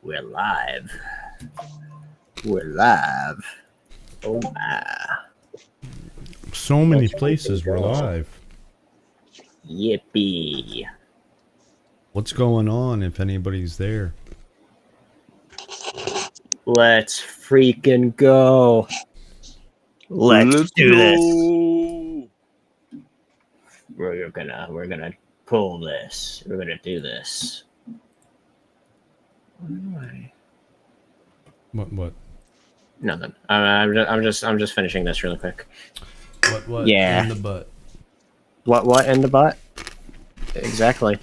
We're live. We're live. Oh my. So many places we're live. Yippee. What's going on if anybody's there? Let's freaking go. Let's do this. We're gonna pull this. We're gonna do this. What? Nothing. I'm just finishing this really quick. What? Yeah. In the butt. What in the butt? Exactly.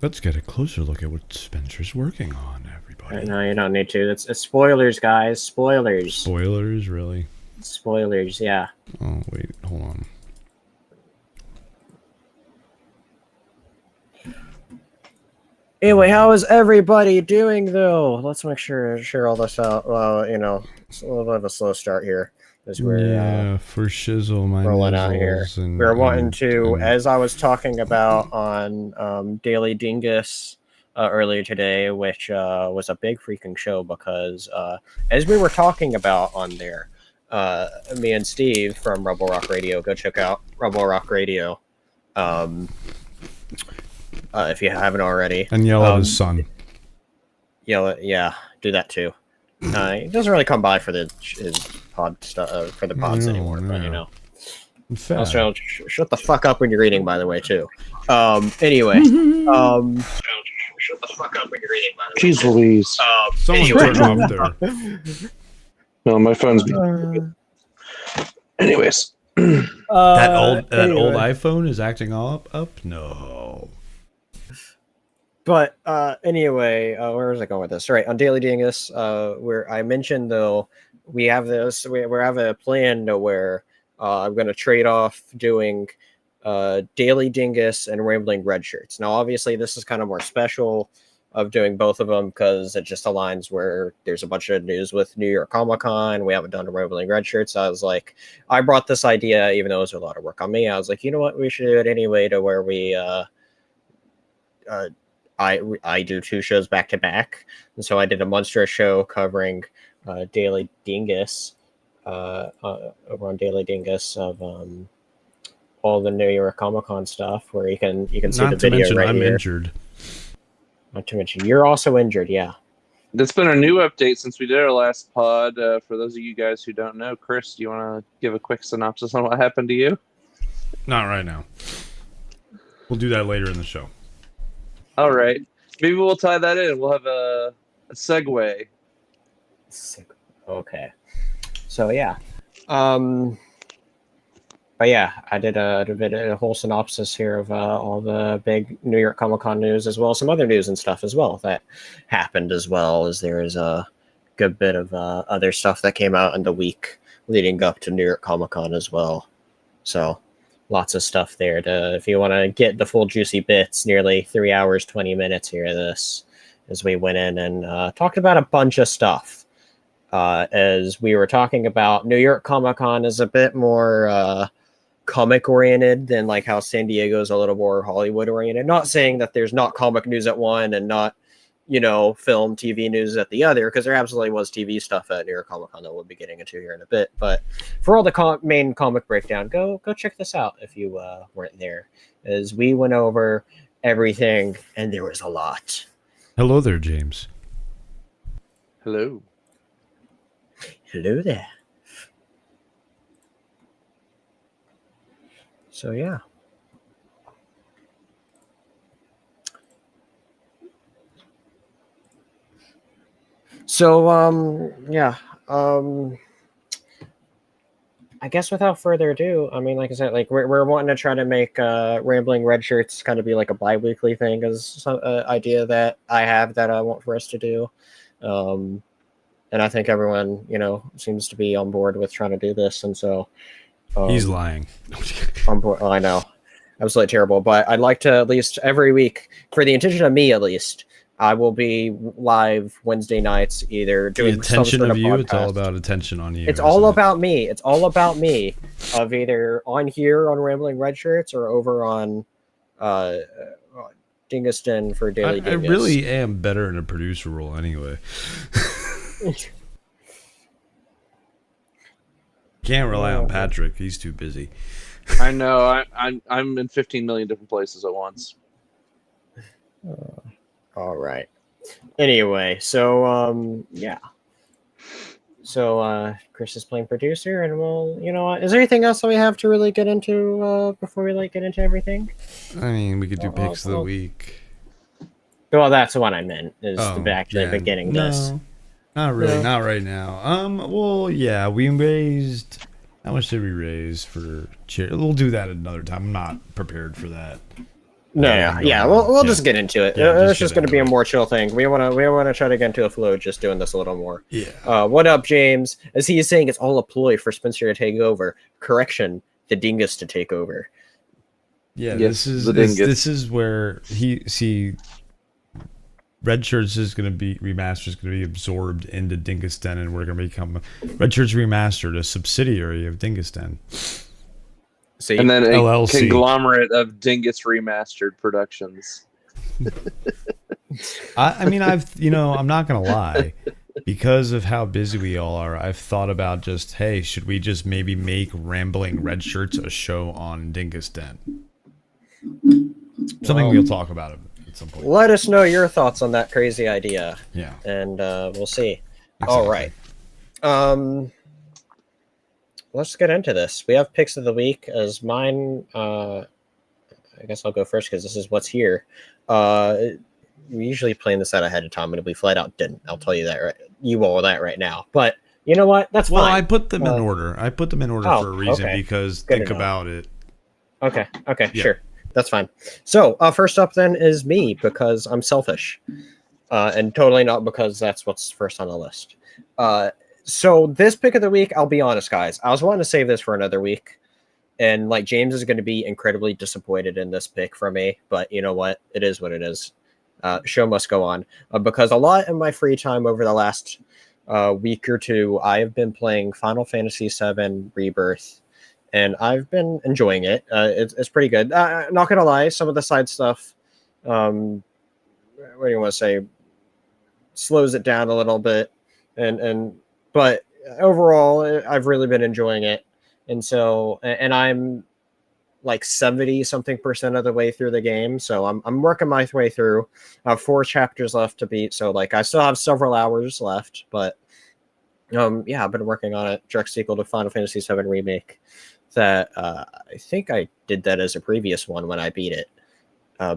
Let's get a closer look at what Spencer's working on, everybody. No, you don't need to. It's spoilers, guys. Spoilers. Spoilers, really? Spoilers, yeah. Oh, wait, hold on. Anyway, how is everybody doing, though? Let's make sure all this out. Well, you know, it's a little bit of a slow start here. As we're, for shizzle, my rolling out here. And, we're wanting to, as I was talking about on Daily Dingus earlier today, which was a big freaking show because as we were talking about on there, me and Steve from Rebel Rock Radio, go check out Rebel Rock Radio. If you haven't already. And yell at his son. Yeah, do that too. He doesn't really come by for his pod stuff for the pods anymore, but you know. Also, shut the fuck up when you're reading, by the way, too. Anyway, shut the fuck up when you're reading, by the way. Jeez Louise. Someone turn off there. No, my phone's being anyways. That old iPhone is acting all up? No. But anyway, where was I going with this? Right, on Daily Dingus, where I mentioned though we have this, we have a plan to where I'm going to trade off doing Daily Dingus and Rambling Red Shirts. Now, obviously, this is kind of more special of doing both of them because it just aligns where there's a bunch of news with New York Comic Con. We haven't done a Rambling Red Shirts. I was like, I brought this idea, even though it was a lot of work on me. I was like, you know what, we should do it anyway, to where we I do two shows back to back, and so I did a monstrous show covering Daily Dingus over on Daily Dingus of all the New York Comic Con stuff, where you can see the video right I'm here. Injured. Not to mention, you're also injured. Yeah, That's been a new update since we did our last pod. For those of you guys who don't know, Chris, do you want to give a quick synopsis on what happened to you? Not right now. We'll do that later in the show. All right. Maybe we'll tie that in. We'll have a segue. Okay. So yeah, but yeah, I did a whole synopsis here of all the big New York Comic Con news, as well as some other news and stuff as well that happened, as well as there is a good bit of other stuff that came out in the week leading up to New York Comic Con as well. So lots of stuff there to, if you want to get the full juicy bits, nearly 3 hours, 20 minutes here of this, as we went in and talked about a bunch of stuff. As we were talking about, New York Comic Con is a bit more comic oriented than like how San Diego is a little more Hollywood oriented. Not saying that there's not comic news at one and not, you know, film, TV news at the other, because there absolutely was TV stuff at New York Comic Con that we'll be getting into here in a bit. But for all the main comic breakdown, go check this out if you weren't there, as we went over everything and there was a lot. Hello there, James. Hello. Hello there. So yeah. So yeah. I guess without further ado, I mean, like I said, like we're wanting to try to make Rambling Red Shirts kind of be like a bi-weekly thing, as an idea that I have that I want for us to do. And I think everyone, you know, seems to be on board with trying to do this. And so he's lying. On board. Oh, I know. Absolutely terrible. But I'd like to at least every week, for the intention of me at least, I will be live Wednesday nights, either doing the attention some sort of you. podcast. It's all about attention on you. It's all about me. It's all about me, of either on here on Rambling Red Shirts or over on Dinguston for Daily I Dingus. really am better in a producer role anyway. Can't rely on Patrick. He's too busy. I know. I'm in 15 million different places at once. All right. Anyway, so yeah. So Chris is playing producer, and we'll, you know what? Is there anything else that we have to really get into before we get into everything? I mean, we could do picks of the week. Well, that's the one I meant. Is actually beginning this? No, not really. No. Not right now. Well, yeah, we raised. How much did we raise for charity? We'll do that another time. I'm not prepared for that. Yeah. We'll just get into it. It's just going to be a more chill thing. We want to try to get into a flow, just doing this a little more. Yeah. What up, James? As he is saying, it's all a ploy for Spencer to take over. Correction, the dingus to take over. Yeah, yes, this is where Red Shirts is going to be remastered, is going to be absorbed into Dingus Den, and we're going to become Red Shirts Remastered, a subsidiary of Dingus Den. And then a LLC. Conglomerate of Dingus Remastered Productions. I mean, I'm not going to lie. Because of how busy we all are, I've thought about just, hey, should we just maybe make Rambling Red Shirts a show on Dingus Den? Something we'll talk about at some point. Let us know your thoughts on that crazy idea. Yeah. And we'll see. Exactly. All right. Let's get into this. We have picks of the week as mine. I guess I'll go first because this is what's here. We usually plan this out ahead of time, and we flat out didn't. I'll tell you that right now. But you know what? That's fine. Well, I put them in order. I put them in order for a reason because think about it. Okay, yeah. Sure. That's fine. So first up then is me because I'm selfish. And totally not because that's what's first on the list. So this pick of the week, I'll be honest, guys. I was wanting to save this for another week. And James is going to be incredibly disappointed in this pick from me. But you know what? It is what it is. Show must go on. Because a lot in my free time over the last week or two, I have been playing Final Fantasy VII Rebirth. And I've been enjoying it. It's pretty good. Not going to lie, some of the side stuff, what do you want to say, slows it down a little bit. But overall, I've really been enjoying it. And I'm 70-something% of the way through the game. So I'm working my way through. I have 4 chapters left to beat. So I still have several hours left. But yeah, I've been working on it. Direct sequel to Final Fantasy VII Remake. That I think I did that as a previous one when I beat it.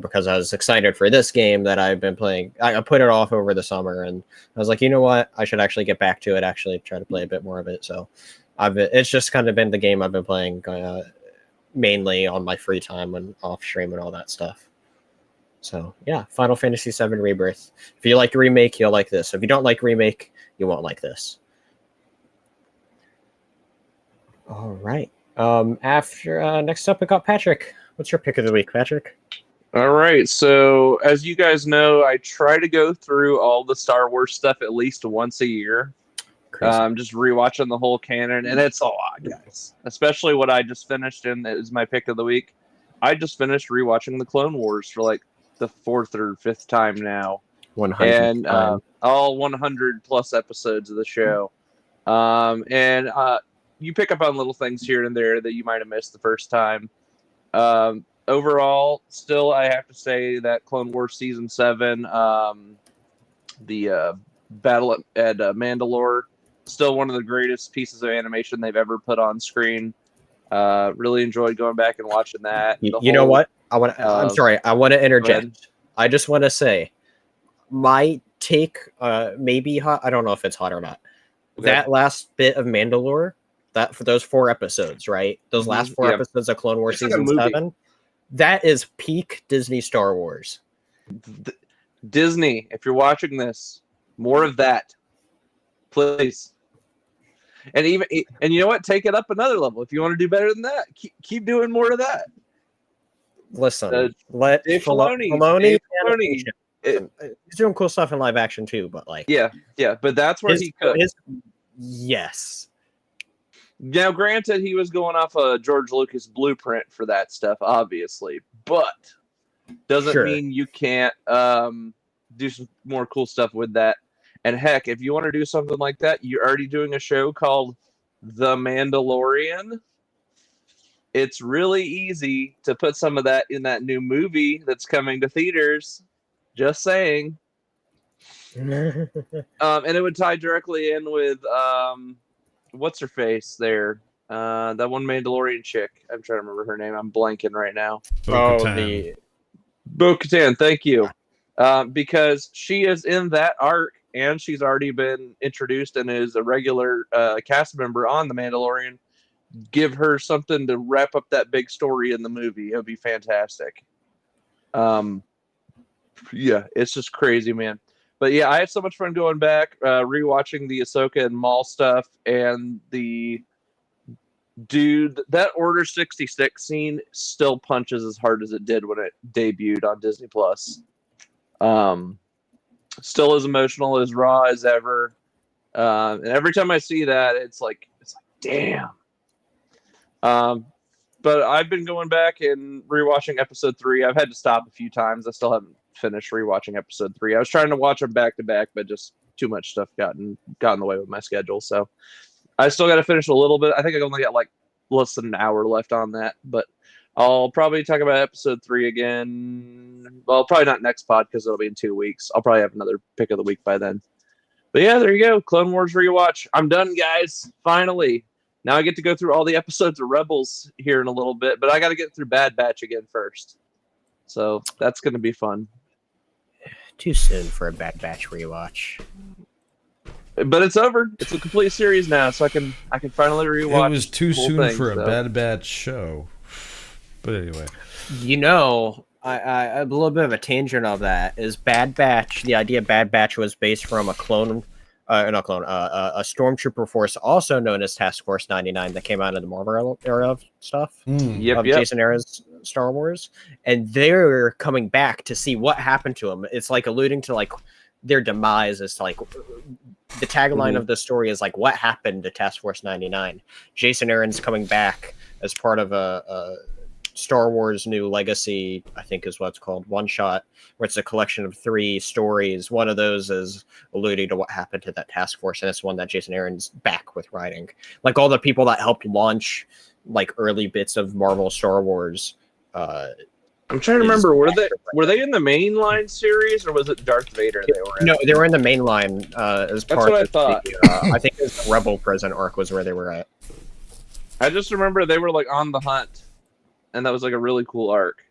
Because I was excited for this game that I've been playing. I put it off over the summer, and I was like, you know what? I should actually get back to it, actually try to play a bit more of it. So it's just kind of been the game I've been playing mainly on my free time and off stream and all that stuff. So yeah, Final Fantasy VII Rebirth. If you like Remake, you'll like this. If you don't like Remake, you won't like this. All right. After next up, we got Patrick. What's your pick of the week, Patrick? All right, so as you guys know, I try to go through all the Star Wars stuff at least once a year. Just rewatching the whole canon, and it's a lot, guys. Especially what I just finished, and is my pick of the week. I just finished rewatching the Clone Wars for the 4th or 5th time now. 100 and all 100 plus episodes of the show. And you pick up on little things here and there that you might have missed the first time. Overall, still, I have to say that Clone Wars Season 7, the Battle at Mandalore, still one of the greatest pieces of animation they've ever put on screen. Really enjoyed going back and watching that. You know what? I'm sorry. I want to interject. I just want to say, my take may be hot. I don't know if it's hot or not. Okay. That last bit of Mandalore, that for those 4 episodes, right? Those last 4 episodes of Clone Wars Season 7. That is peak Disney Star Wars. Disney, if you're watching this, more of that, please. And you know what? Take it up another level. If you want to do better than that, keep doing more of that. Listen, let Dave Filoni. He's doing cool stuff in live action too, but yeah, but that's where he could. Yes. Now, granted, he was going off a George Lucas blueprint for that stuff, obviously, but doesn't mean you can't do some more cool stuff with that. And heck, if you want to do something like that, you're already doing a show called The Mandalorian. It's really easy to put some of that in that new movie that's coming to theaters. Just saying. And it would tie directly in with what's her face there? That one Mandalorian chick. I'm trying to remember her name. I'm blanking right now. Bo-Katan, thank you. Because she is in that arc, and she's already been introduced and is a regular cast member on The Mandalorian. Give her something to wrap up that big story in the movie. It would be fantastic. Yeah, it's just crazy, man. But yeah, I had so much fun going back, rewatching the Ahsoka and Maul stuff, and the dude, that Order 66 scene still punches as hard as it did when it debuted on Disney Plus. Still as emotional, as raw as ever. And every time I see that, it's like damn. But I've been going back and rewatching episode 3. I've had to stop a few times. I still haven't finished rewatching episode 3. I was trying to watch them back to back, but just too much stuff got in the way with my schedule. So I still got to finish a little bit. I think I only got like less than an hour left on that, but I'll probably talk about episode 3 again. Well, probably not next pod because it'll be in 2 weeks. I'll probably have another pick of the week by then. But yeah, there you go. Clone Wars rewatch. I'm done, guys. Finally. Now I get to go through all the episodes of Rebels here in a little bit, but I got to get through Bad Batch again first. So that's going to be fun. Too soon for a Bad Batch rewatch. But it's over. It's a complete series now, so I can finally rewatch. It was too soon for a Bad Batch show. But anyway. You know, I a little bit of a tangent of that is Bad Batch. The idea of Bad Batch was based from a stormtrooper force, also known as Task Force 99, that came out of the Marvel era of stuff. Jason Aaron's Star Wars, and they're coming back to see what happened to them. It's like alluding to like their demise. Is like the tagline of the story is like, what happened to Task Force 99? Jason Aaron's coming back as part of a Star Wars New Legacy, I think is what it's called, one shot, where it's a collection of 3 stories. One of those is alluding to what happened to that task force, and it's one that Jason Aaron's back with writing. Like all the people that helped launch like early bits of Marvel Star Wars. I'm trying to remember, were they in the mainline series, or was it Darth Vader they were in? No, they were in the mainline as part of thought. I think it was the Rebel Prison arc was where they were at. I just remember they were like on the hunt. And that was like a really cool arc.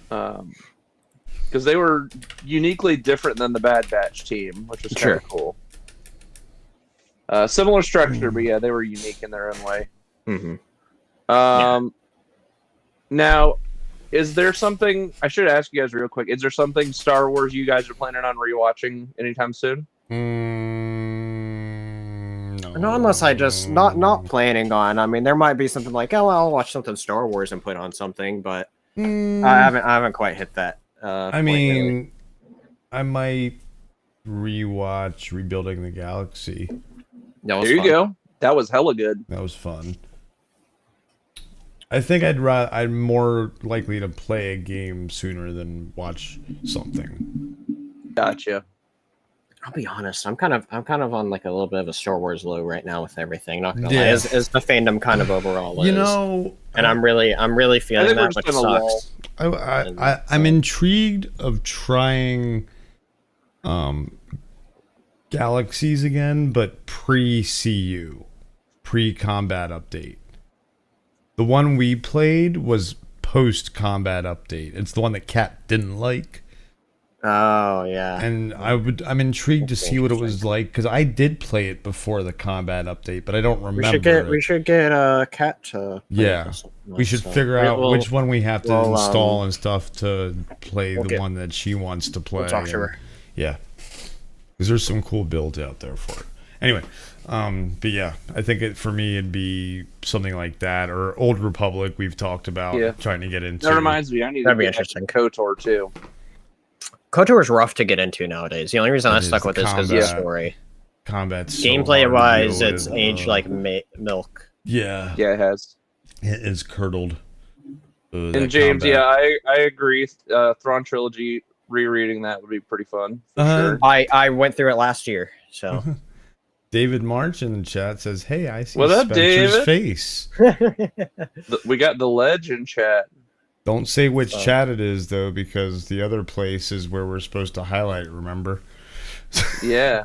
Because they were uniquely different than the Bad Batch team, which was kind of cool. Similar structure, but yeah, they were unique in their own way. Now, is there something... I should ask you guys real quick. Is there something Star Wars you guys are planning on rewatching anytime soon? No, unless I just not planning on. I mean, there might be something like, oh, I'll watch something Star Wars and put on something, but I haven't quite hit that. I mean, really. I might rewatch Rebuilding the Galaxy. There you go. That was hella good. That was fun. I think I'm more likely to play a game sooner than watch something. Gotcha. I'll be honest. I'm kind of on like a little bit of a Star Wars low right now with everything. Not gonna lie, as the fandom kind of overall is. You know, and I'm really feeling that, which sucks. I'm intrigued of trying Galaxies again, but pre-CU, pre-combat update. The one we played was post-combat update. It's the one that Kat didn't like. Oh yeah, and I'm intrigued to see what it was like, because I did play it before the combat update, but I don't remember. We should get Cat to. We should figure out which one we have to install and stuff to play the one that she wants to play. We'll talk to her. Yeah, because there's some cool builds out there for it. Anyway, but yeah, I think for me it'd be something like that, or Old Republic. We've talked about trying to get into. That reminds me, I need to be interesting. KOTOR too. KOTOR is rough to get into nowadays. The only reason I stuck with this is the story. Combat's gameplay-wise, it's aged like milk. Yeah. Yeah, it has. It is curdled. And James, combat. yeah, I agree. Thrawn trilogy rereading that would be pretty fun for sure. I went through it last year, so. David March in the chat says, "Hey, I see What up, Spencer's David? face." We got the legend chat. Don't say which chat it is though, because the other place is where we're supposed to highlight. Remember? Yeah.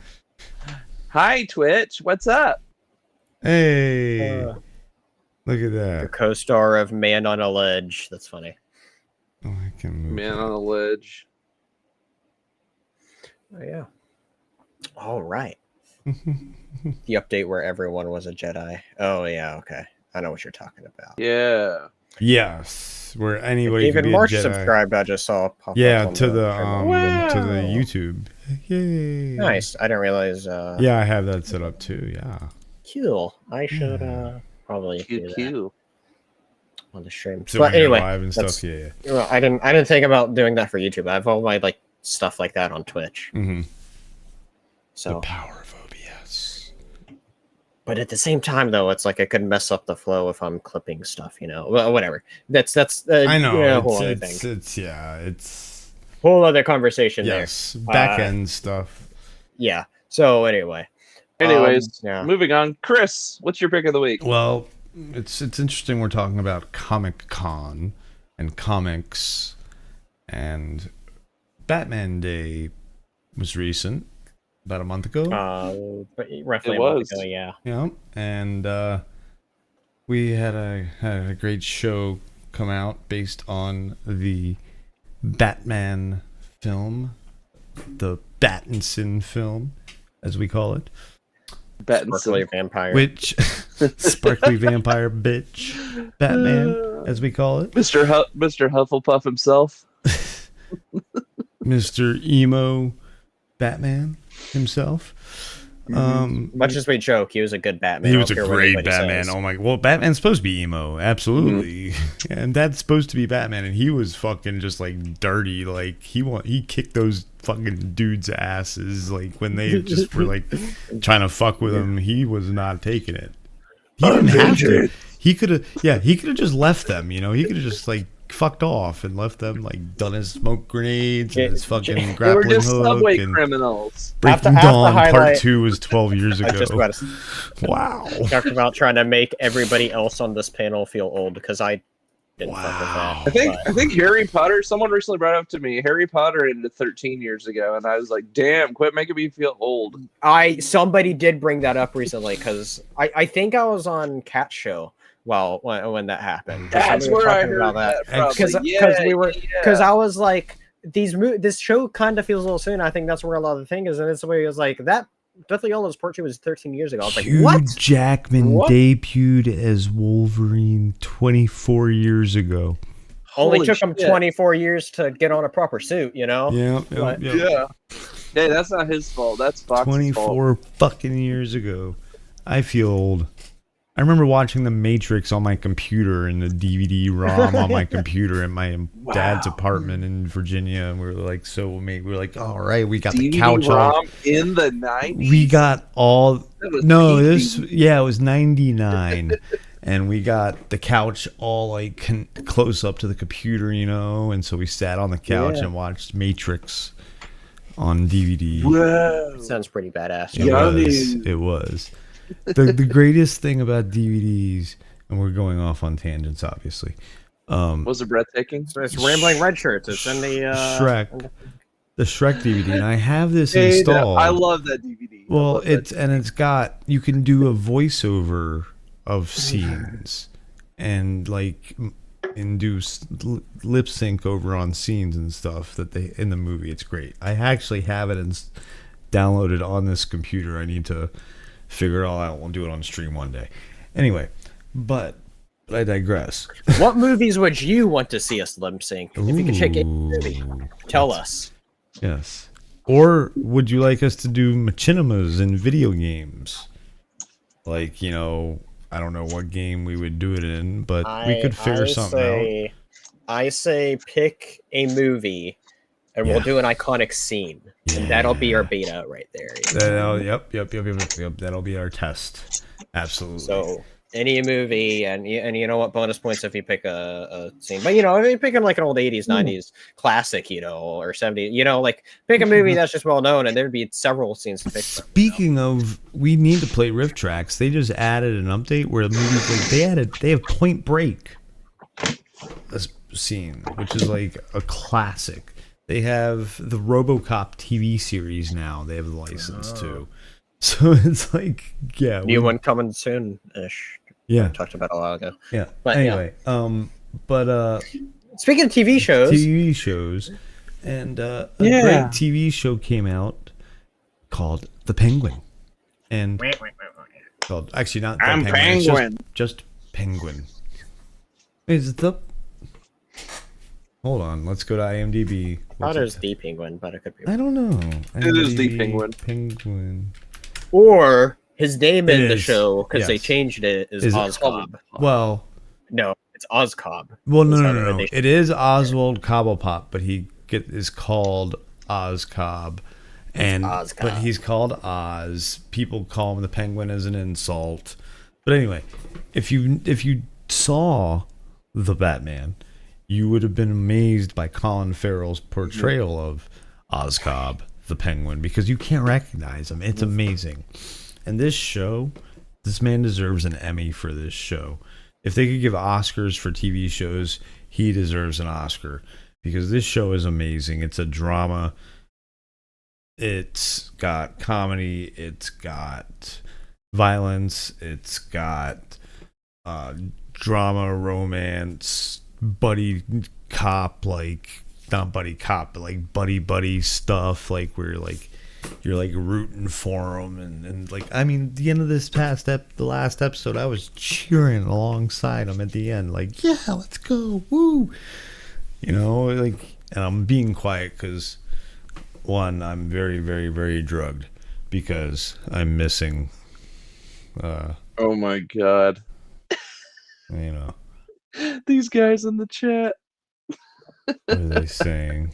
Hi, Twitch. What's up? Hey, look at The that. co-star of Man on a Ledge. That's funny. Oh, I can move. Man that. on the ledge. Oh yeah. All right. The update where everyone was a Jedi. Oh yeah, okay. I know what you're talking about. Yeah. Yes, where anybody Even can be March a Jedi. subscribed. I just saw pop Yeah, up on to the Wow. to the YouTube. Yay! Nice. I didn't realize. Yeah, I have that set up too. Yeah. Cool. I should probably do that QQ. on the stream. So But when you're anyway, live and that's- stuff. Yeah. well, I didn't think about doing that for YouTube. I have all my like stuff like that on Twitch. Mm-hmm. So, The power of OBS. but at the same time, though, it's like it could mess up the flow if I'm clipping stuff. Well, whatever. That's I know. a whole other thing. It's Whole other conversation yes, back end stuff. there. Yeah. So anyway. Anyways, yeah. moving on. Chris, what's your pick of the week? Well, it's interesting. We're talking about Comic Con and comics, and Batman Day was recent, about a month ago. But roughly It a month was. ago, yeah. Yeah, and we had a great show come out based on the Batman film, the Battinson film, as we call it, Sparkly vampire. which sparkly vampire bitch Batman, as we call it, Mr. Hufflepuff himself. Mr. Emo Batman himself. Much as we joke, he was a good Batman. He I was a don't care what great anybody Batman. says. Oh my! Well, Batman's supposed to be emo, absolutely, and that's supposed to be Batman. And he was fucking just like dirty. Like he kicked those fucking dudes' asses. Like when they just were like trying to fuck with him, he was not taking it. He didn't have to. He could have. Yeah, he could have just left them. You know, he could have just like fucked off and left them, like done his smoke grenades and his fucking They were grappling just hook. subway And criminals. Breaking I have to Dawn Part highlight- 2 was 12 years I was just ago. about to Wow. talk about trying to make everybody else on this panel feel old because I didn't fuck with Wow. that. I think Harry Potter. Someone recently brought up to me. Harry Potter ended 13 years ago, and I was like, "Damn, quit making me feel old." Somebody did bring that up recently because I think I was on Cat Show. Well, when that happened, That's Somebody was where I talking heard about that because from. Yeah, we were yeah. because I was like this show kind of feels a little soon. I think that's where a lot of the thing is, and it's where he was like that. Deathly Hallows Part 2 was 13 years ago. I was like, Hugh what? Jackman What? debuted as Wolverine 24 years ago. Only Holy took him shit. 24 years to get on a proper suit, you know? Yeah, But- Yeah. Hey, that's not his fault. That's Fox's fault. 24 fucking years ago. I feel old. I remember watching The Matrix on my computer and the DVD ROM on my computer in my dad's apartment in Virginia, and we were like, all right, we got the couch on. DVD-ROM in the 90s. We got all That was no peak it was 99 and we got the couch all like close up to the computer, you know, and so we sat on the couch Yeah. and watched Matrix on DVD. Whoa. Sounds pretty badass. It Yummy. was the greatest thing about DVDs, and we're going off on tangents obviously. Was it breathtaking? It's Rambling Red Shirts. It's in the Shrek. The Shrek DVD, and I have this Hey, installed. I love that DVD. I Well, love that it's got, you can do a voiceover of scenes and like and do lip sync over on scenes and stuff that they in the movie. It's great. I actually have it downloaded on this computer. I need to figure it all out. We'll do it on stream one day. Anyway, but I digress. What movies would you want to see us lip sync? If you could check it, movie, tell us. Yes. Or would you like us to do machinimas in video games? Like, you know, I don't know what game we would do it in, but we could figure something out. I say pick a movie, and we'll Yeah. do an iconic scene, and that'll be our beta right there. Yep. That'll be our test. Absolutely. So any movie, and you know what, bonus points if you pick a scene. But if you're picking like an old 80s, 90s classic, or 70s, like pick a movie that's just well known, and there'd be several scenes to pick from. Speaking of, we need to play riff tracks. They just added an update where the movies they have Point Break scene, which is like a classic. They have the RoboCop TV series now. They have the license too. So it's like, yeah, new one coming soon-ish. Yeah, we talked about a while ago. Yeah, but anyway, speaking of TV shows, and a great TV show came out called The Penguin, and called actually not The Penguin, just Penguin. Is the Hold on, let's go to IMDb. I thought it was The Penguin, but it could be. I don't know. It is The Penguin. Penguin. Or his name in the show, because they changed it, is Ozcob. Well, no, it's Ozcob. Well, no. It is Oswald Cobblepot, but he is called Ozcob, but he's called Oz. People call him the Penguin as an insult. But anyway, if you saw the Batman, you would have been amazed by Colin Farrell's portrayal of Ozcob, the Penguin, because you can't recognize him. It's amazing. And this man deserves an Emmy for this show. If they could give Oscars for TV shows, he deserves an Oscar, because this show is amazing. It's a drama. It's got comedy. It's got violence. It's got drama, romance, buddy cop, like not buddy cop, but like buddy stuff, like where like you're like rooting for him, and like, I mean, the end of this the last episode, I was cheering alongside him at the end, like, yeah, let's go, woo, like, and I'm being quiet because one, I'm very, very, very drugged because I'm missing oh my god, these guys in the chat. What are they saying?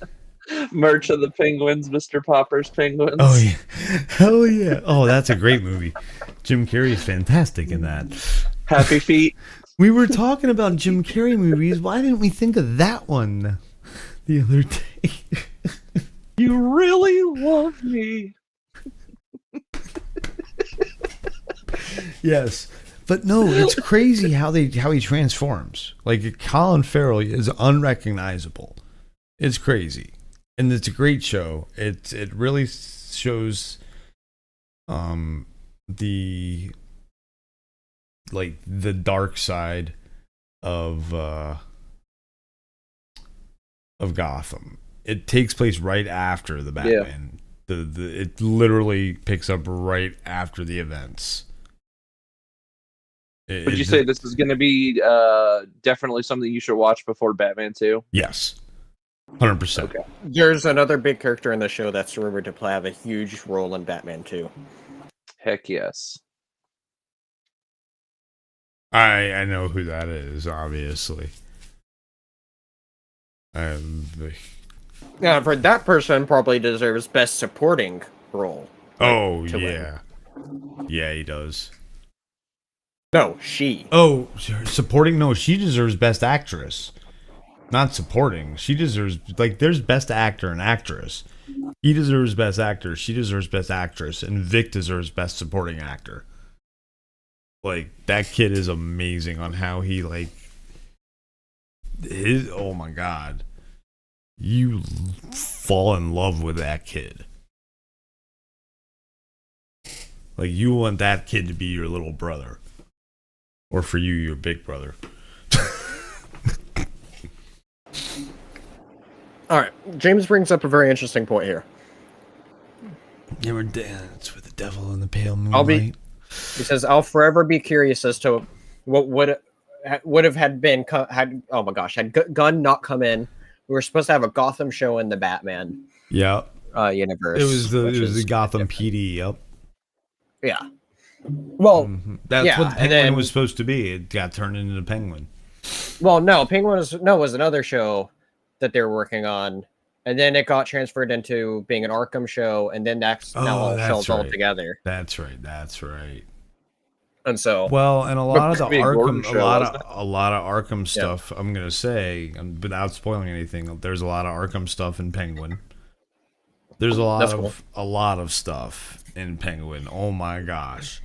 Merch of the Penguins, Mr. Popper's Penguins. Oh yeah, hell yeah! Oh, that's a great movie. Jim Carrey is fantastic in that. Happy Feet. We were talking about Jim Carrey movies. Why didn't we think of that one the other day? You really love me. Yes. But no, it's crazy how he transforms. Like, Colin Farrell is unrecognizable. It's crazy, and it's a great show. It really shows, the dark side of Gotham. It takes place right after the Batman. Yeah. It literally picks up right after the events. Would you say this is going to be definitely something you should watch before Batman 2? Yes. 100%. Okay. There's another big character in the show that's rumored to have a huge role in Batman 2. Heck yes. I know who that is, obviously. Yeah, for that person probably deserves best supporting role. Oh, yeah. Win. Yeah, he does. No, she. Oh, supporting? No, she deserves best actress. Not supporting. She deserves, like, there's best actor and actress. He deserves best actor. She deserves best actress. And Vic deserves best supporting actor. Like, that kid is amazing on how he, like, oh my God. You fall in love with that kid. Like, you want that kid to be your little brother. Or for you, your big brother. All right. James brings up a very interesting point here. Never dance with the devil in the pale moonlight. He says, I'll forever be curious as to what would have had oh my gosh, had Gunn not come in. We were supposed to have a Gotham show in the Batman universe. It was the Gotham PD, yep. Yeah. Well, that's what Penguin was supposed to be. It got turned into the Penguin. Well, no, Penguin was another show that they were working on, and then it got transferred into being an Arkham show, and then that's now all shows all together. That's right. And so, well, and a lot of the Be a Gordon Arkham, show, wasn't it? a lot of Arkham stuff. I'm gonna say, without spoiling anything, there's a lot of Arkham stuff in Penguin. There's a lot of stuff in Penguin. Oh my gosh!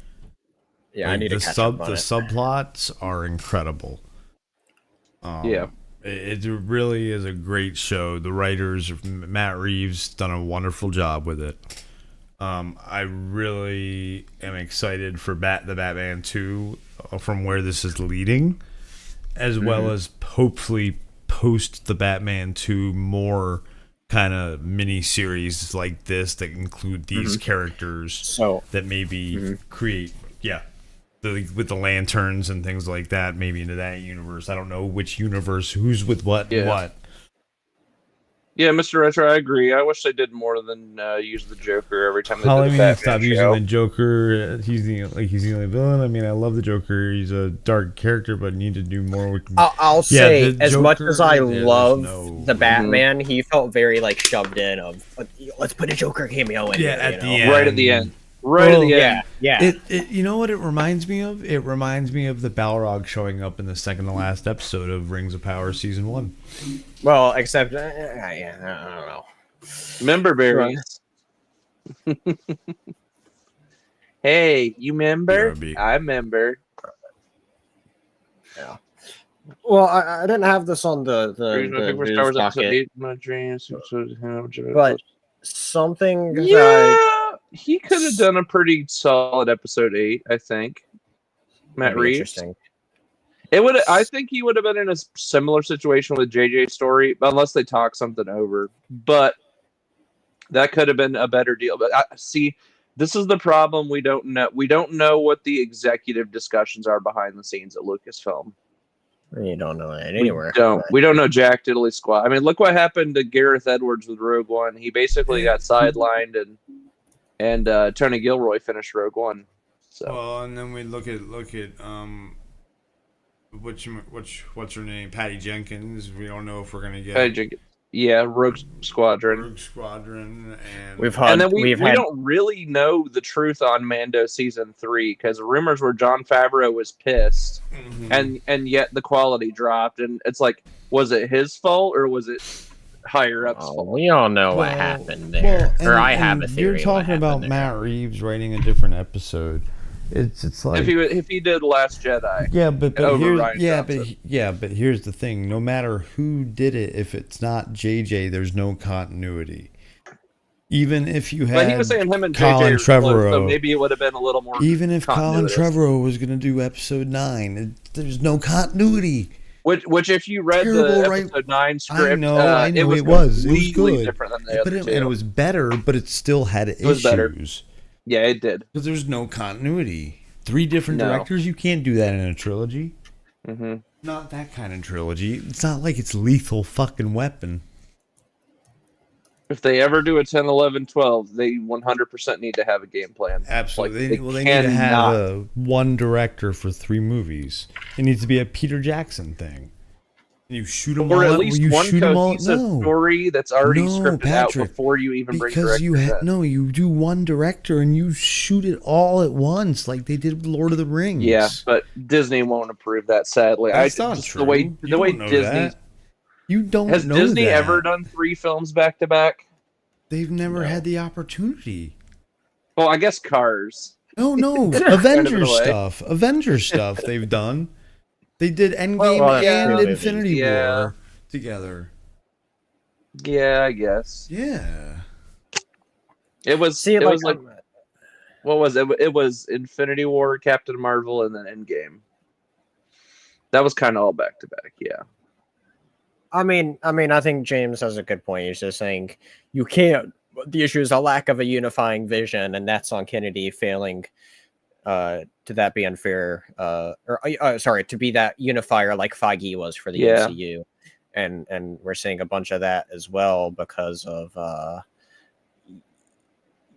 yeah, Like, I need to catch up on the it. subplots are incredible. Yeah. It really is a great show. The writers, Matt Reeves, done a wonderful job with it. I really am excited for the Batman 2 from where this is leading, as well as hopefully post the Batman 2 more kind of mini series like this that include these characters, So that maybe create with the lanterns and things like that, maybe into that universe. I don't know which universe, who's with what and what. Yeah, Mr. Retro, I agree. I wish they did more than use the Joker every time they Probably did need a to stop Batman using show. the Joker. He's the only villain. I mean, I love the Joker. He's a dark character, but need to do more with. I'll say, the as much Joker, as I there's love no- the Batman, he felt very like shoved in. Of let's put a Joker cameo in. Yeah, here, at you the know? end. Right at the end. Right at the end. Yeah. It you know what it reminds me of? It reminds me of the Balrog showing up in the second to last episode of Rings of Power season 1. Well, except I don't know. Member berries. Hey, you member? BRB. I member. Yeah. Well, I didn't have this on the Here's my pick for news Star Wars episode docket, 8, my dreams. but something that Yeah, he could have done a pretty solid episode 8, I think. Matt might be Reeves. interesting. It would. I think he would have been in a similar situation with JJ's story, unless they talk something over. But that could have been a better deal. But see, this is the problem. We don't know. We don't know what the executive discussions are behind the scenes at Lucasfilm. You don't know that anywhere. We don't know Jack Diddley squat. I mean, look what happened to Gareth Edwards with Rogue One. He basically got sidelined, and Tony Gilroy finished Rogue One. So. Well, and then we look at what's her name, Patty Jenkins. We don't know if we're gonna get Rogue Squadron. Rogue Squadron, and we don't really know the truth on Mando season 3 because rumors were Jon Favreau was pissed, and yet the quality dropped, and it's like, was it his fault or was it higher up's fault? We all know what happened there, I have a theory. You're talking about Matt Reeves writing a different episode. It's like if he did Last Jedi, but here's the thing: no matter who did it, if it's not JJ, there's no continuity. Even if you had, but he was saying him and Colin JJ are close, Trevorrow, so maybe it would have been a little more. Even if Colin Trevorrow was going to do episode 9, there's no continuity. Which if you read the episode 9 script, I know it was good, different than the other two. And it was better, but it still had issues. Better. Yeah, it did. Because there's no continuity. 3 different directors, you can't do that in a trilogy. Not that kind of trilogy. It's not like it's Lethal fucking Weapon. If they ever do a 10, 11, 12, they 100% need to have a game plan. Absolutely. They need to have one director for 3 movies. It needs to be a Peter Jackson thing. You shoot them all, or at least one cohesive story that's already scripted out before you even bring directors in. You do one director and you shoot it all at once, like they did with Lord of the Rings. Yeah, but Disney won't approve that. Sadly, that's not true. The way Disney, you don't has know Disney that. ever done 3 films back to back? They've never had the opportunity. Well, I guess Cars. No, Avengers stuff they've done. They did Endgame and Infinity War together. Yeah, I guess. Yeah. It was. It was like. What was it? It was Infinity War, Captain Marvel, and then Endgame. That was kind of all back to back. Yeah. I mean, I think James has a good point. He's just saying you can't. The issue is a lack of a unifying vision, and that's on Kennedy failing. To that be unfair, to be that unifier like Feige was for the MCU, and we're seeing a bunch of that as well because of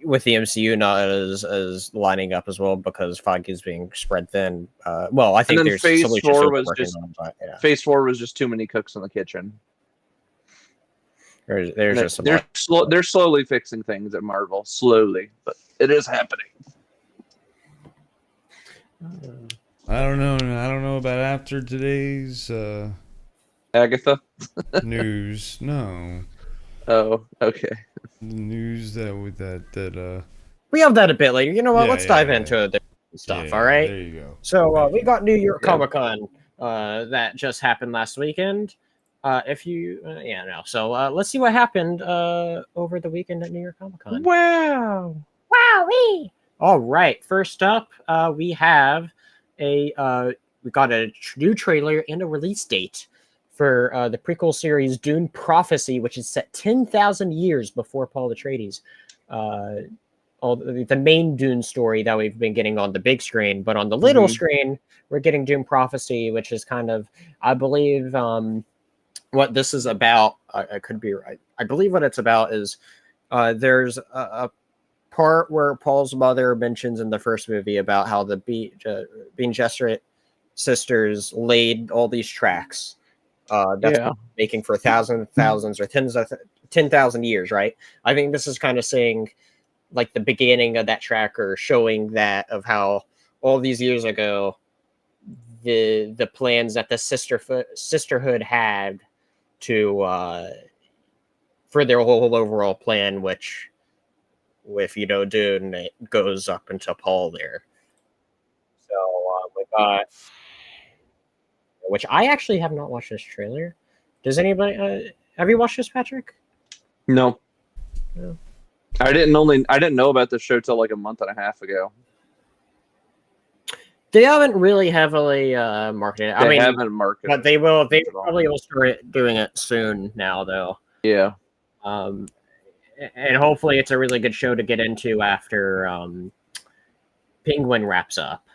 with the MCU not as lining up as well because Feige is being spread thin. I think there's Phase 4 was just Phase 4 was just too many cooks in the kitchen. There's just some they're slowly fixing things at Marvel, slowly, but it is happening. I don't know. I don't know about after today's Agatha. news. No. Oh, okay. The news that We have that a bit later. You know what? Yeah, Let's yeah, dive yeah. into the stuff. Yeah, All right. there you go. So we got New York Yeah. Comic Con that just happened last weekend. So let's see what happened over the weekend at New York Comic Con. Wow. Wowee! All right. First up, we have we got a new trailer and a release date for the prequel series Dune Prophecy, which is set 10,000 years before Paul Atreides. All the main Dune story that we've been getting on the big screen, but on the little screen, we're getting Dune Prophecy, which is kind of, I believe, what this is about. I could be right. I believe what it's about is there's a part where Paul's mother mentions in the first movie about how the Bene Gesserit sisters laid all these tracks. That's making for thousands or 10,000 years, right? I think this is kind of saying like the beginning of that tracker, showing that of how all these years ago the plans that the sisterhood had to for their whole overall plan, which with Dune, it goes up into Paul there. So we got, which I actually have not watched this trailer. Does anybody have you watched this, Patrick? No. No. I didn't know about this show till like a month and a half ago. They haven't really heavily marketed it. They haven't marketed but they will. They probably will start doing it soon now, though. Yeah. And hopefully it's a really good show to get into after Penguin wraps up.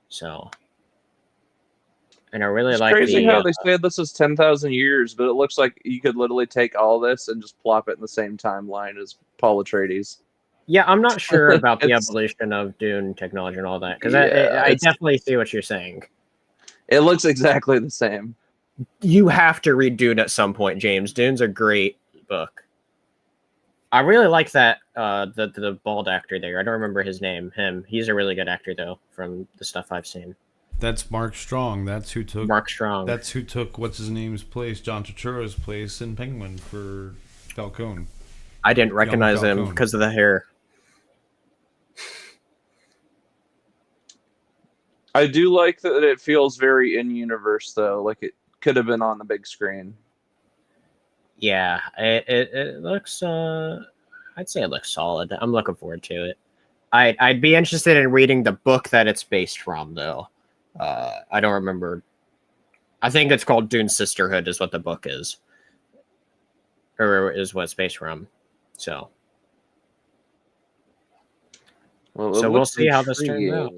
So, and I really like crazy how they said this is 10,000 years, but it looks like you could literally take all this and just plop it in the same timeline as Paul Atreides. Yeah, I'm not sure about the evolution of Dune technology and all that, because I definitely see what you're saying. It looks exactly the same. You have to read Dune at some point, James. Dune's a great book. I really like that the bald actor there. I don't remember his name. He's a really good actor though, from the stuff I've seen. That's Mark Strong. That's who took Mark Strong. That's who took what's his name's place, John Turturro's place in Penguin for Falcone. I didn't recognize him because of the hair. I do like that it feels very in-universe, though. Like it could have been on the big screen. Yeah, it looks. I'd say it looks solid. I'm looking forward to it. I'd be interested in reading the book that it's based from, though. I don't remember. I think it's called Dune Sisterhood, is what the book is, or is what it's based from. So, we'll see how this turns out.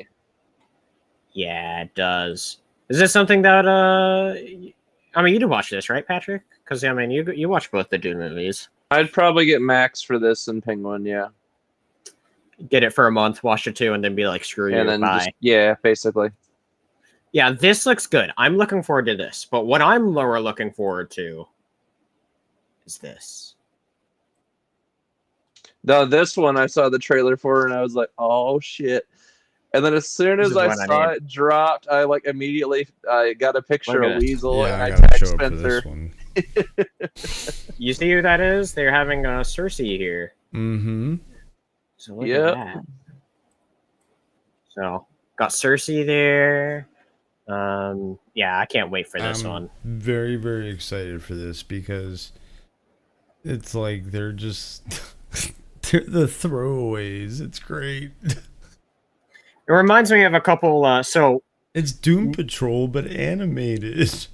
Yeah, it does. Is this something that I mean, you did watch this, right, Patrick? Because I mean, you watched both the Dune movies. I'd probably get Max for this and Penguin, yeah. Get it for a month, watch it too, and then be like, screw you, then bye. Basically. Yeah, this looks good. I'm looking forward to this. But what I'm more looking forward to is this. Now, this one I saw the trailer for, and I was like, oh, shit. And then as soon as I saw it dropped, I like immediately got a picture of Weasel, and I tagged Spencer. You see who that is? They're having Cersei here. Mm-hmm. So look at that. So got Cersei there. Yeah, I can't wait for this one. Very, very excited for this because it's like they're just they're the throwaways. It's great. It reminds me of a couple. So it's Doom Patrol, but animated. It's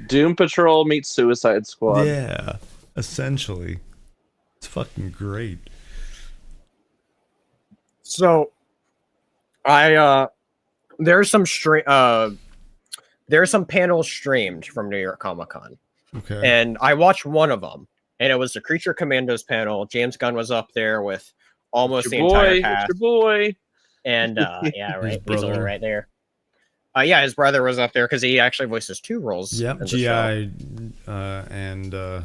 Doom Patrol meets Suicide Squad. Yeah, essentially, it's fucking great. So, there's some panels streamed from New York Comic Con. Okay. And I watched one of them, and it was the Creature Commandos panel. James Gunn was up there with almost the entire cast. It's your boy. And yeah, right, Weasel right there. Yeah, his brother was up there because he actually voices two roles. Yep, GI and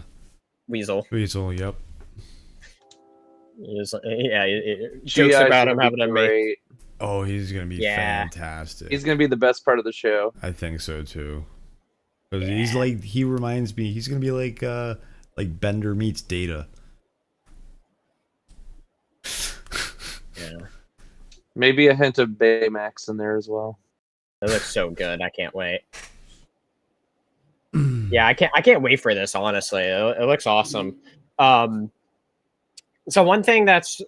Weasel. Weasel, yep. Jokes about him having to make Oh, he's gonna be Yeah. fantastic. He's gonna be the best part of the show. I think so too. Because he's like, he reminds me. He's gonna be like Bender meets Data. Yeah. Maybe a hint of Baymax in there as well. It looks so good. I can't wait. Yeah, I can't wait for this, honestly. It looks awesome. So one thing that's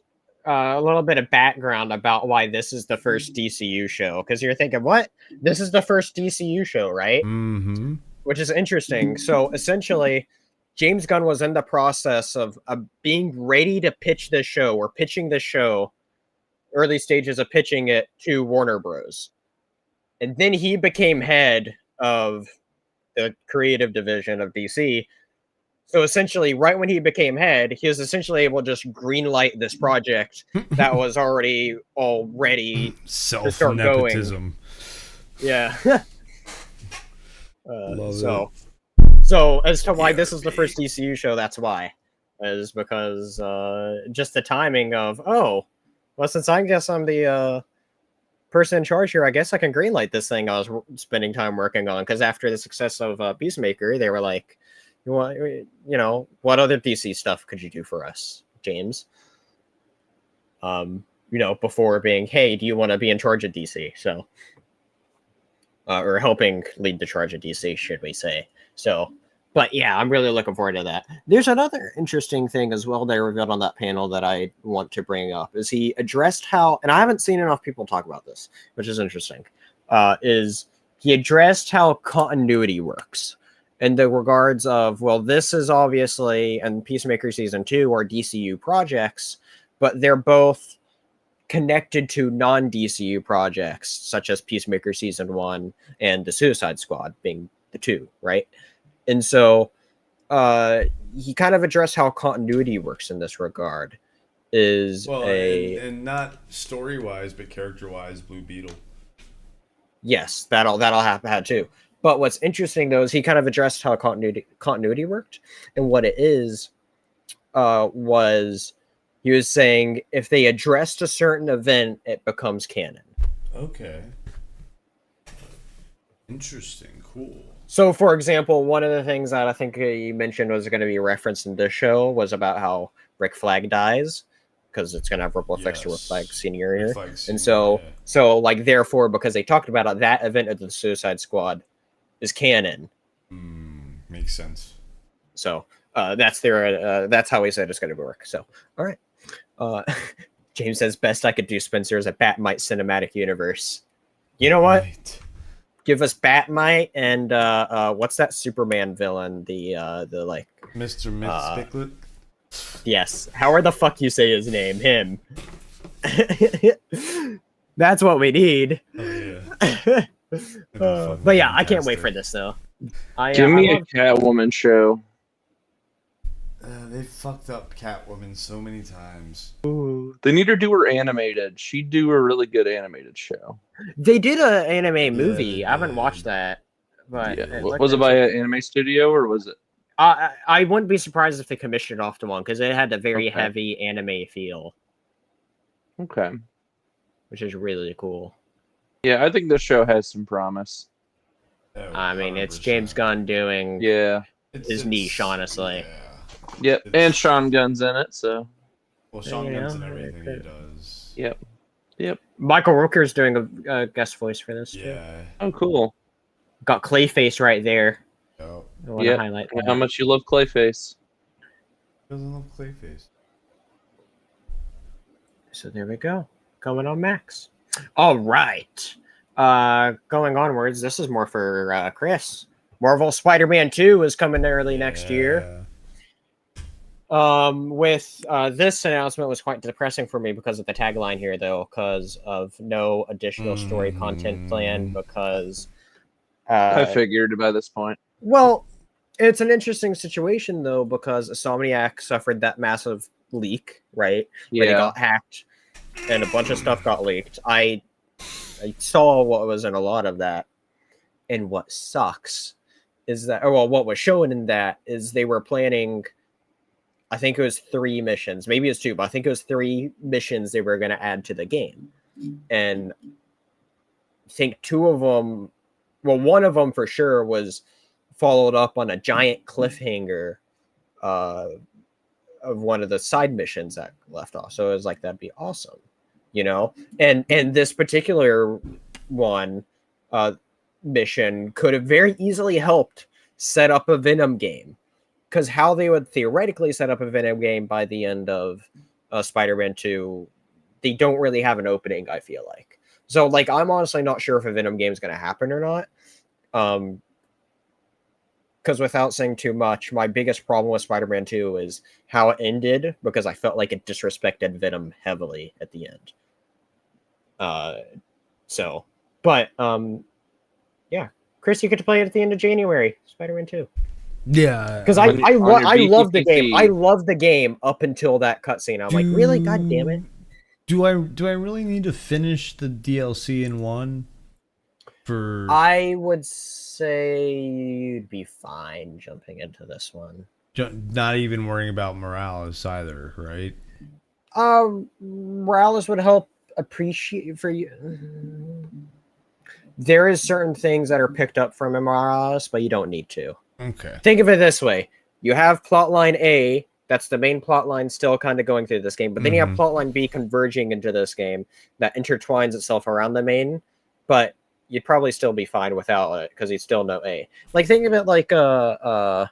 a little bit of background about why this is the first DCU show, because you're thinking, what? This is the first DCU show, right? Mm-hmm. Which is interesting. So essentially, James Gunn was in the process of being ready to pitch this show, or pitching this show, early stages of pitching it to Warner Bros. And then he became head of the creative division of DC. So essentially, right when he became head, he was essentially able to just greenlight this project that was already all ready to start going. Yeah. So as to why this is the first DCU show, that's why. Is because just the timing of, well, since I guess I'm the person in charge here, I guess I can greenlight this thing I was spending time working on. Because after the success of Peacemaker, they were like, what other DC stuff could you do for us, James? Before being, hey, do you want to be in charge of DC? So, or helping lead the charge of DC, should we say? So, but yeah, I'm really looking forward to that. There's another interesting thing as well they revealed on that panel that I want to bring up, is he addressed how, and I haven't seen enough people talk about this, which is interesting, is he addressed how continuity works in the regards of, well, this is obviously, and Peacemaker Season 2 are DCU projects, but they're both connected to non-DCU projects, such as Peacemaker Season 1 and the Suicide Squad being the two, right? And so he kind of addressed how continuity works in this regard. And not story-wise, but character-wise, Blue Beetle. Yes, that'll have too. But what's interesting, though, is he kind of addressed how continuity worked. And what it is was, he was saying, if they addressed a certain event, it becomes canon. Okay. Interesting. Cool. So, for example, one of the things that I think you mentioned was going to be referenced in this show was about how Rick Flag dies, because it's going to have ripple effects to Rick Flag Senior here. And so therefore, because they talked about it, that event of the Suicide Squad is canon. Makes sense. So that's how he said it's going to work. So, all right. James says, best I could do, Spencer, is a Batmite cinematic universe. You know what? Right. Give us Batmite and what's that Superman villain? The Mr. Mxyzptlk? Yes. However the fuck you say his name, him. That's what we need. Oh, yeah. But yeah, I can't wait for this though. Give me a Catwoman show. They fucked up Catwoman so many times. Ooh, they need to do her animated. She'd do a really good animated show. They did an anime movie. I haven't watched that. But was it by an anime studio or was it? I wouldn't be surprised if they commissioned off to one, because it had a very heavy anime feel. Okay. Which is really cool. Yeah, I think this show has some promise. I mean, it's James Gunn doing his niche, honestly. Yeah. Yep, and Sean Gunn's in it, so. Well, Sean Gunn's in everything he does. Yep. Michael Rooker's doing a guest voice for this. Yeah. Too. Oh, cool. Got Clayface right there. Oh. I want to highlight that. How much you love Clayface. Doesn't love Clayface. So there we go. Coming on Max. All right. Going onwards, this is more for Chris. Marvel Spider-Man 2 is coming early next year. With this announcement was quite depressing for me because of the tagline here, though, because of no additional story content planned, because I figured by this point. Well, it's an interesting situation, though, because Insomniac suffered that massive leak, right? Yeah. They got hacked and a bunch of stuff got leaked. I saw what was in a lot of that, and what sucks is that, what was shown in that is they were planning, I think it was 3 missions, maybe it was 2, but I think it was 3 missions they were going to add to the game. and I think two of them, well, one of them for sure was followed up on a giant cliffhanger of one of the side missions that left off. So it was like, that'd be awesome, you know? And this particular one mission could have very easily helped set up a Venom game, because how they would theoretically set up a Venom game by the end of Spider-Man 2, they don't really have an opening, I feel like. So, like, I'm honestly not sure if a Venom game is going to happen or not. Because without saying too much, my biggest problem with Spider-Man 2 is how it ended, because I felt like it disrespected Venom heavily at the end. Yeah. Chris, you get to play it at the end of January, Spider-Man 2. Yeah. Because I love the game. I love the game up until that cutscene. I'm like, really? God damn it. Do I really need to finish the DLC in one? I would say you'd be fine jumping into this one. Not even worrying about Morales either, right? Morales would help appreciate for you. There is certain things that are picked up from Morales, but you don't need to. Okay. Think of it this way. You have plotline A, that's the main plotline still kind of going through this game, but then you have plotline B converging into this game that intertwines itself around the main, but you'd probably still be fine without it, because you'd still know A. Like, think of it like an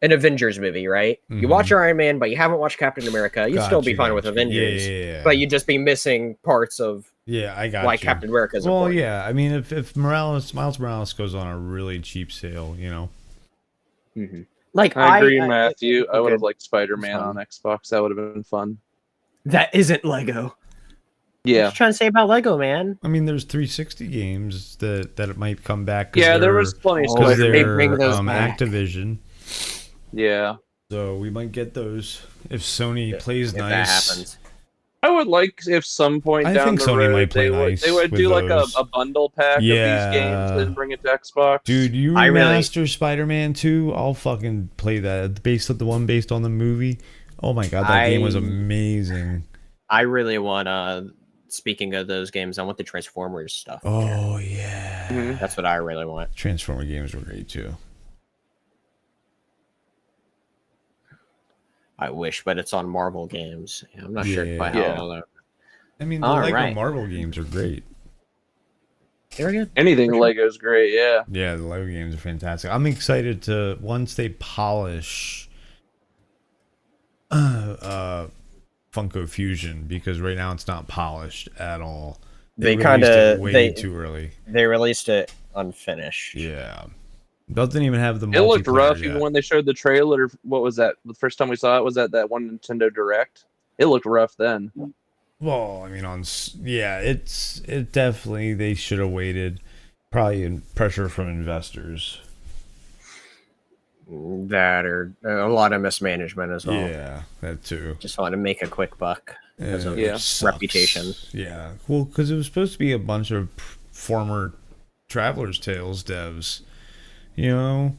Avengers movie, right? You watch Iron Man, but you haven't watched Captain America, you'd still be fine with Avengers. Yeah. But you'd just be missing parts of I got why you. Captain America's well, important. yeah. I mean, if Miles Morales goes on a really cheap sale, you know. Like, I agree, Matthew. I would have liked Spider-Man on Xbox. That would have been fun. That isn't Lego. Yeah. What you trying to say about Lego, man? I mean, there's 360 games that it might come back. Yeah, there was plenty of because Spider-Man. they're bring those back. Activision. Yeah. So we might get those if Sony plays if nice. That happens. I would like if some point I down think the Sony road might play they would nice do with like those. a bundle pack of these games and bring it to Xbox. Dude, you remaster Spider-Man 2, I'll fucking play that. Based on the movie. Oh my god, that game was amazing. I really want speaking of those games, I want the Transformers stuff. Oh yeah. That's what I really want. Transformer games were great too. I wish, but it's on Marvel games. I'm not sure quite how. I mean, the Lego Marvel games are great. They're good. Anything Lego's great, yeah. Yeah, the Lego games are fantastic. I'm excited to once they polish Funko Fusion, because right now it's not polished at all. They kind of way too early. They released it unfinished. Yeah. Doesn't even have the. It looked rough yet. even when they showed the trailer. What was that? The first time we saw it was that one Nintendo Direct. It looked rough then. Well, I mean, it definitely they should have waited. Probably in pressure from investors. That or a lot of mismanagement as well. Yeah, that too. Just want to make a quick buck because of reputation. Yeah, well, because it was supposed to be a bunch of former Traveler's Tales devs. You know?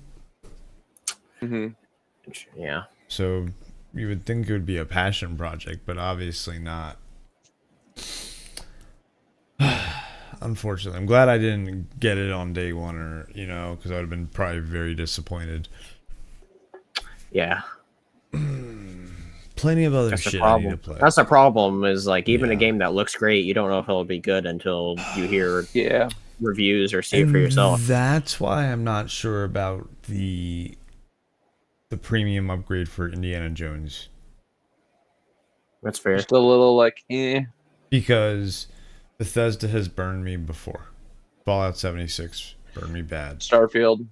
Yeah. So you would think it would be a passion project, but obviously not. Unfortunately. I'm glad I didn't get it on day one, or, you know, because I would have been probably very disappointed. Yeah. Plenty of other shit I need to play. That's the problem, is like, even a game that looks great, you don't know if it'll be good until you hear reviews or see it for yourself. That's why I'm not sure about the premium upgrade for Indiana Jones. That's fair. Just a little because Bethesda has burned me before. Fallout 76 burned me bad. Starfield.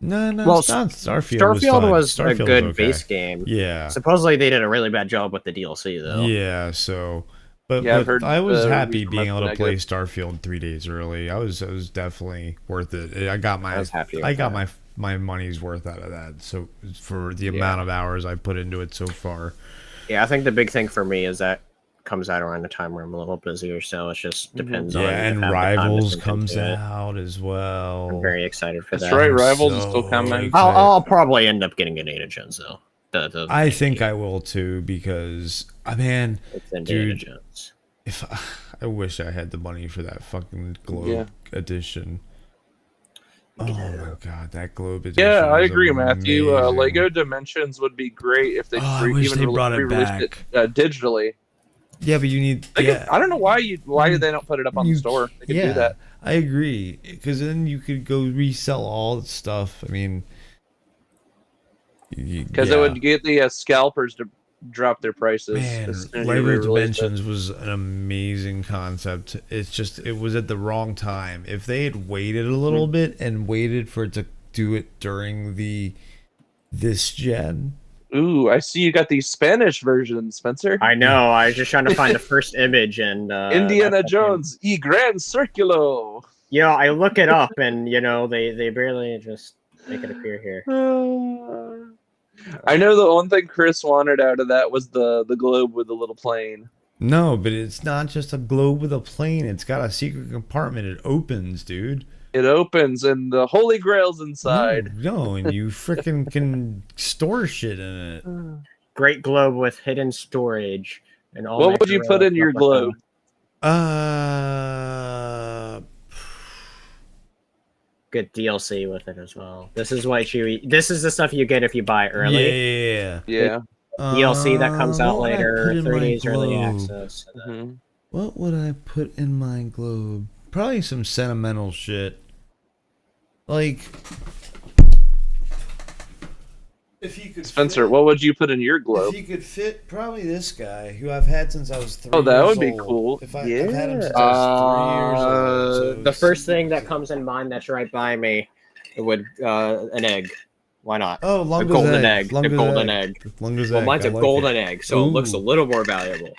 No, well, it's not. Starfield was a good okay. base game. Yeah. Supposedly they did a really bad job with the DLC though. Yeah, so but I was happy being able to play Starfield 3 days early. It was definitely worth it. I got my money's worth out of that. So for the amount of hours I put into it so far. Yeah, I think the big thing for me is that comes out around the time where I'm a little busier, so it just depends on. Yeah, and Rivals comes out as well. I'm very excited for that. That's right, Rivals is still coming. I'll probably end up getting Indiana Jones though. I think I will too, because it's Indiana Jones. If I wish I had the money for that fucking globe edition. Oh my god, that globe edition. Yeah, I was agree, Matthew. amazing. Lego Dimensions would be great if they I wish they brought it re-released back. it digitally. Yeah, but you need. I don't know why they don't put it up on the store. They could do that. I agree, because then you could go resell all the stuff. I mean, because it would get the scalpers to drop their prices. Man, as soon as you Lego re-released Dimensions was an amazing concept. It's just it was at the wrong time. If they had waited a little bit and waited for it to do it during this gen. Ooh, I see you got these Spanish versions, Spencer. I know. I was just trying to find the first image, and Indiana Jones, Y Gran Circulo. Yeah, I look it up, and they barely just make it appear here. I know the one thing Chris wanted out of that was the globe with the little plane. No, but it's not just a globe with a plane. It's got a secret compartment. It opens, dude. It opens and the Holy Grail's inside. No, and you freaking can store shit in it. Great globe with hidden storage and all. What would you put in your globe? Good DLC with it as well. This is what this is the stuff you get if you buy early. Yeah. DLC that comes out later, 30 days early access. What would I put in my globe? Probably some sentimental shit. Like, if you could Spencer, what would you put in your globe? If you could fit, probably this guy who I've had since I was 3 years old. Oh, that would be cool. I've had him since I was 3 years old. So the first thing that comes in mind that's right by me would an egg. Why not? Oh, a golden egg. A golden egg. Well, mine's a golden egg, so it looks a little more valuable.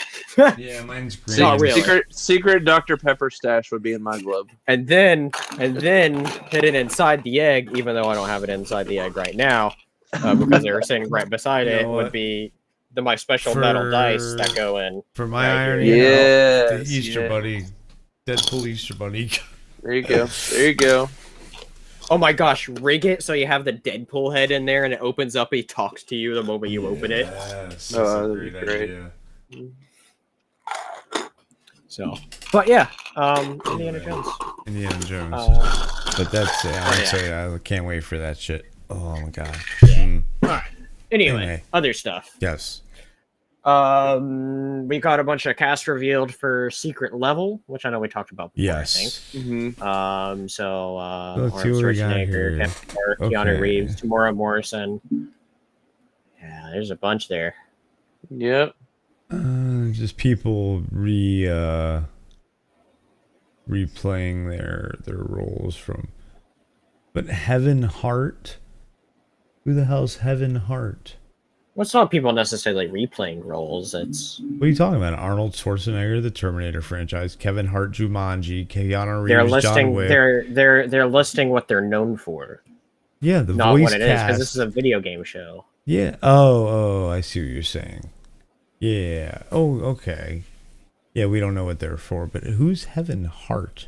Yeah, mine's green. Not really. Secret Dr. Pepper stash would be in my globe. And then hit it inside the egg, even though I don't have it inside the egg right now, because they were sitting right beside it. Would be my special metal dice that go in. For my iron, the Easter Bunny, Deadpool Easter Bunny. There you go. There you go. Oh my gosh, rig it so you have the Deadpool head in there and it opens up, he talks to you the moment you open it. Yes, oh, that'd be great. Idea. So, but yeah, Indiana Jones. But that's it. I would say I can't wait for that shit. Oh my god. Yeah. All right. Anyway, other stuff. Yes. We got a bunch of cast revealed for Secret Level, which I know we talked about before, yes. I think. So let's see what we got here. Keanu Reeves, Tamora Morrison. Yeah, there's a bunch there. Yep. Just people replaying their roles from. But Heaven Hart? Who the hell's Heaven Hart? Well, it's not people necessarily replaying roles. It's what are you talking about? Arnold Schwarzenegger, the Terminator franchise, Kevin Hart, Jumanji, Keanu Reeves, they're listing, John Wick. They're listing what they're known for. Yeah, the not voice what it is, cast. because this is a video game show. Yeah. Oh, I see what you're saying. Yeah. Oh, okay. Yeah, we don't know what they're for, but who's Heaven Hart?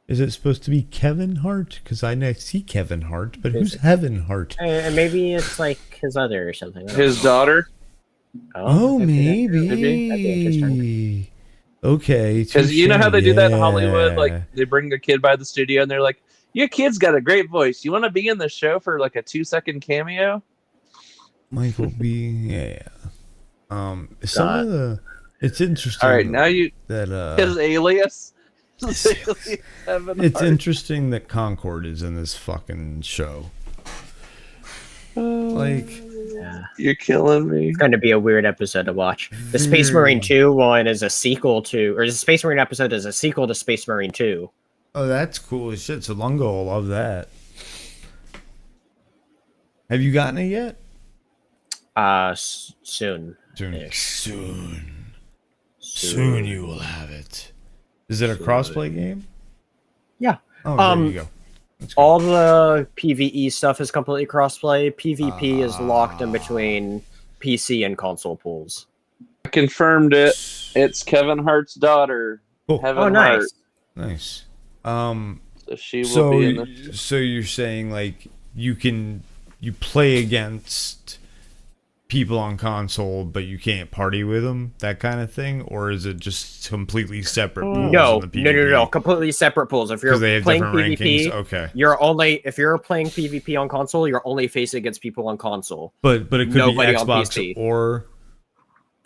Is it supposed to be Kevin Hart? Because I see Kevin Hart, but who's Heaven Hart? Maybe it's like his other or something. His daughter? Oh, maybe. Okay. Because you know how they do that in Hollywood? Like, they bring the kid by the studio and they're like, your kid's got a great voice. You want to be in the show for like a 2-second cameo? Michael B. Yeah. Some of the... It's interesting. All right, now you... That, his alias... It's interesting that Concord is in this fucking show. You're killing me. It's going to be a weird episode to watch. The Space Marine 2 one is a sequel to, or the Space Marine episode is a sequel to Space Marine 2. Oh, that's cool as shit. So Lungo will love that. Have you gotten it yet? Soon you will have it. Is it a crossplay game? Yeah. Oh, there you go. All the PvE stuff is completely crossplay. PvP is locked in between PC and console pools. I confirmed it. It's Kevin Hart's daughter. Cool. Heaven nice. Hart. Nice. So she will be in the... So you're saying like you play against people on console, but you can't party with them, that kind of thing, or is it just completely separate pools? No, in the no, completely separate pools. If you're they have playing different PvP, rankings. Okay, if you're playing PvP on console, you're only facing against people on console. but it could Nobody be on Xbox PC. or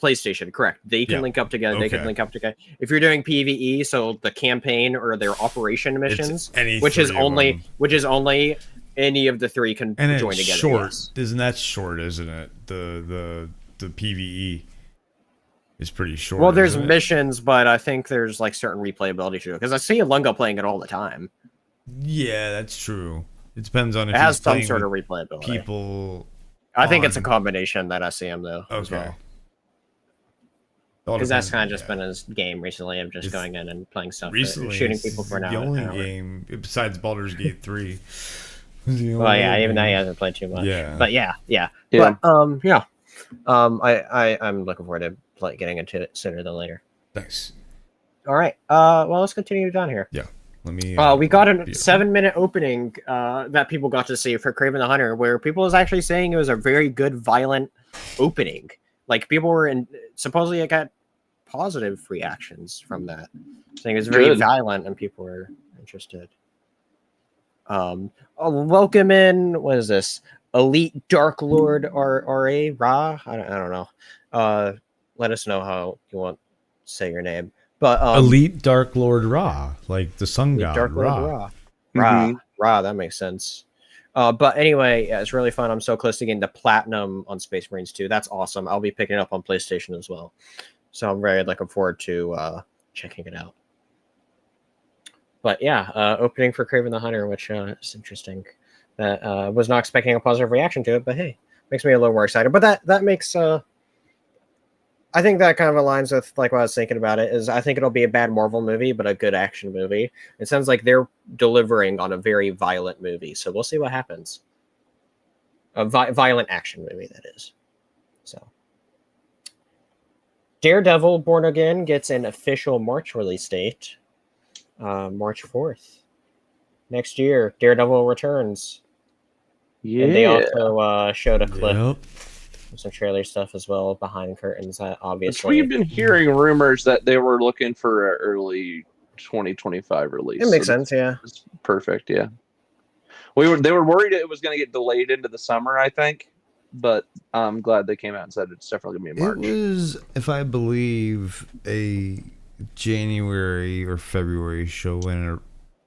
PlayStation, correct. They can link up together. They can link up together. If you're doing PvE, so the campaign or their operation missions, which is only any of the three can and join it's together. Short, yes. isn't it? The PvE is pretty short. Well, there's missions, but I think there's like certain replayability to it because I see Lunga playing it all the time. Yeah, that's true. It depends on if it has he's some playing sort of with replayability. people. I think it's a combination that I see him though. Okay. Because that's kind of just been his game recently of just going in and playing stuff, shooting people for an hour. The only game besides Baldur's Gate 3. Well, yeah, even though he hasn't played too much. Yeah. But yeah. But I'm looking forward to getting into it sooner than later. Thanks. All right. Well, let's continue down here. Yeah. Let me. We got a 7-minute opening that people got to see for Kraven the Hunter, where people was actually saying it was a very good, violent opening. Like people were supposedly it got positive reactions from that, saying it was very violent and people were interested. Welcome in. What is this? Elite Dark Lord RRA Ra? I don't know. Let us know how you want to say your name. But Elite Dark Lord Ra, like the sun god Dark Lord Ra. Ra, that makes sense. But anyway, yeah, it's really fun. I'm so close to getting to platinum on Space Marines 2. That's awesome. I'll be picking it up on PlayStation as well. So I'm very looking forward to checking it out. But yeah, opening for Kraven the Hunter, which is interesting. That was not expecting a positive reaction to it, but hey, makes me a little more excited. But that makes I think that kind of aligns with like what I was thinking about it. Is I think it'll be a bad Marvel movie, but a good action movie. It sounds like they're delivering on a very violent movie, so we'll see what happens. A violent action movie, that is. So, Daredevil: Born Again gets an official March release date, March 4th next year. Daredevil returns. Yeah. And they also showed a clip. Yep. Some trailer stuff as well behind curtains. Obviously, we've been hearing rumors that they were looking for an early 2025 release. It makes sense, yeah. It's perfect, yeah. They were worried it was going to get delayed into the summer, I think, but I'm glad they came out and said it's definitely going to be in March. It was, if I believe, a January or February show when a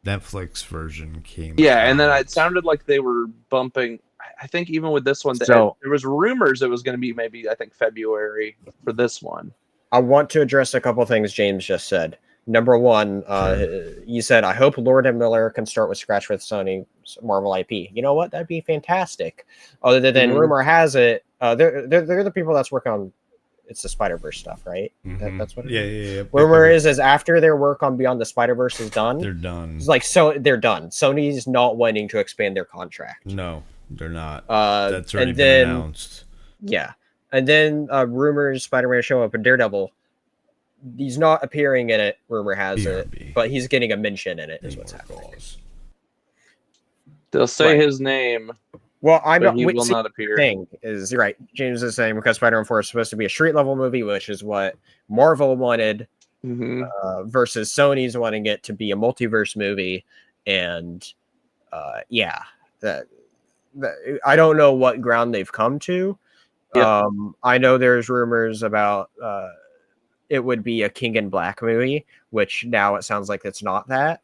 Netflix version came out. Yeah, and then it sounded like they were bumping. I think even with this one, there was rumors it was going to be maybe, I think, February for this one. I want to address a couple things James just said. Number one, you said, I hope Lord and Miller can start with scratch with Sony Marvel IP. You know what? That'd be fantastic. Other than rumor has it, they're the people that's working on it's the Spider-Verse stuff, right? Mm-hmm. That's what it is? Yeah. Rumor is after their work on Beyond the Spider-Verse is done, they're done. It's like, so they're done. Sony's not wanting to expand their contract. No, they're not. That's already been announced. Yeah. And then rumors Spider-Man show up in Daredevil. He's not appearing in it, rumor has it, but he's getting a mention in it, is what's happening. They'll say his name. Well, I know he will not appear. Thing is right. James is saying because Spider-Man 4 is supposed to be a street level movie, which is what Marvel wanted, versus Sony's wanting it to be a multiverse movie, and I don't know what ground they've come to. Yep. I know there's rumors about it would be a King in Black movie, which now it sounds like it's not that.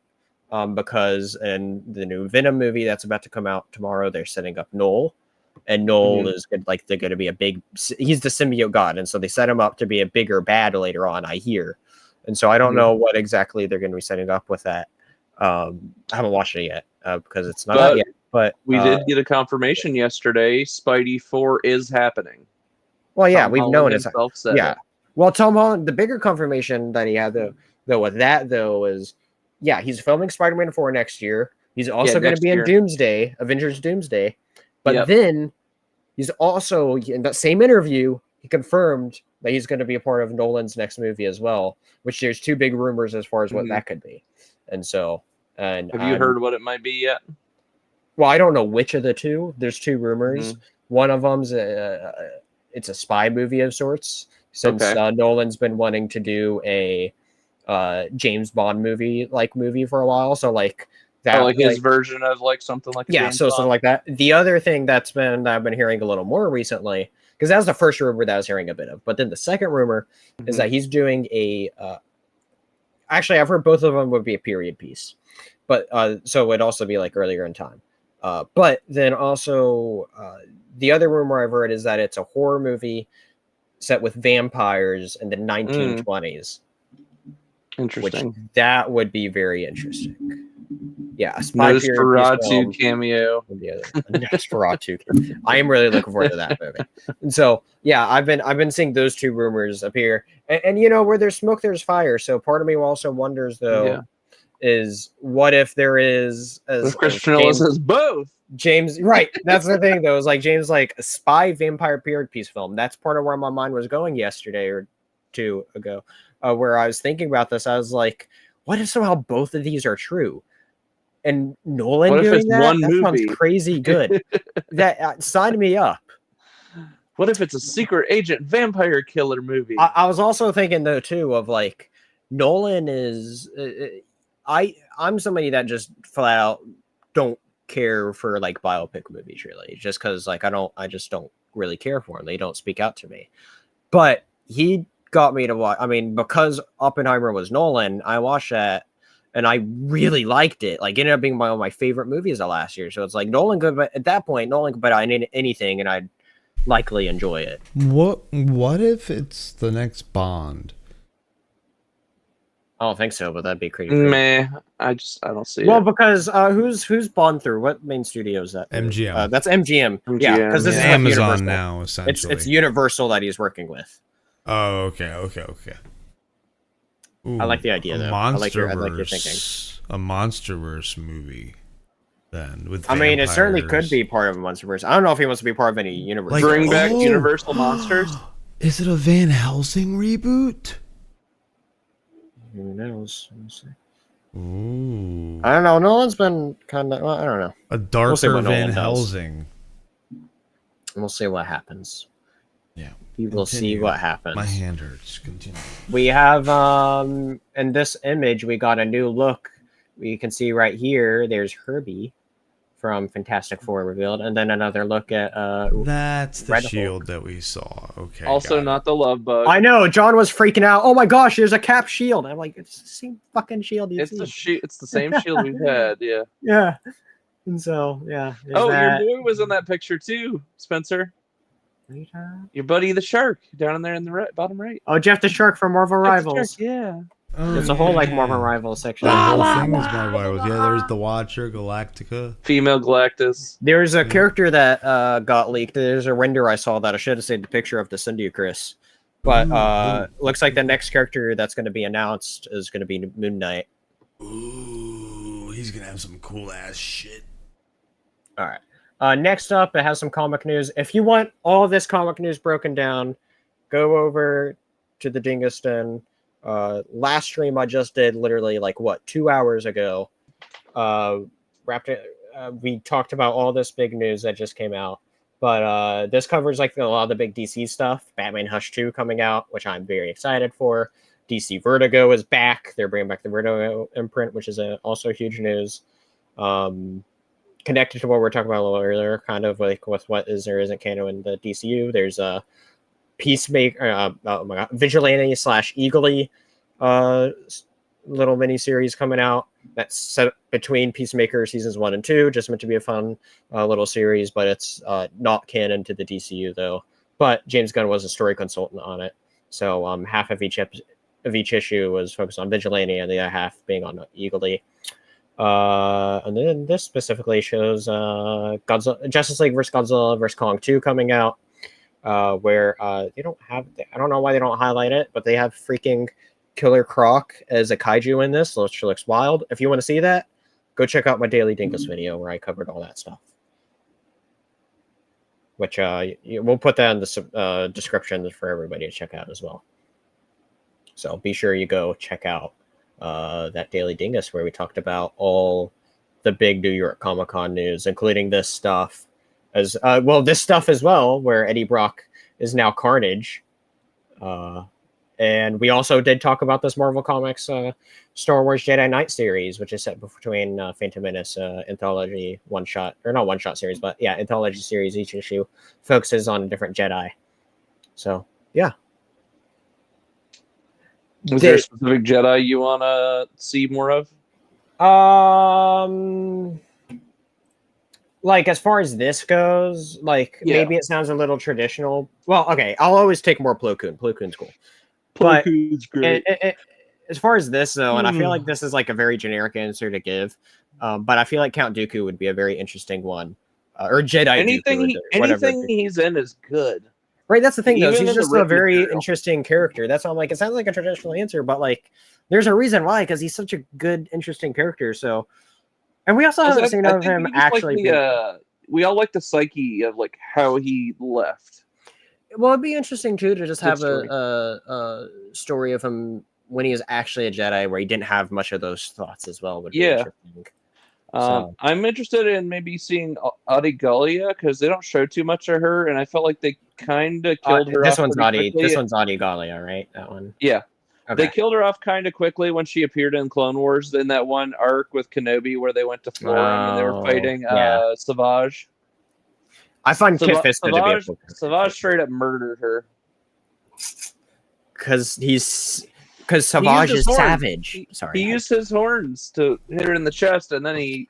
Because in the new Venom movie that's about to come out tomorrow, they're setting up Null, and Null is good, like they're going to be he's the symbiote god, and so they set him up to be a bigger bad later on, I hear, and so I don't know what exactly they're going to be setting up with that. I haven't watched it yet because it's not out yet, but we did get a confirmation yesterday. Spidey 4 is happening. Well, yeah, we've known it's it. Well, Tom Holland, the bigger confirmation that he had though with that though is. Yeah, he's filming Spider-Man 4 next year. He's also going to be in Doomsday, Avengers Doomsday. But then he's also, in that same interview, he confirmed that he's going to be a part of Nolan's next movie as well, which there's two big rumors as far as what that could be. And so... have you heard what it might be yet? Well, I don't know which of the two. There's two rumors. One of them's it's a spy movie of sorts, since Nolan's been wanting to do a James Bond movie for a while. So like that, like his version of like something like James Bond. Something like that. The other thing that I've been hearing a little more recently, because that was the first rumor that I was hearing a bit of, but then the second rumor is that he's doing a actually I've heard both of them would be a period piece, but so it would also be like earlier in time. But then also the other rumor I've heard is that it's a horror movie set with vampires in the 1920s. Interesting. Which that would be very interesting. Yeah, a spy Nosferatu cameo. Nosferatu. I am really looking forward to that movie. And so, yeah, I've been seeing those two rumors appear, and you know, where there's smoke, there's fire. So part of me also wonders, though, is what if there is, as Christian Nolan says, both. James, right? That's the thing, though. Is like James, like a spy vampire period piece film. That's part of where my mind was going yesterday or two ago. Where I was thinking about this, I was like, what if somehow both of these are true? And Nolan doing that? That sounds crazy good. That sign me up. What if it's a secret agent vampire killer movie? I was also thinking, though, too, of like, Nolan is... I'm somebody that just flat out don't care for like biopic movies, really. Just because like I just don't really care for them. They don't speak out to me. But he got me to watch. I mean, because Oppenheimer was Nolan, I watched that and I really liked it. Like, it ended up being one of my favorite movies of last year. So it's like Nolan could, but at that point, Nolan could put out anything and I'd likely enjoy it. What if it's the next Bond? I don't think so, but that'd be crazy. Meh. I don't see it. Well, because who's Bond through? What main studio is that? MGM. That's MGM. Yeah, because this is Amazon now, essentially. It's Universal that he's working with. Oh, okay. Ooh, I like the idea, though. I like your thinking. A Monsterverse movie, then, with vampires. I mean, it certainly could be part of a Monsterverse. I don't know if he wants to be part of any universe. Like, bring back Universal Monsters? Is it a Van Helsing reboot? Who knows? We'll see. Ooh. I don't know. Nolan's been kind of... Well, I don't know. A darker Van Helsing. We'll see what happens. Yeah. We will see what happens. My hand hurts. Continue. We have, in this image, we got a new look. You can see right here, there's Herbie from Fantastic Four revealed, and then another look at that's the Red shield Hulk. that we saw. Okay. Also not the love bug. I know, John was freaking out. Oh my gosh, there's a Cap shield. I'm like, it's the same fucking shield you've seen. It's the same shield we've had, yeah. Yeah. And so, yeah. Oh, your boy was in that picture too, Spencer. Your buddy the shark down in there in the bottom right. Oh, Jeff the Shark from Marvel Rivals. Yeah. Oh, There's a whole like Marvel Rivals section. The whole thing is Marvel Rivals. Yeah, there's the Watcher, Galactica. Female Galactus. There's a character that got leaked. There's a render I saw that I should have saved the picture of to send to you, Chris. But looks like the next character that's going to be announced is going to be Moon Knight. Ooh, he's going to have some cool ass shit. All right. Next up, it has some comic news. If you want all this comic news broken down, go over to the Dingus Den. Last stream I just did, literally 2 hours ago. We talked about all this big news that just came out. But this covers a lot of the big DC stuff. Batman Hush 2 coming out, which I'm very excited for. DC Vertigo is back. They're bringing back the Vertigo imprint, which is also huge news. Connected to what we were talking about a little earlier, kind of with what is or isn't canon in the DCU. There's a Peacemaker, Vigilante / Eagly little mini series coming out that's set between Peacemaker seasons 1 and 2. Just meant to be a fun little series, but it's not canon to the DCU though. But James Gunn was a story consultant on it, so half of each issue was focused on Vigilante, and the other half being on Eagly. And then this specifically shows Justice League vs. Godzilla vs. Kong 2 coming out, where they don't have, I don't know why they don't highlight it, but they have freaking Killer Croc as a kaiju in this, which looks wild. If you want to see that, go check out my Daily Dinkus video where I covered all that stuff. Which we'll put that in the description for everybody to check out as well. So be sure you go check out that Daily Dingus where we talked about all the big New York Comic-Con news, including this stuff this stuff as well, where Eddie Brock is now Carnage. And we also did talk about this Marvel Comics Star Wars Jedi Knight series, which is set between Phantom Menace anthology one-shot, or not one-shot series, but yeah, anthology series. Each issue focuses on a different Jedi. So, yeah. Is there a specific Jedi you want to see more of? Like, as far as this goes, like, maybe it sounds a little traditional. Well, okay, I'll always take more Plo Koon. Plo Koon's cool. Plo Koon's great. As far as this, though, and I feel like this is like a very generic answer to give, but I feel like Count Dooku would be a very interesting one. Or Jedi Dooku. Anything he's in is good. Right, that's the thing, though. He's just a very interesting character. That's why I'm like, it sounds like a traditional answer, but like, there's a reason why, because he's such a good, interesting character. So, and we also haven't seen of him actually. We all like the psyche of like how he left. Well, it'd be interesting too to just have a story of him when he was actually a Jedi, where he didn't have much of those thoughts as well. Would be interesting. I'm interested in maybe seeing Adi Gallia because they don't show too much of her, and I felt like they kind of killed her. This one's Adi Gallia, right? That one. Yeah. Okay. They killed her off kind of quickly when she appeared in Clone Wars in that one arc with Kenobi where they went to Florin and they were fighting Savage. I find Kit Fisto to be Savage straight up murdered her. Because Savage is savage. He used his horns to hit her in the chest, and then he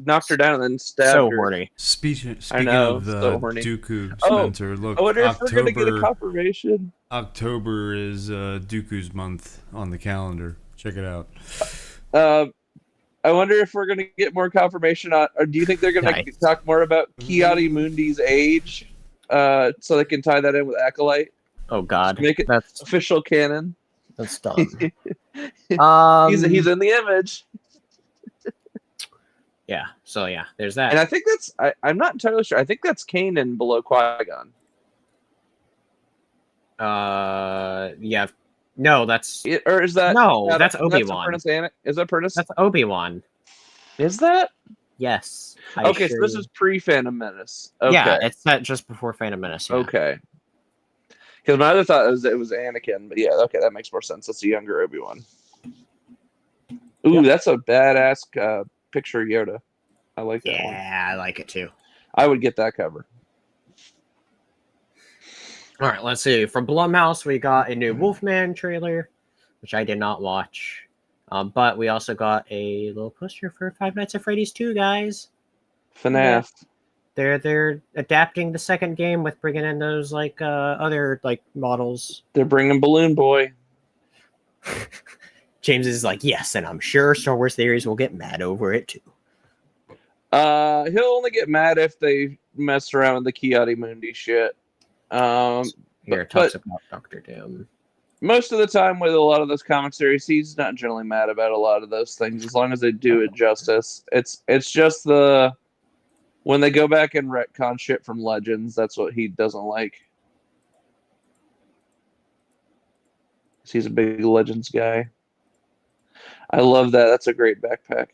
knocked her down and then stabbed her. So horny. Speaking of Dooku, Spencer, look, I wonder if we're going to get a confirmation. October is Dooku's month on the calendar. Check it out. I wonder if we're going to get more confirmation on, or do you think they're going to talk more about Ki-Adi-Mundi's age so they can tie that in with Acolyte? Oh, God. Make it official canon. That's dumb. He's in the image. Yeah. So yeah, there's that. And I think that's I'm not entirely sure. I think that's Kanan below Qui-Gon. Yeah. No, that's or is that that's Obi-Wan. Is that Prentice? That's Obi-Wan. Is that? Yes. So this is pre-Phantom Menace. Okay. Yeah, it's set just before Phantom Menace. Yeah. Okay. Because my other thought was it was Anakin, but yeah, okay, that makes more sense. That's a younger Obi-Wan. Ooh, that's a badass picture of Yoda. I like that one. Yeah, I like it too. I would get that cover. All right, let's see. From Blumhouse, we got a new Wolfman trailer, which I did not watch. But we also got a little poster for Five Nights at Freddy's 2, guys. FNAF. They're adapting the second game with bringing in those other models. They're bringing Balloon Boy. James is like, yes, and I'm sure Star Wars theories will get mad over it too. He'll only get mad if they mess around with the Ki-Adi-Mundi shit. Talks about Dr. Doom. Most of the time with a lot of those comic series, he's not generally mad about a lot of those things as long as they do it justice. It's just when they go back and retcon shit from Legends, that's what he doesn't like. He's a big Legends guy. I love that. That's a great backpack.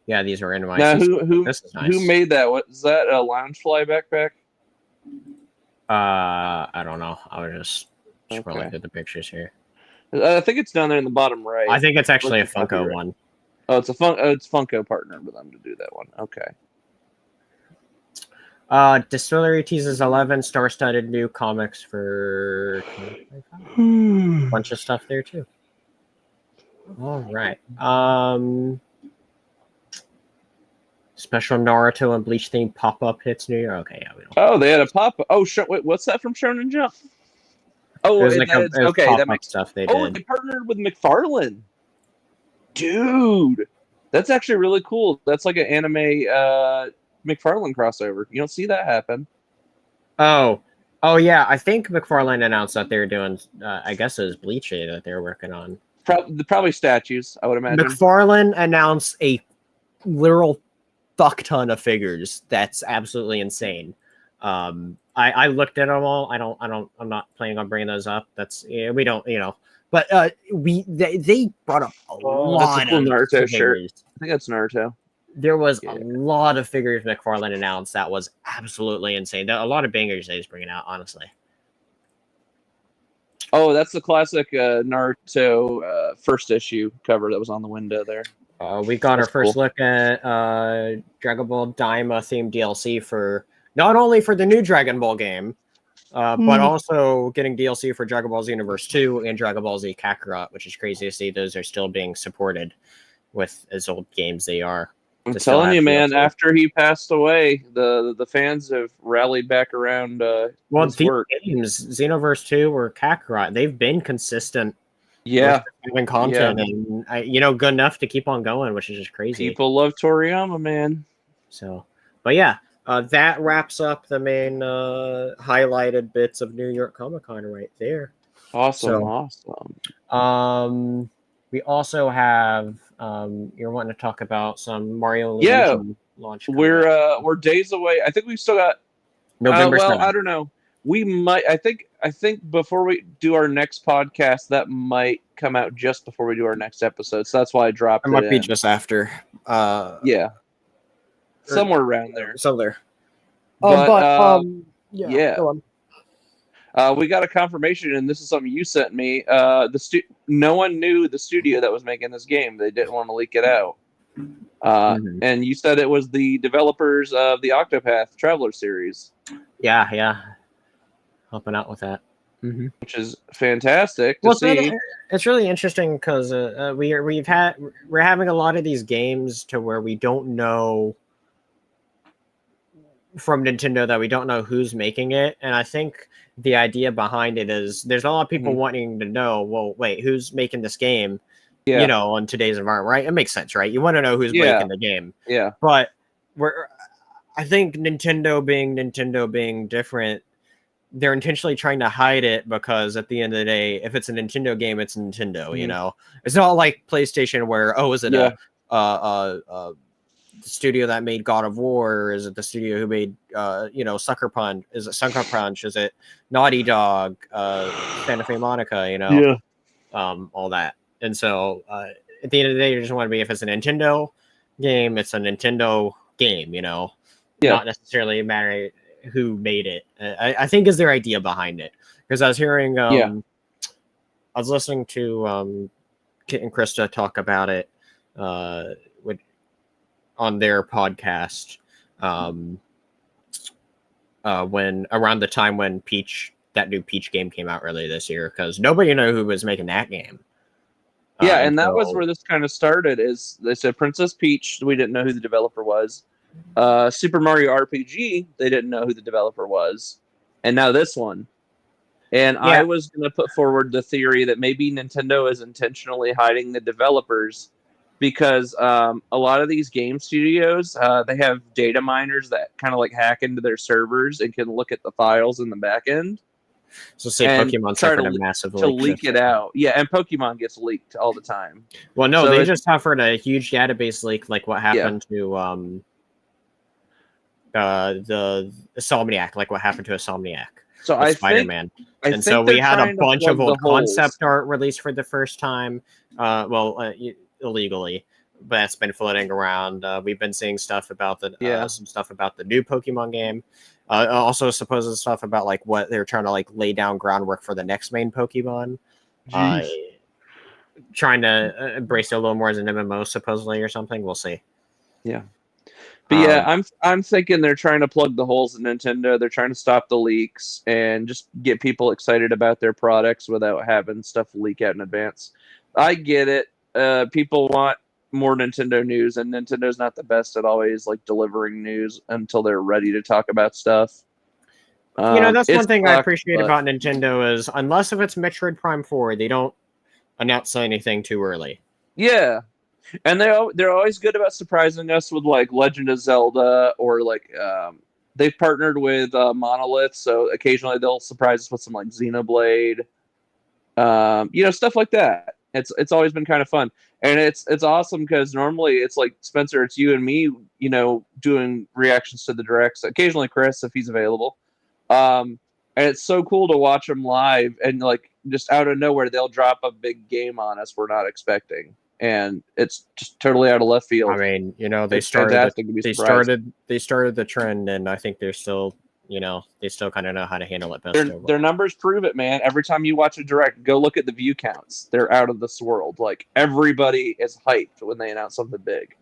Yeah, these are NYCC. Now, who made that? What is that? A Loungefly backpack? I don't know. I was just scrolling through the pictures here. I think it's down there in the bottom right. I think it's actually a Funko one. Oh, it's it's Funko partnered with them to do that one. Okay. Distillery teases 11 star-studded new comics for bunch of stuff there too. All right. Special Naruto and Bleach themed pop-up hits New Year. Okay, yeah, we don't. Oh, they had a pop-up. Oh, wait, what's that from Shonen Jump? Oh, that makes stuff they did. Oh, they partnered with McFarlane. Dude, that's actually really cool. That's like an anime McFarlane crossover. You don't see that happen. Oh yeah. I think McFarlane announced that they were doing. I guess it was Bleach that they were working on. Probably statues, I would imagine. McFarlane announced a literal fuck ton of figures. That's absolutely insane. I looked at them all. I'm not planning on bringing those up. We don't, but they brought up a lot of Naruto figures. Shirt. I think that's Naruto. There was a lot of figures McFarlane announced that was absolutely insane. A lot of bangers that he's bringing out, honestly. Oh, that's the classic Naruto first issue cover that was on the window there. We got That's our first cool. look at Dragon Ball Daima themed DLC for not only for the new Dragon Ball game, but also getting DLC for Dragon Ball Xenoverse 2 and Dragon Ball Z Kakarot, which is crazy to see those are still being supported with as old games they are. I'm telling you, man, after he passed away, the fans have rallied back around his these work. games, Xenoverse 2 or Kakarot, they've been consistent Yeah. with having content and good enough to keep on going, which is just crazy. People love Toriyama, man. So, but yeah, that wraps up the main highlighted bits of New York Comic Con right there. Awesome. We also have you're wanting to talk about some Mario and Luigi launch. We're days away. I think we've still got November 7th. I don't know. We might. I think before we do our next podcast, that might come out just before we do our next episode. So that's why I dropped it. It might be just after. Somewhere around there. Somewhere. Yeah. Go on. We got a confirmation, and this is something you sent me. No one knew the studio that was making this game. They didn't want to leak it out. And you said it was the developers of the Octopath Traveler series. Yeah. Helping out with that. Which is fantastic to see. It's really interesting because we're having a lot of these games to where we don't know from Nintendo that we don't know who's making it, and I think the idea behind it is there's a lot of people wanting to know, well, wait, who's making this game? In today's environment, right? It makes sense, right? You want to know who's making the game. Yeah. But I think Nintendo being different, they're intentionally trying to hide it because at the end of the day, if it's a Nintendo game, it's Nintendo, It's not like PlayStation where, is it a studio that made God of War, or is it the studio who made Sucker Punch? Is it Sucker Punch? Is it Naughty Dog, Santa Fe Monica, all that. And so at the end of the day, you just want to be, if it's a Nintendo game, it's a Nintendo game, not necessarily matter who made it. I think is their idea behind it, because I was hearing I was listening to Kit and Krista talk about it on their podcast when around the time when that new Peach game came out earlier this year, because nobody knew who was making that game. And that was where this kind of started. Is they said Princess Peach, we didn't know who the developer was. Super Mario RPG, they didn't know who the developer was, and now this one. And I was going to put forward the theory that maybe Nintendo is intentionally hiding the developers, because a lot of these game studios, they have data miners that kind of like hack into their servers and can look at the files in the back end. So say Pokemon suffered a massive leak. To leak it out. Yeah, and Pokemon gets leaked all the time. Well, no, they just suffered a huge database leak, like what happened to the Insomniac, like what happened to Insomniac. So I Spider-Man. And so we had a bunch of old concept art released for the first time. Illegally, but that's been floating around. We've been seeing stuff about some stuff about the new Pokemon game. Also supposed stuff about like what they're trying to like lay down groundwork for the next main Pokemon. Trying to embrace it a little more as an MMO supposedly or something. We'll see. Yeah. But I'm thinking they're trying to plug the holes in Nintendo. They're trying to stop the leaks and just get people excited about their products without having stuff leak out in advance. I get it. People want more Nintendo news, and Nintendo's not the best at always like delivering news until they're ready to talk about stuff. That's one thing I appreciate about Nintendo is unless if it's Metroid Prime 4, they don't announce anything too early. Yeah, and they're always good about surprising us with like Legend of Zelda, or like they've partnered with Monolith, so occasionally they'll surprise us with some like Xenoblade, stuff like that. It's always been kind of fun, and it's awesome because normally it's like Spencer, it's you and me, doing reactions to the directs. Occasionally Chris, if he's available, and it's so cool to watch them live, and like just out of nowhere they'll drop a big game on us we're not expecting, and it's just totally out of left field. I mean, they started the trend, and I think they're still they still kind of know how to handle it best. Their numbers prove it, man. Every time you watch a direct, go look at the view counts. They're out of this world. Like, everybody is hyped when they announce something big.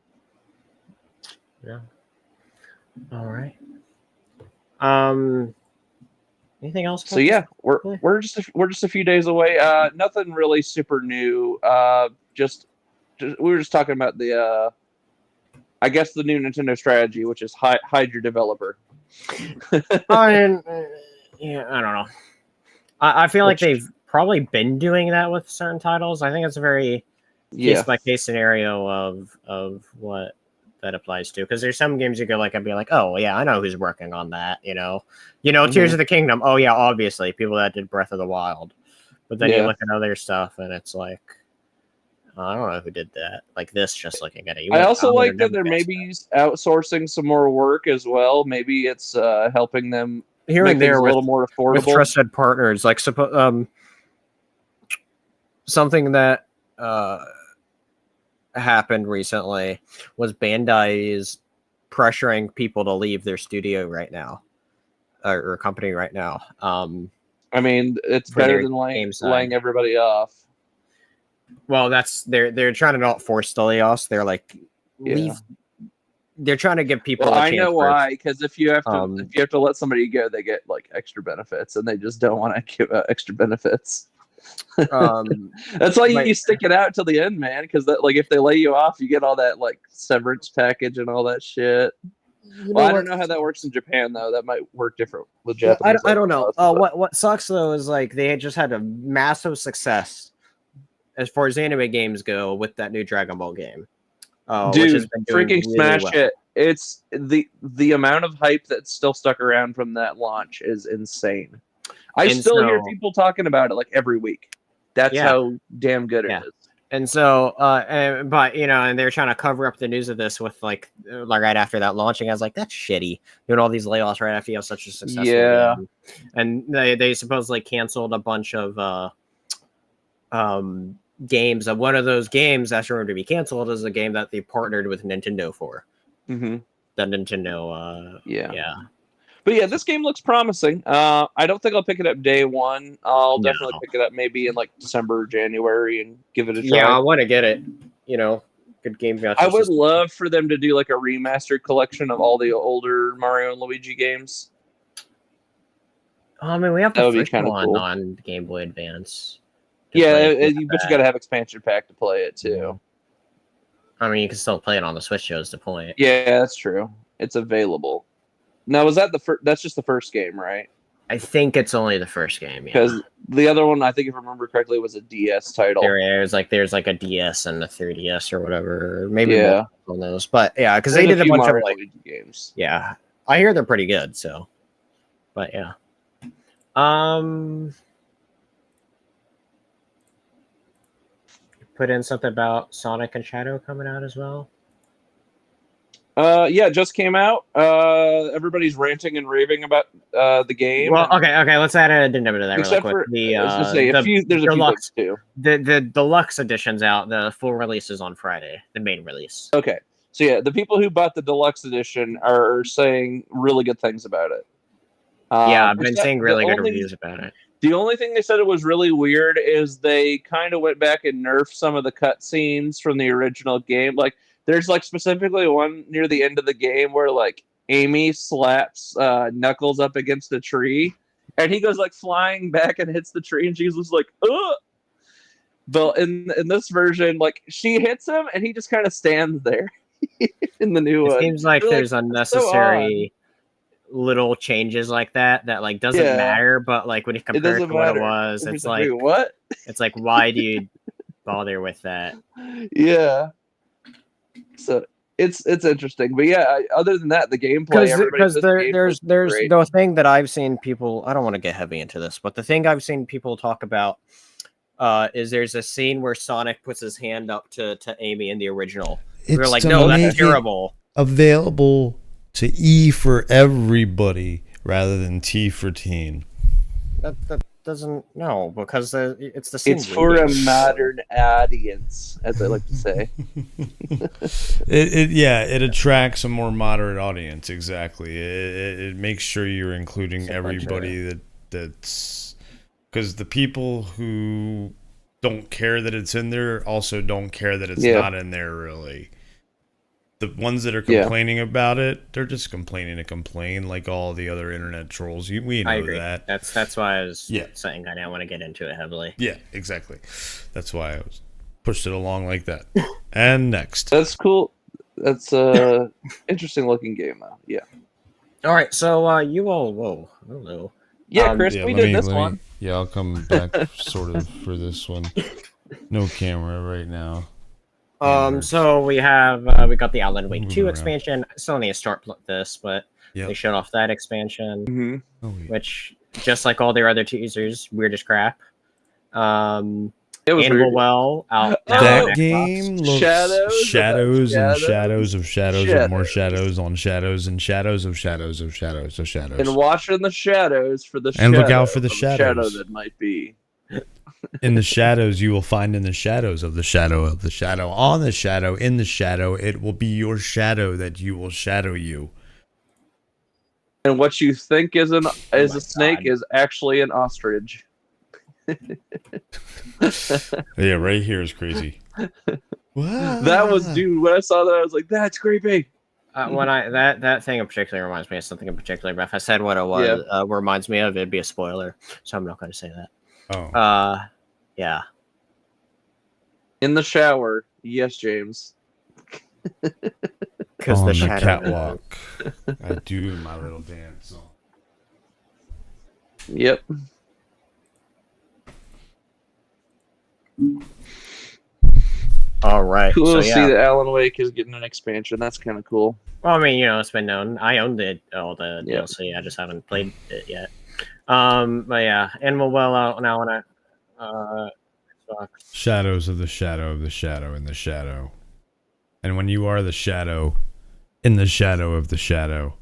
Yeah. All right. Anything else? So yeah, we're just a few days away. Nothing really super new. Just we were just talking about the I guess the new Nintendo strategy, which is hide your developer. I don't know. I feel like they've probably been doing that with certain titles. I think it's a very case by case scenario of what that applies to, because there's some games you go like and be like, oh yeah, I know who's working on that. Tears of the Kingdom. Oh yeah, obviously people that did Breath of the Wild. But then you look at other stuff and it's like, I don't know who did that. Like this, just looking at it. I also like that they're maybe outsourcing some more work as well. Maybe it's helping them here and there a little more affordable with trusted partners. Like something that happened recently was Bandai is pressuring people to leave their studio right now, or company right now. I mean, it's better than laying everybody off. Well, they're trying to not force the layoffs. They're like leave. They're trying to give people. Well, I know why, because if you have to let somebody go, they get like extra benefits, and they just don't want to give extra benefits. That's why you stick it out till the end, man. Because that, like, if they lay you off, you get all that like severance package and all that shit. I don't know how that works in Japan though. That might work different with Japanese. I don't know. What sucks though is like they had just had a massive success as far as anime games go with that new Dragon Ball game. Dude, which has been doing freaking really smash well. it! It's the amount of hype that's still stuck around from that launch is insane. I still hear people talking about it like every week. That's how damn good it is. And so, but and they're trying to cover up the news of this with like right after that launching. I was like, that's shitty. Doing all these layoffs right after you have such a successful game. And they supposedly canceled a bunch of games. Of one of those games that's rumored to be canceled is a game that they partnered with Nintendo for. Mm-hmm. The Nintendo. But yeah, this game looks promising. I don't think I'll pick it up day one. I'll definitely pick it up maybe in like December or January and give it a try. Yeah, I want to get it. Good game. I would love for them to do like a remastered collection of all the older Mario and Luigi games. I mean, we have the first one on Game Boy Advance. But you got to have expansion pack to play it too. I mean, you can still play it on the Switch. Shows the point. Yeah, that's true. It's available. Now, was that that's just the first game, right? I think it's only the first game. Because the other one, I think if I remember correctly, was a DS title. There's like a DS and a 3DS or whatever. Maybe on those. But yeah, because they did a bunch of like games. Yeah, I hear they're pretty good. So, but yeah. Put in something about Sonic and Shadow coming out as well. It just came out. Everybody's ranting and raving about the game. Well, okay, let's add an addendum to that really quick. There's a few things too. The deluxe edition's out. The full release is on Friday. The main release. Okay, so yeah, the people who bought the deluxe edition are saying really good things about it. I've been seeing really good reviews about it. The only thing they said it was really weird is they kind of went back and nerfed some of the cutscenes from the original game. Like, there's like specifically one near the end of the game where like Amy slaps Knuckles up against a tree, and he goes like flying back and hits the tree, and she's just like, ugh. But in this version, like she hits him, and he just kind of stands there. In the new one, it seems like there's unnecessary little changes like that like doesn't matter, but like when you compare it to what it was, it's like what? It's like, why do you bother with that? Yeah. So it's interesting, but yeah. Other than that, the gameplay. Because there's the thing that I've seen people. I don't want to get heavy into this, but the thing I've seen people talk about is there's a scene where Sonic puts his hand up to Amy in the original. They're like, no, that's terrible. Available to E for everybody rather than T for teen. That's doesn't know because it's the same. It's for a modern audience, as I like to say. It attracts a more moderate audience. Exactly. It makes sure you're including everybody that's because the people who don't care that it's in there also don't care that it's not in there really. The ones that are complaining about it, they're just complaining to complain like all the other internet trolls. We know that. That's why I was saying I didn't want to get into it heavily. Yeah, exactly. That's why I pushed it along like that. And next. That's cool. That's a interesting looking game though. Yeah. All right, so you all hello. Yeah, Chris, we did this one. Yeah, I'll come back sort of for this one. No camera right now. So we have we got the Alan Wake 2 expansion. I still need to start this, but they showed off that expansion, which just like all their other teasers, weird as crap. It was Animal Well out. That game looks shadows and shadows of shadows of more shadows on shadows and shadows of shadows of shadows of shadows. And watching the shadows for the and look out for the shadows that might be. In the shadows, you will find in the shadows of the shadow of the shadow on the shadow in the shadow. It will be your shadow that you will shadow you. And what you think is a snake is actually an ostrich. Yeah, right here is crazy. That was, dude. When I saw that, I was like, "That's creepy." When that thing in particular reminds me of something in particular. But if I said what it was, reminds me of, it'd be a spoiler. So I'm not going to say that. Oh. Yeah. In the shower, yes, James. Because the catwalk, I do my little dance. Yep. All right. Cool to see that Alan Wake is getting an expansion. That's kind of cool. Well, I mean, it's been known. I owned all the DLC. I just haven't played it yet. But yeah, Animal Well out now on Xbox. Shadows of the shadow of the shadow in the shadow. And when you are the shadow in the shadow of the shadow,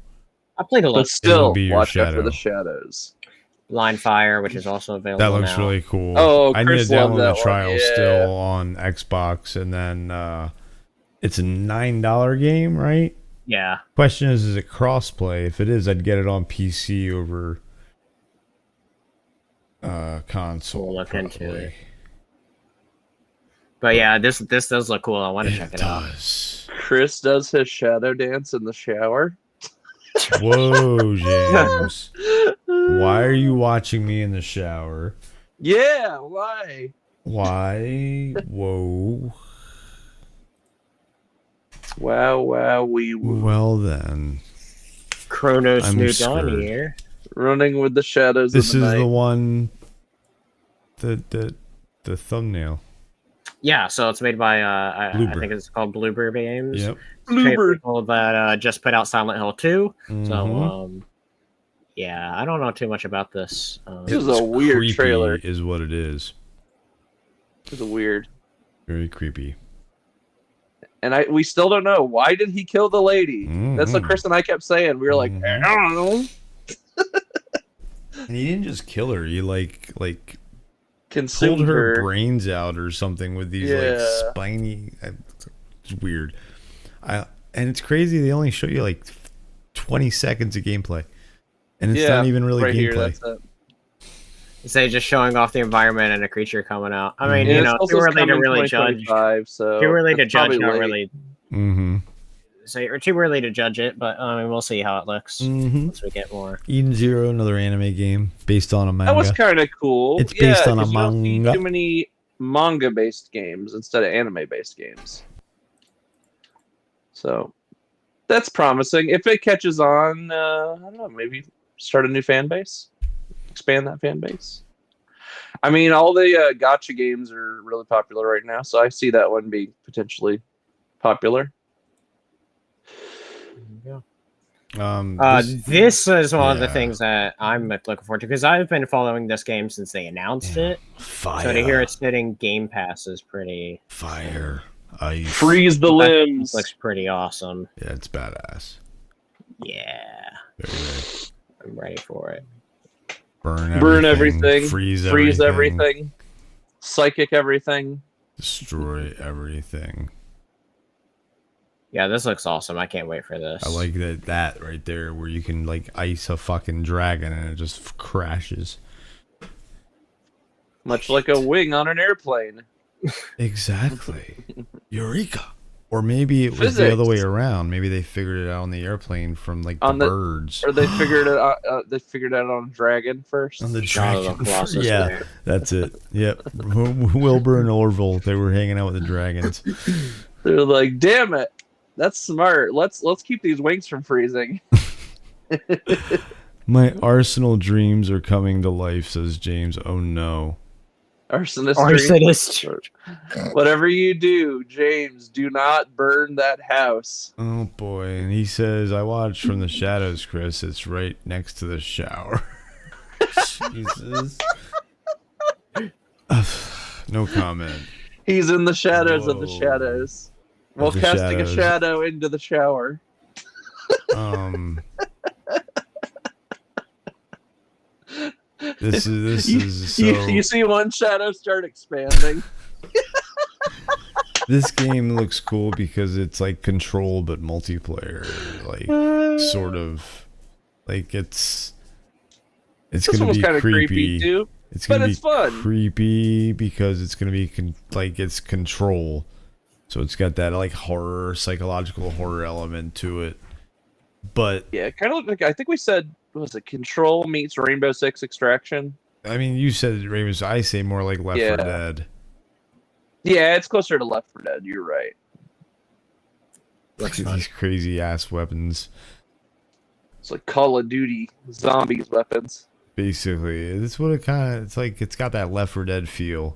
I played a lot. But still, watch out for the shadows. Blind Fire, which is also available. That looks now. really cool. Oh, I Chris need to download the trial one. still on Xbox, and then it's a $9 game, right? Yeah. Question is it crossplay? If it is, I'd get it on PC over console. We'll look into it. But yeah, this does look cool. I want to check it out. Chris does his shadow dance in the shower. Whoa, James. Why are you watching me in the shower? Yeah, why? Why? Whoa. Wow, woo. Well then. Chronos New Dawn here. Running with the shadows This of the is night. the one the thumbnail. Yeah, so it's made by I think it's called Bluebird Games. Yep. Bluebird. People that just put out Silent Hill 2. So yeah, I don't know too much about this. This is a weird creepy trailer. Is what it is. It's weird. Very creepy. And we still don't know, why did he kill the lady? That's what Chris and I kept saying. We were like, I don't know. And he didn't just kill her. He like consumed pulled her her brains out or something with these like spiny. It's weird. And it's crazy. They only show you like 20 seconds of gameplay, and it's not even really gameplay. It's just showing off the environment and a creature coming out. I mean, too early to really judge. So too early to judge. Not late. really. Or too early to judge it, but I mean, we'll see how it looks once we get more. Eden Zero, another anime game based on a manga. That was kind of cool. It's based on a manga. You don't see too many manga-based games instead of anime-based games. So that's promising. If it catches on, I don't know, maybe start a new fan base, expand that fan base. I mean, all the gacha games are really popular right now, so I see that one being potentially popular. This is one of the things that I'm looking forward to because I've been following this game since they announced it. Fire. So to hear it sitting Game Pass is pretty fire. Ice. Freeze the limbs. Looks pretty awesome. Yeah, it's badass. Yeah. Very. I'm ready for it. burn everything, freeze everything, everything, psychic everything, destroy everything. Yeah, this looks awesome. I can't wait for this. I like that right there where you can like ice a fucking dragon and it just crashes. Much like a wing on an airplane. Exactly. Eureka. Or maybe it was the other way around. Maybe they figured it out on the airplane from like the birds. Or they figured it out. They figured it out on a dragon first. On the dragon. Yeah, that's it. Yep. Wilbur and Orville, they were hanging out with the dragons. They're like, damn it, that's smart. Let's keep these wings from freezing. My Arsenal dreams are coming to life, says James. Oh no. Arsonist. Whatever you do, James, do not burn that house. Oh boy. And he says, I watch from the shadows, Chris. It's right next to the shower. Jesus. No comment. He's in the shadows of the shadows. While casting a shadow into the shower. This is so... you see one shadow start expanding. This game looks cool because it's like Control but multiplayer, like sort of, like it's gonna be creepy too. It's gonna be fun. Creepy because it's gonna be like it's Control, so it's got that like horror, psychological horror element to it. But yeah, kind of like I think we said. Was it Control meets Rainbow Six Extraction? I mean, you said Rainbow. I say more like Left 4 Dead. Yeah, it's closer to Left 4 Dead. You're right. These crazy ass weapons. It's like Call of Duty zombies weapons. Basically, it's what it kind of. It's like it's got that Left 4 Dead feel,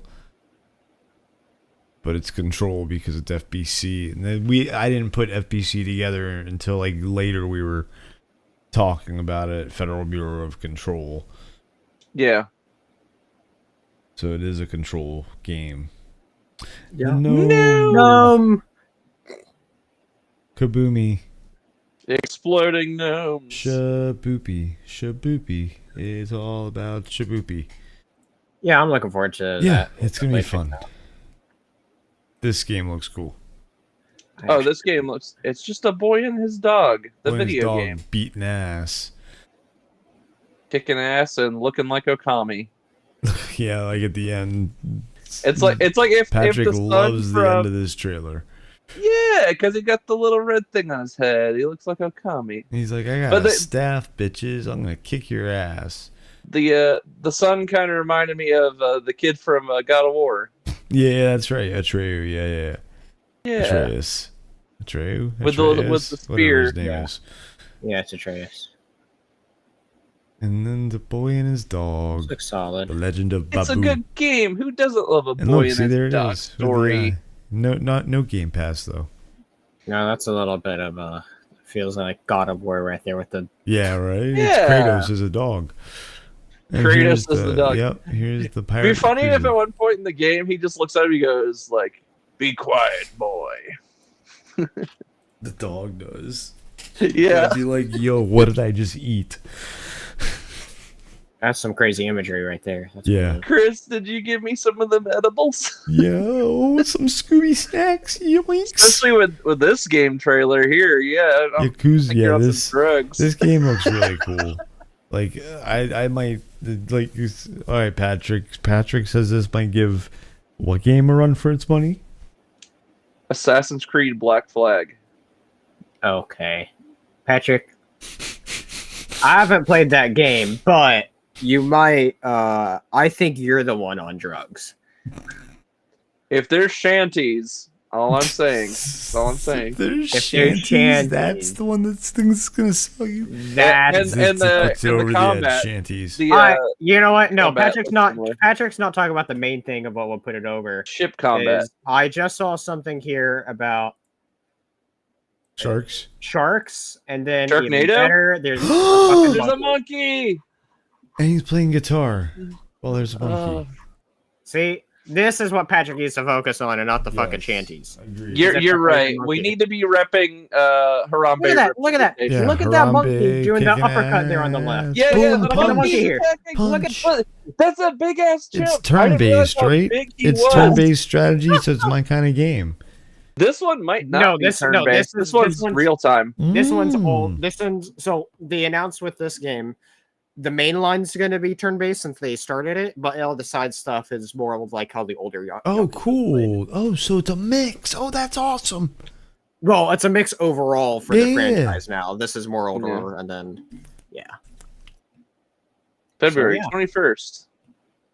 but it's Control because it's FBC. And then I didn't put FBC together until like later. We were talking about it, Federal Bureau of Control. Yeah. So it is a Control game. Yeah. No. Kaboomy. Exploding gnomes. Shaboopy. Shaboopy. It's all about Shaboopy. Yeah, I'm looking forward to that. Yeah, it's going to be fun. This game looks cool. Oh, this game looks... It's just a boy and his dog. The video game. Beating ass. Kicking ass and looking like Okami. Yeah, like at the end. It's like if Patrick if the loves the end of this trailer. Yeah, because he got the little red thing on his head. He looks like Okami. He's like, I got a staff, bitches. I'm going to kick your ass. The son kind of reminded me of the kid from God of War. Yeah, that's right. Atreyu. Yeah. Yeah. Atreyu? With the spear. His name is. Yeah, it's Atreus. And then the boy and his dog. Looks solid. The Legend of Babu. It's a good game. Who doesn't love a boy and his dog story? No Game Pass though. No, that's a little bit of feels like God of War right there with the. Yeah, right. Yeah. It's Kratos as a dog. And Kratos is the dog. Yep. Here's the pirate. It'd be funny if at one point in the game he just looks at him and goes like, "Be quiet, boy." The dog does. Yeah. I'd be like, yo, what did I just eat? That's some crazy imagery right there. That's yeah. Chris, did you give me some of them edibles? Yo, some Scooby snacks. Yoinks. Especially with this game trailer here. Yeah. Yakuza. Yeah, drugs. This game looks really cool. Like, I might, like, all right, Patrick. Patrick says this might give what game a run for its money? Assassin's Creed Black Flag. Okay. Patrick, I haven't played that game, but you might, I think you're the one on drugs. If there's shanties, all I'm saying. That's all I'm saying. If there's shanties, that's the one that's going to sell you. That's and the combat. Shanties. You know what? No, Patrick's not talking about the main thing of what will put it over. Ship combat. I just saw something here about Sharks, and then Sharknado? better, there's a monkey. And he's playing guitar. Well, there's a monkey. See, This is what Patrick needs to focus on, and not the fucking shanties. Agreed. You're right. We need to be repping Harambe. Look at that! Look at that! Yeah, Look at that monkey Harambe doing the kicking uppercut there on the ass. left. Yeah, Boom, look at the punch, monkey here. Look at that's a big ass chimp. It's turn-based, right? It's turn-based strategy, so it's my kind of game. This one might not be turn-based. This one's real time. This one's old. This one's so they announced with this game, the main line's going to be turn-based since they started it, but all the side stuff is more of like how the older. Oh, cool. Oh, so it's a mix. Oh, that's awesome. Well, it's a mix overall for the franchise now. This is more older, and then February 21st.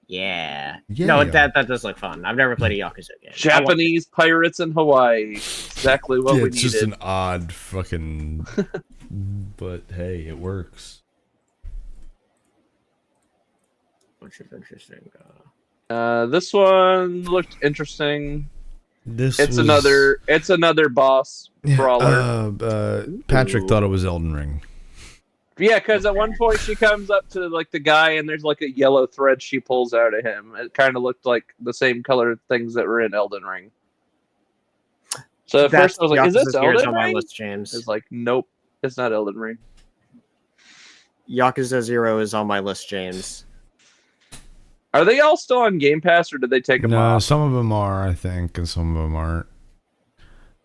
Yeah. No, that does look fun. I've never played a Yakuza game. Japanese pirates in Hawaii. Exactly what we needed. It's just an odd fucking. But hey, it works. Which is interesting. This one looked interesting. It's another boss brawler. Patrick thought it was Elden Ring. Yeah, because at one point she comes up to like the guy and there's like a yellow thread she pulls out of him. It kind of looked like the same colored things that were in Elden Ring. So at first I was like, "Is this Elden Ring?" My list, James. It's like, nope, it's not Elden Ring. Yakuza 0 is on my list, James. Are they all still on Game Pass, or did they take them off? No, some of them are, I think, and some of them aren't.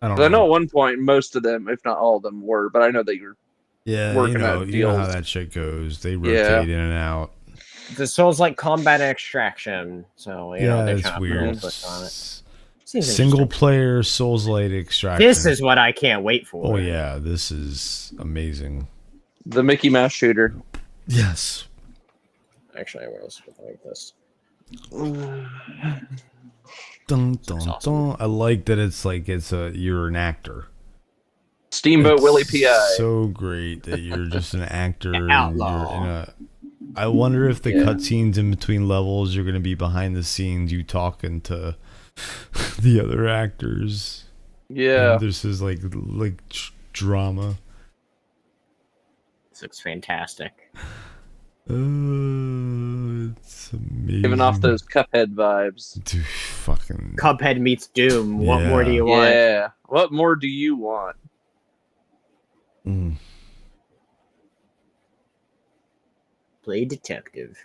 I don't know. I know at one point most of them, if not all of them, were, but I know that you're working out deals. You know how that shit goes. They rotate in and out. The Souls like combat and extraction, so you know they're it's trying weird. to push on it. Single player Souls-like extraction. This is what I can't wait for. Oh yeah, this is amazing. The Mickey Mouse shooter. Yes. Actually, where else would I like this? Dun, dun, dun. I like that it's you're an actor. Steamboat Willie P.I. So great that you're just an actor. And outlaw. I wonder if the cutscenes in between levels are going to be behind the scenes, you talking to the other actors. Yeah. And this is like drama. This looks fantastic. It's amazing. Giving off those Cuphead vibes. Dude, fucking Cuphead meets Doom. What more do you want? Yeah. What more do you want? Play detective.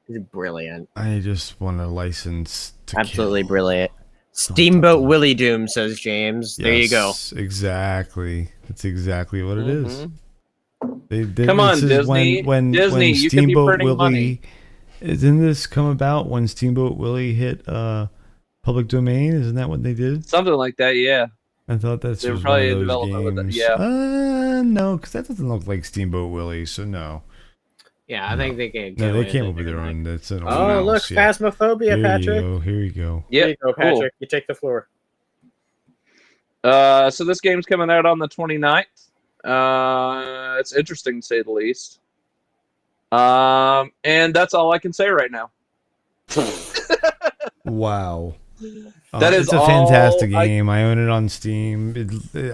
This is brilliant. I just want a license to absolutely kill. Brilliant. Steamboat Willie Doom, says James. There you go. Exactly. That's exactly what it is. Come on, Disney. When Disney, you could be printing money. Didn't this come about when Steamboat Willie hit public domain? Isn't that what they did? Something like that, yeah. I thought that's they were probably in development with it. Yeah. No, because that doesn't look like Steamboat Willie, so no. Yeah, I think they came. No, they came up with their own. That's an look, Phasmophobia, Patrick. Here you go. Yeah, here you go, Patrick. Cool. You take the floor. So this game's coming out on the 29th. It's interesting to say the least. And that's all I can say right now. Wow. It's a fantastic game. I own it on Steam.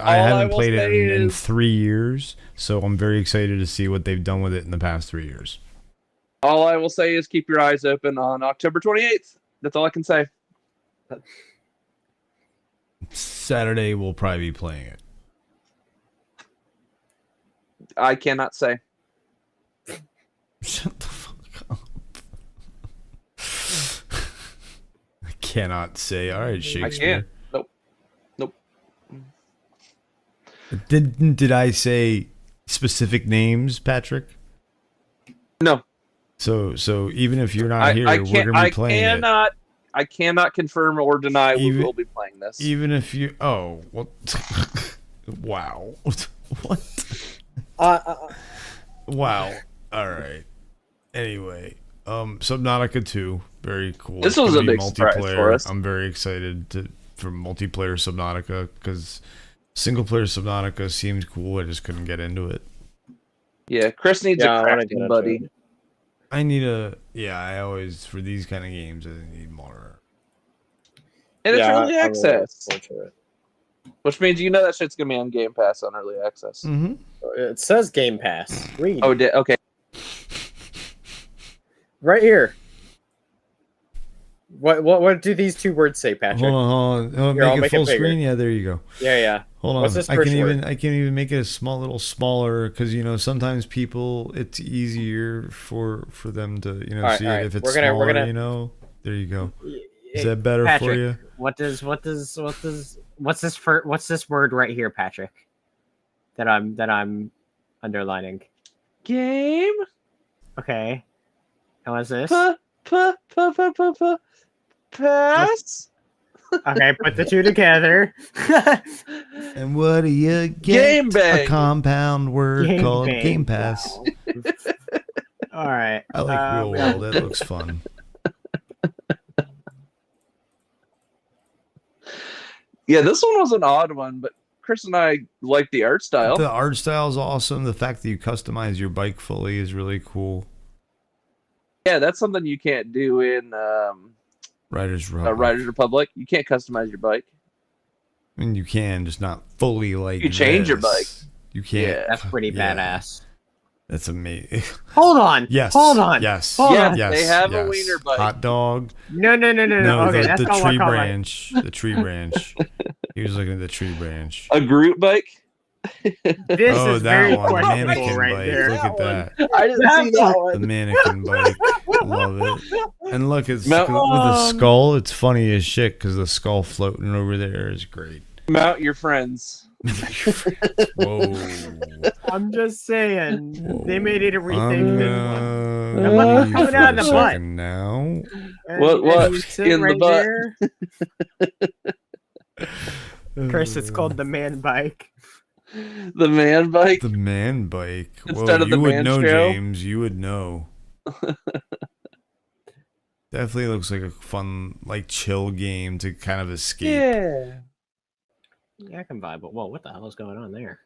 I haven't played it in 3 years, so I'm very excited to see what they've done with it in the past 3 years. All I will say is keep your eyes open on October 28th. That's all I can say. Saturday, we'll probably be playing it. I cannot say. Shut the fuck up. I cannot say. All right, Shakespeare. I can't. Nope. Did I say specific names, Patrick? No. So even if you're not here, we're gonna be playing it. I cannot confirm or deny we will be playing this. Even if you, wow, what? Wow. All right. Anyway, Subnautica 2, very cool. This was a big surprise for us. I'm very excited for multiplayer Subnautica because single player Subnautica seemed cool. I just couldn't get into it. Yeah, Chris needs a crafting buddy. I always, for these kind of games, I need more. And it's early access. Which means that shit's going to be on Game Pass on early access. Mm-hmm. It says Game Pass. Read. Oh, okay. Right here. What do these two words say, Patrick? Hold on. Here, I'll Make it make it full bigger. screen. Yeah, there you go. Yeah. Hold on. What's this I first can word? even make it a little smaller because sometimes people it's easier for them to see it if it's smaller. There you go. Is that better Patrick, for you? What's this word right here, Patrick? That I'm underlining. Game. Okay. And what's this? Pass. Okay, put the two together. And what do you get? Game bang. A compound word called bang. Game Pass. Wow. All right. I like Real World. That looks fun. Yeah, this one was an odd one, but Chris and I like the art style. The art style is awesome. The fact that you customize your bike fully is really cool. Yeah, that's something you can't do in Riders Republic. Riders Republic. You can't customize your bike. I mean, you can, just not fully like You change your bike. You can't. Yeah. That's pretty badass. That's amazing. Hold on. Yes. Hold on. Yes. Hold Yeah, on. Yes. they have yes. a wiener bike. Hot dog. No. Okay, that's the not tree what I branch. The tree branch. He was looking at the tree branch. A Groot bike. This Oh, is that very one. The questionable mannequin right bike. there. Look at that. I didn't see that one. The mannequin bike. Love it. And look, it's with Mount- the skull. It's funny as shit because the skull floating over there is great. Mount your friends. Whoa. I'm just saying. Whoa. They made it a rethink this one. That look, coming out of the butt. Now. What you sit in the butt? there. Chris, it's called the man bike. The man bike. The man bike. Instead of the you would man know, show? James. You would know. Definitely looks like a fun, like, chill game to kind of escape. Yeah, I can vibe. But whoa, what the hell is going on there?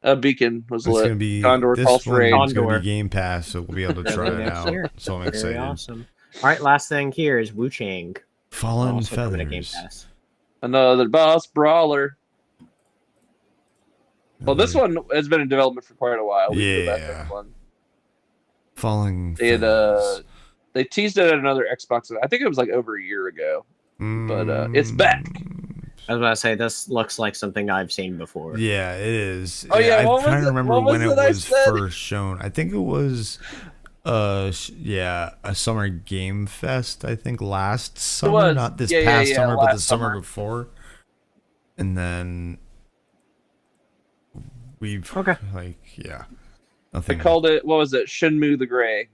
A beacon was It's lit. gonna be Condor this calls for aid. one's gonna Condor. be Game Pass, so we'll be able to try it Next out. year. So I'm Very excited. awesome. All right, last thing here is Wu Chang. Fallen Also coming to Game Feathers. Pass. Another boss brawler. Well, this one has been in development for quite a while. We knew about Yeah. this one. Falling They had, Feathers. They teased it at another Xbox. I think it was like over a year ago. But it's back. I was about to say, this looks like something I've seen before. Yeah, it is. Oh, yeah, I'm what trying was to it- remember what was when it it I was said? first shown. I think it was, a Summer Game Fest. I think last summer, was. not this Yeah, past summer, but the last summer summer. before. And then we've Okay. I I called it, what was it? Shenmue the Gray.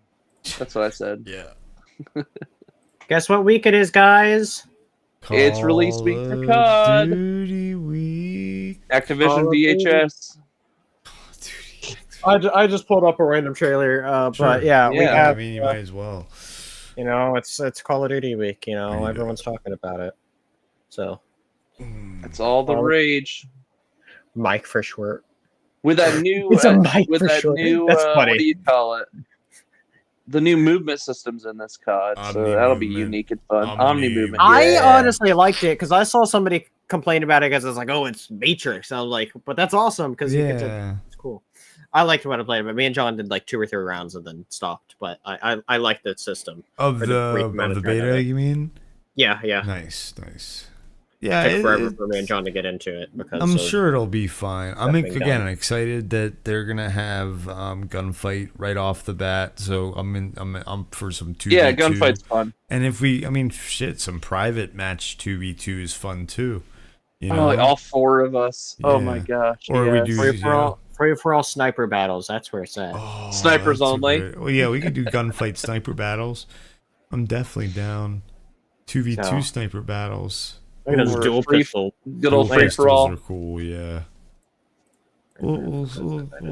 That's what I said. Yeah. Guess what week it is, guys? It's release week for Call of COD. Duty week. Activision Call of Duty. VHS. I just pulled up a random trailer, Sure. but yeah, we Yeah. have. I mean, you might as well. It's Call of Duty week. There you go. Everyone's talking about it. So It's all the rage. Mike for short. With that new, It's a mic with for that sure. new, That's what funny. do you call it? The new movement systems in this COD, so Omni that'll be movement. unique and fun. Omni Omni movement. movement. I yeah. honestly liked it because I saw somebody complain about it because it's like, oh, it's Matrix. I was like, but that's awesome because Yeah. it's cool. I liked what I played, but me and John did like 2 or 3 rounds and then stopped. But I liked the system. Of For the brief the amount of time beta, of it. you mean? Yeah. Nice. Yeah, Took forever for me and John to get into it because I'm of- sure it'll be fine. I'm being done. excited that they're gonna have gunfight right off the bat. So I'm for some 2v2. Yeah, gunfight's fun. And if some private match 2v2 is fun too. You Oh, know, like all 4 of us. Oh Yeah. my gosh. Or we yes. do- free for all sniper battles. That's where it's at. Oh, Snipers that's a only. Well, yeah, we could do gunfight sniper battles. I'm definitely down. 2v2 So- sniper battles. Look at Or those dual free- pistol. Good old Dual free for all. pistols are cool, yeah. We'll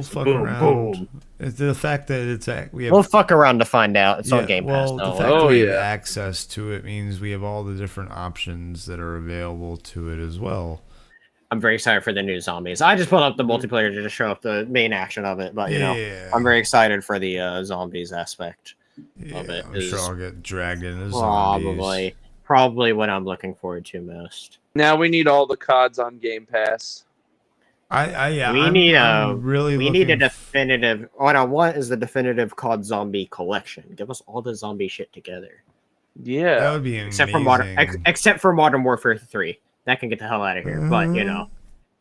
fuck Boom, around. boom. It's the fact that we have We'll fuck around to find out. It's on Game Pass. well, Don't the fact worry. that we have yeah. access to it means we have all the different options that are available to it as well. I'm very excited for the new zombies. I just pulled up the multiplayer to just show up the main action of it, but Yeah. I'm very excited for the zombies aspect. Yeah, of it I'm is sure I'll get dragged into zombies. Probably what I'm looking forward to most. Now we need all the CODs on Game Pass. I'm need a looking definitive. What I want is the definitive COD Zombie collection. Give us all the zombie shit together. Yeah. That would be amazing. Except for Modern Warfare 3. That can get the hell out of here. But, you know,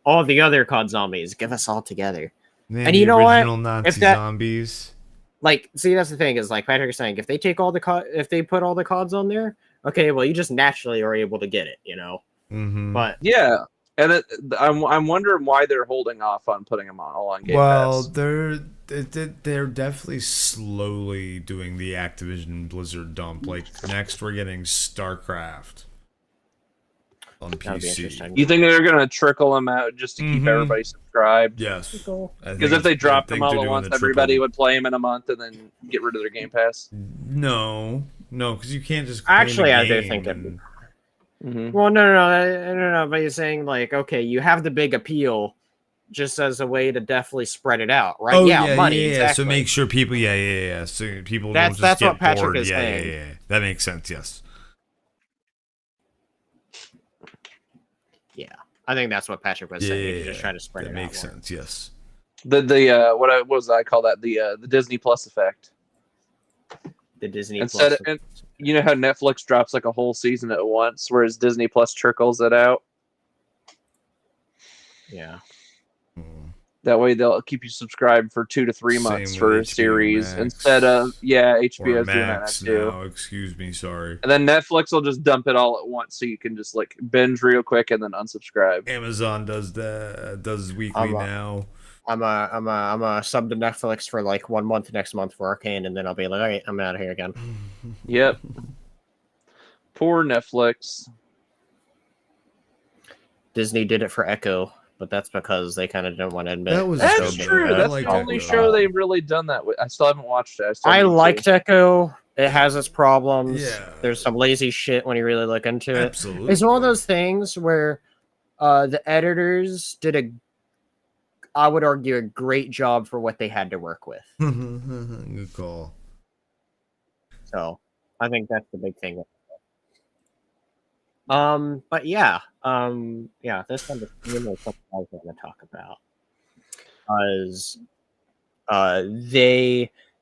all the other COD zombies, give us all together. Man, and you know original what? Nazi zombies. Like, see, that's the thing is, like Patrick is saying, if they take all the if they put all the CODs on there, okay, well, you just naturally are able to get it, you know. Mm-hmm. But yeah, and I'm wondering why they're holding off on putting them all on Game Pass. Well, they're definitely slowly doing the Activision Blizzard dump. Like next, we're getting StarCraft on PC. You think they're gonna trickle them out just to keep everybody subscribed? Yes. Because if they dropped them all at once, everybody would play them in a month and then get rid of their Game Pass. No, because you can't just. Actually, I do think that. Well, no. But you're saying like, okay, you have the big appeal, just as a way to definitely spread it out, right? Money. Yeah. Exactly. So make sure people, so people don't just that's get what Patrick bored. is saying. Yeah. That makes sense. Yes. Yeah, I think that's what Patrick was saying. Just try to spread it out. That makes sense. Yes. The what was I call that? The Disney Plus effect. The Disney Plus. And you know how Netflix drops like a whole season at once, whereas Disney Plus trickles it out. Yeah. That way they'll keep you subscribed for 2 to 3 months for a series instead of HBO's doing that too. Now, excuse me, sorry. And then Netflix will just dump it all at once, so you can just like binge real quick and then unsubscribe. Amazon does weekly now. I'm a sub to Netflix for like 1 month next month for Arcane, and then I'll be like, all right, I'm out of here again. Yep. Poor Netflix. Disney did it for Echo, but that's because they kind of didn't want to admit. That's true. That's the only show they've really done that with. I still haven't watched it. I liked Echo. It has its problems. Yeah. There's some lazy shit when you really look into it. Absolutely. It's one of those things where the editors did I would argue, a great job for what they had to work with. Good call. So I think that's the big thing. But yeah, this one is something I was going to talk about.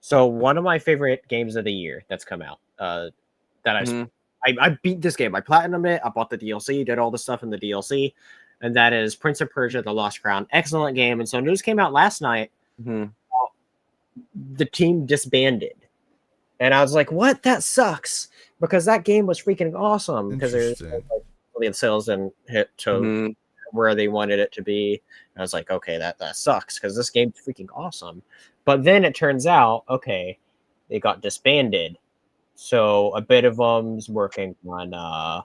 So one of my favorite games of the year that's come out, that I beat this game. I platinumed it. I bought the DLC, did all the stuff in the DLC, and that is Prince of Persia: The Lost Crown. Excellent game. And so news came out last night. The team disbanded, and I was like, "What? That sucks!" Because that game was freaking awesome. Because the sales didn't hit to where they wanted it to be. And I was like, "Okay, that sucks," because this game's freaking awesome. But then it turns out, okay, they got disbanded. So a bit of them's working on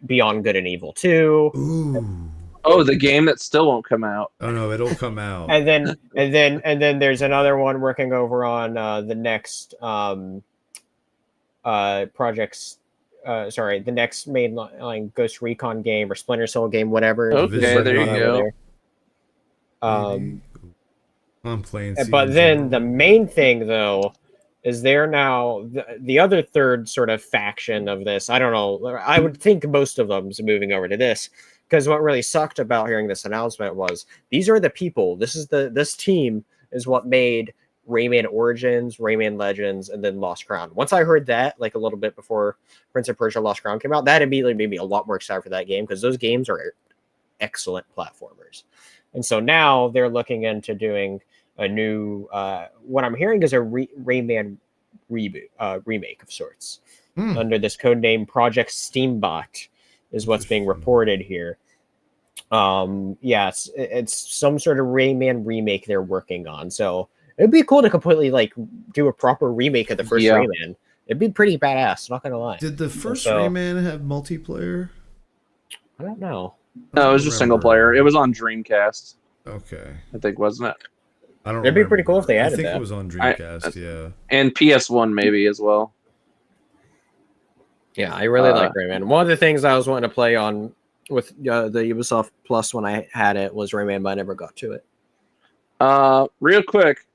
Beyond Good and Evil 2. Ooh. Oh, the game that still won't come out. Oh no, it'll come out. and then there's another one working over on the next projects. The next mainline Ghost Recon game or Splinter Cell game, whatever. Okay, there you go. I'm playing. But then the main thing, though, is they're now the other third sort of faction of this. I don't know. I would think most of them is moving over to this, because what really sucked about hearing this announcement was these are the people. This team is what made Rayman Origins, Rayman Legends, and then Lost Crown. Once I heard that, like a little bit before Prince of Persia: Lost Crown came out, that immediately made me a lot more excited for that game, because those games are excellent platformers. And so now they're looking into doing a new, what I'm hearing is a Rayman remake of sorts, under this code name Project Steambot, is what's being reported here. It's some sort of Rayman remake they're working on. So it'd be cool to completely do a proper remake of the first Rayman. It'd be pretty badass, not gonna lie. Did the first Rayman have multiplayer? I don't know. No, it was just single player. It was on Dreamcast. Okay. I think, wasn't it? I don't. It'd be pretty cool if they added that. I think it was on Dreamcast. Yeah. And PS1 maybe as well. Yeah, I really like Rayman. One of the things I was wanting to play on with the Ubisoft Plus when I had it was Rayman, but I never got to it. Real quick,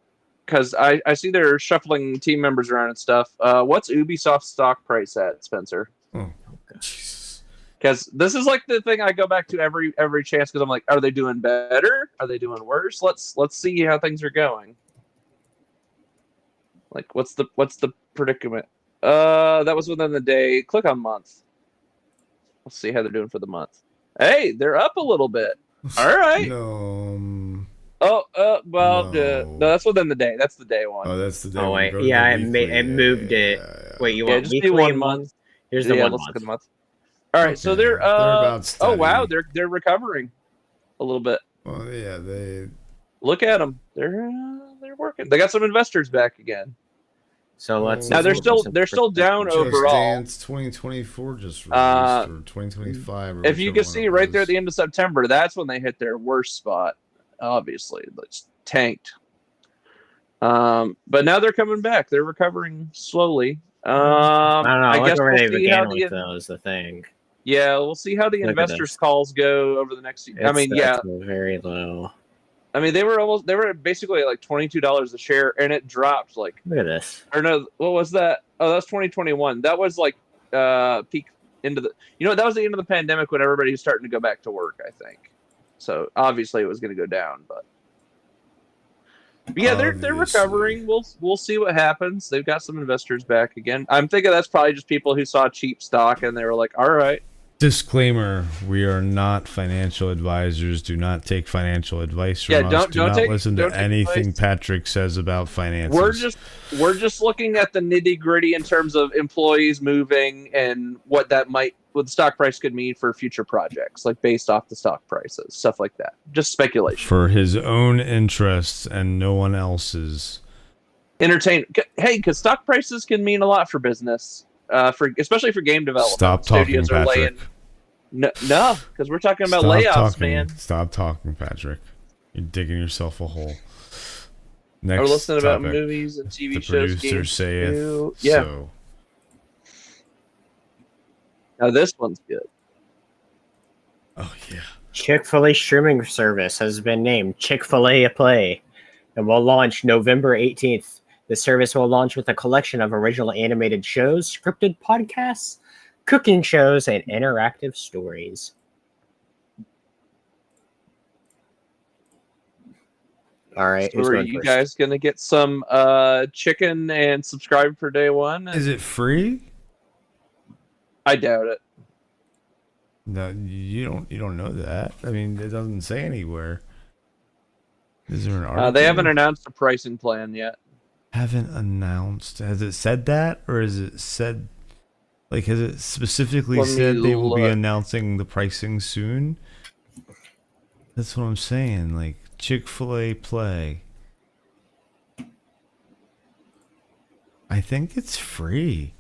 because I see they're shuffling team members around and stuff. What's Ubisoft's stock price at, Spencer? Oh, Jesus. Because this is like the thing I go back to every chance, because I'm like, are they doing better? Are they doing worse? Let's see how things are going. Like, what's the predicament? That was within the day. Click on month. Let's see how they're doing for the month. Hey, they're up a little bit. All right. No. Well, No. no, that's within the day. That's the day one. Oh, that's the day. Oh one. wait, Go to yeah, the it weekly. moved it. Yeah. Wait, you Yeah, want just do weekly 1 and month. Here's the Yeah, 1 let's look month. at the month. All right, so Okay, they're about oh wow, steady. they're recovering a little bit. Well, yeah, they. Look at them. They're working. They got some investors back again. So let's. Now they're Well, still down Just overall. Dance 2024 just released, or 2025. Or If you whichever can one see it right there at was. the end of September, that's when they hit their worst spot. Obviously, it's tanked. But now they're coming back. They're recovering slowly. I don't know. I Look guess where we'll they see how began with though is the thing. yeah, we'll see how the Look at investors' this. calls go over the next. I mean, yeah, It's very low. I mean they were basically like $22 a share, and it dropped like. Look at this. Or no, what was that? Oh, that was 2021. That was like peak into the. That was the end of the pandemic when everybody was starting to go back to work. I think. So obviously it was going to go down, but yeah, they're recovering. We'll see what happens. They've got some investors back again. I'm thinking that's probably just people who saw cheap stock and they were like, all right. Disclaimer: we are not financial advisors. Do not take financial advice from us. Do not listen to anything advice. Patrick says about finances. We're just looking at the nitty gritty in terms of employees moving and what the stock price could mean for future projects, like based off the stock prices, stuff like that. Just speculation for his own interests and no one else's. Hey, because stock prices can mean a lot for business, especially for game development. Stop talking, Patrick. No, because we're talking about layoffs, man. Stop talking, Patrick. You're digging yourself a hole. Next We're listening topic. about movies and TV the shows. Producer saith yeah. so. Now this one's good. Oh yeah. Chick-fil-A streaming service has been named Chick-fil-A Play and will launch November 18th. The service will launch with a collection of original animated shows, scripted podcasts, cooking shows, and interactive stories. All right. So are you guys going to get some chicken and subscribe for day one? Is it free? I doubt it. No, you don't know that. I mean, it doesn't say anywhere. Is there an article? They haven't announced a pricing plan yet. Haven't announced. Has it said that, or is it said? Like, has it specifically said they will be announcing the pricing soon? That's what I'm saying. Like, Chick-fil-A Play. I think it's free.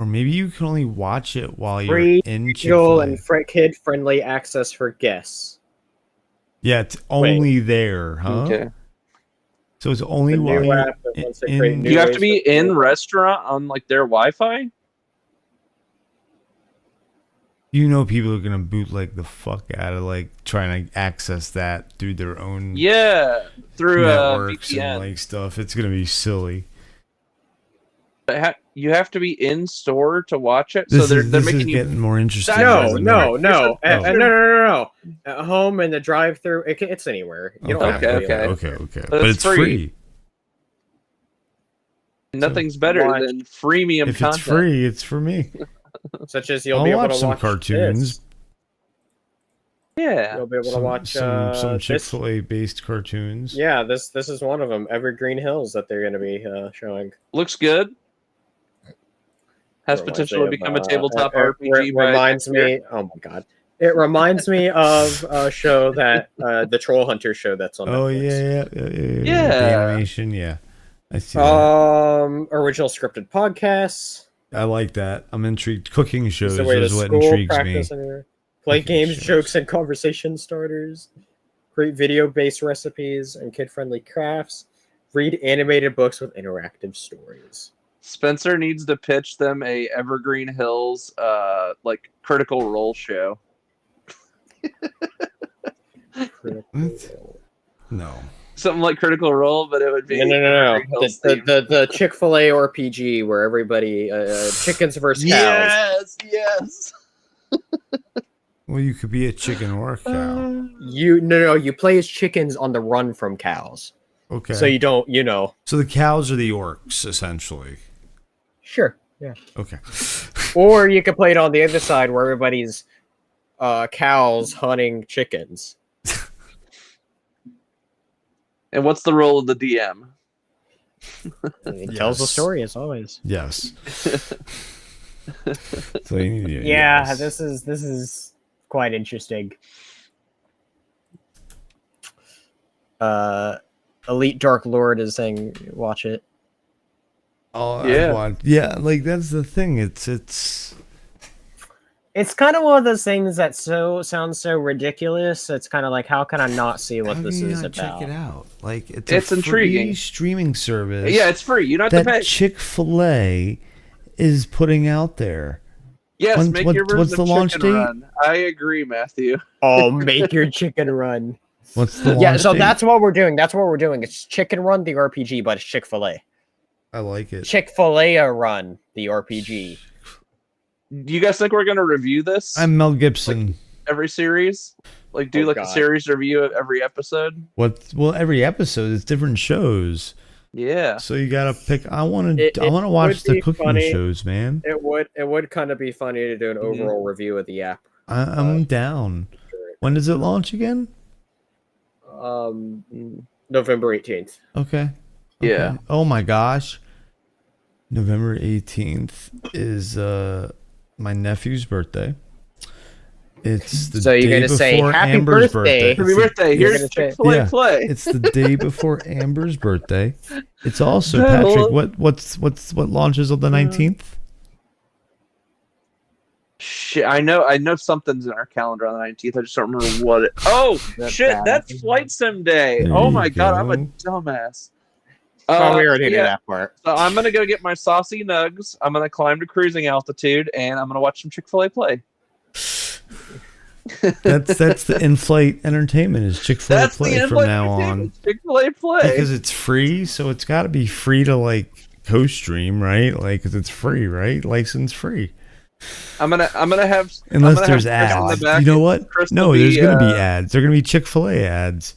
Or maybe you can only watch it while you're in Chick-fil-A. And kid-friendly access for guests. Yeah, it's only there, huh? Okay. So it's only while you have to be in restaurant on like their Wi-Fi. You know, people are gonna bootleg the fuck out of like trying to access that through their own through networks VPN and like stuff. It's gonna be silly. You have to be in store to watch it. This so they're making you getting more interesting. No. At home in the drive-through, it's anywhere. You don't have to. Okay. But it's free. Nothing's better than freemium content. If it's free, it's for me. Such as you'll be able to watch some cartoons. This. Yeah, you'll be able to watch some Chick-fil-A based cartoons. Yeah, this is one of them. Evergreen Hills that they're going to be showing. Looks good. Has potential to become a tabletop RPG. Reminds me. Oh my god! It reminds me of a show that the Troll Hunter show that's on. Netflix. Yeah. The animation, yeah. I see. Original scripted podcasts. I like that. I'm intrigued. Cooking shows is what intrigues me. Play games, jokes, and conversation starters. Create video-based recipes and kid-friendly crafts. Read animated books with interactive stories. Spencer needs to pitch them a Evergreen Hills like Critical Role show. No. Something like Critical Role, but it would be no. The Chick-fil-A RPG where everybody chickens versus cows. Yes. Well, you could be a chicken or a cow. You play as chickens on the run from cows. Okay. So you don't, So the cows are the orcs, essentially. Sure. Yeah. Okay. Or you could play it on the other side where everybody's cows hunting chickens. Mm-hmm. And what's the role of the DM? It tells the Yes. story as always. Yes. So Yeah, yes. this is quite interesting. Elite Dark Lord is saying, "Watch it." Oh, Yeah. yeah, like that's the thing. It's kind of one of those things that sounds so ridiculous. It's kind of like, how can I not see what how this can you is not about? check it out. Like it's It's a free intriguing. streaming service. Yeah, it's free. You don't have to that pay. Chick-fil-A is putting out there. Yes, make your version what's of the launch Chicken date? Run. I agree, Matthew. Oh, make your chicken run. What's the launch Yeah, so date? that's what we're doing. That's what we're doing. It's Chicken Run, the RPG, but it's Chick-fil-A. I like it. Chick-fil-A Run, the RPG. Do you guys think we're gonna review this I'm Mel Gibson. every series? Like do Oh, a God. series review of every episode? Well, every episode is different shows. Yeah. So you gotta pick. I want It to watch would the be cooking funny. shows, man. It would kind of be funny to do an overall review of the app. I'm down. When does it launch again? November 18th. Okay. Yeah. Oh my gosh. November 18th is my nephew's birthday. It's the So you're day gonna say, before "Happy Amber's birthday." Happy birthday. You're Here's gonna say- Chick-fil-A Yeah. Play. It's the day before Amber's birthday. It's also No. Patrick. What launches on the 19th? Shit, I know something's in our calendar on the 19th. I just don't remember what it. Oh That's shit, bad. that's Flight Sim Day. There Oh you my god, I'm a go. dumbass. Oh, we already knew yeah, that part. so I'm gonna go get my saucy nugs. I'm gonna climb to cruising altitude, and I'm gonna watch some Chick-fil-A play. That's the in-flight entertainment is Chick-fil-A That's Play the from now on. entertainment, Chick-fil-A play. Because it's free, so it's got to be free to like co-stream, right? Like, because it's free, right? License free. I'm gonna have Unless there's Chris in the ads. back You know and what? Chris No, will there's be, gonna be ads. They're gonna be Chick-fil-A ads